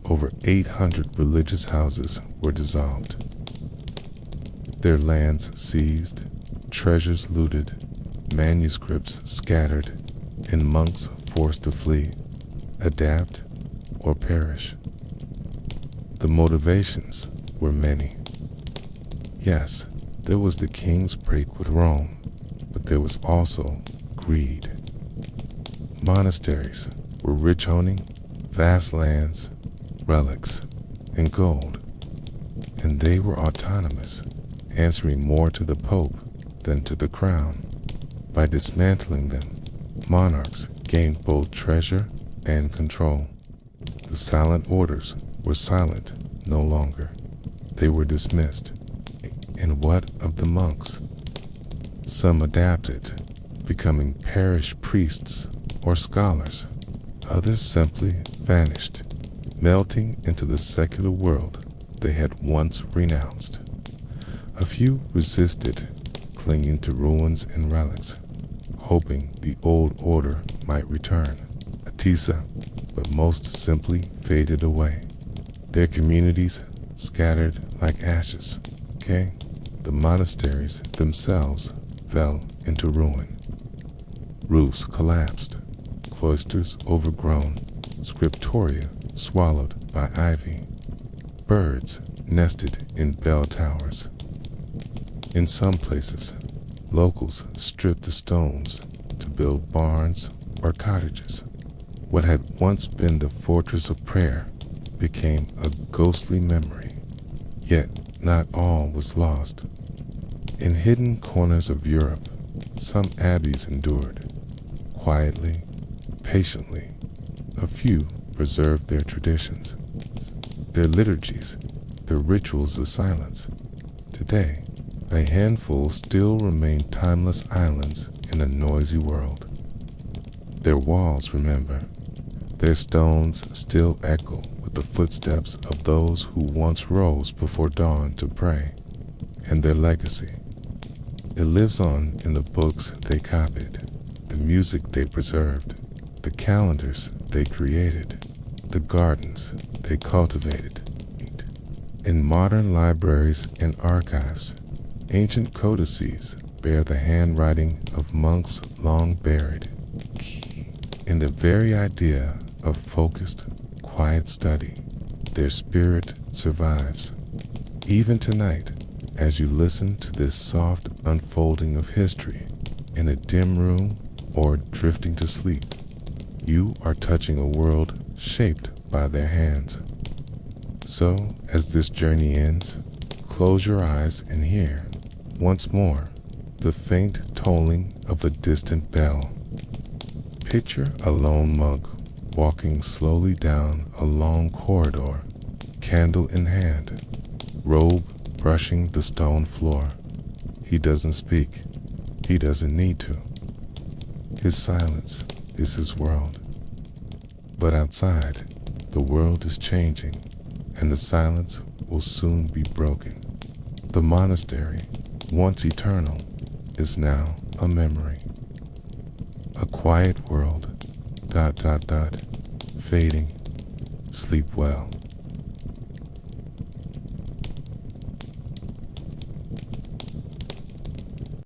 over 800 religious houses were dissolved, their lands seized, treasures looted, manuscripts scattered, and monks forced to flee, adapt, or perish. The motivations were many. Yes, there was the king's break with Rome, but there was also greed. Monasteries were rich, owning vast lands, relics, and gold, and they were autonomous, answering more to the Pope than to the crown. By dismantling them, monarchs gained both treasure and control. The silent orders were silent no longer. They were dismissed. And what of the monks? Some adapted, becoming parish priests or scholars. Others simply vanished, melting into the secular world they had once renounced. A few resisted, clinging to ruins and relics, hoping the old order might return. But most simply faded away. Their communities scattered like ashes. The monasteries themselves fell into ruin. Roofs collapsed, cloisters overgrown, scriptoria swallowed by ivy, birds nested in bell towers. In some places, locals stripped the stones to build barns or cottages. What had once been the fortress of prayer became a ghostly memory. Yet not all was lost. In hidden corners of Europe, some abbeys endured, quietly, patiently. A few preserved their traditions, their liturgies, their rituals of silence. Today, a handful still remain timeless islands in a noisy world. Their walls remember, their stones still echo with the footsteps of those who once rose before dawn to pray, and their legacy. It lives on in the books they copied, the music they preserved, the calendars they created, the gardens they cultivated. In modern libraries and archives, ancient codices bear the handwriting of monks long buried. In the very idea of focused, quiet study, their spirit survives. Even tonight, as you listen to this soft unfolding of history, in a dim room or drifting to sleep, you are touching a world shaped by their hands. So, as this journey ends, close your eyes and hear, once more, the faint tolling of a distant bell. Picture a lone monk walking slowly down a long corridor, candle in hand, robe brushing the stone floor. He doesn't speak. He doesn't need to. His silence is his world. But outside, the world is changing, and the silence will soon be broken. The monastery, once eternal, is now a memory. A quiet world, fading. Sleep well.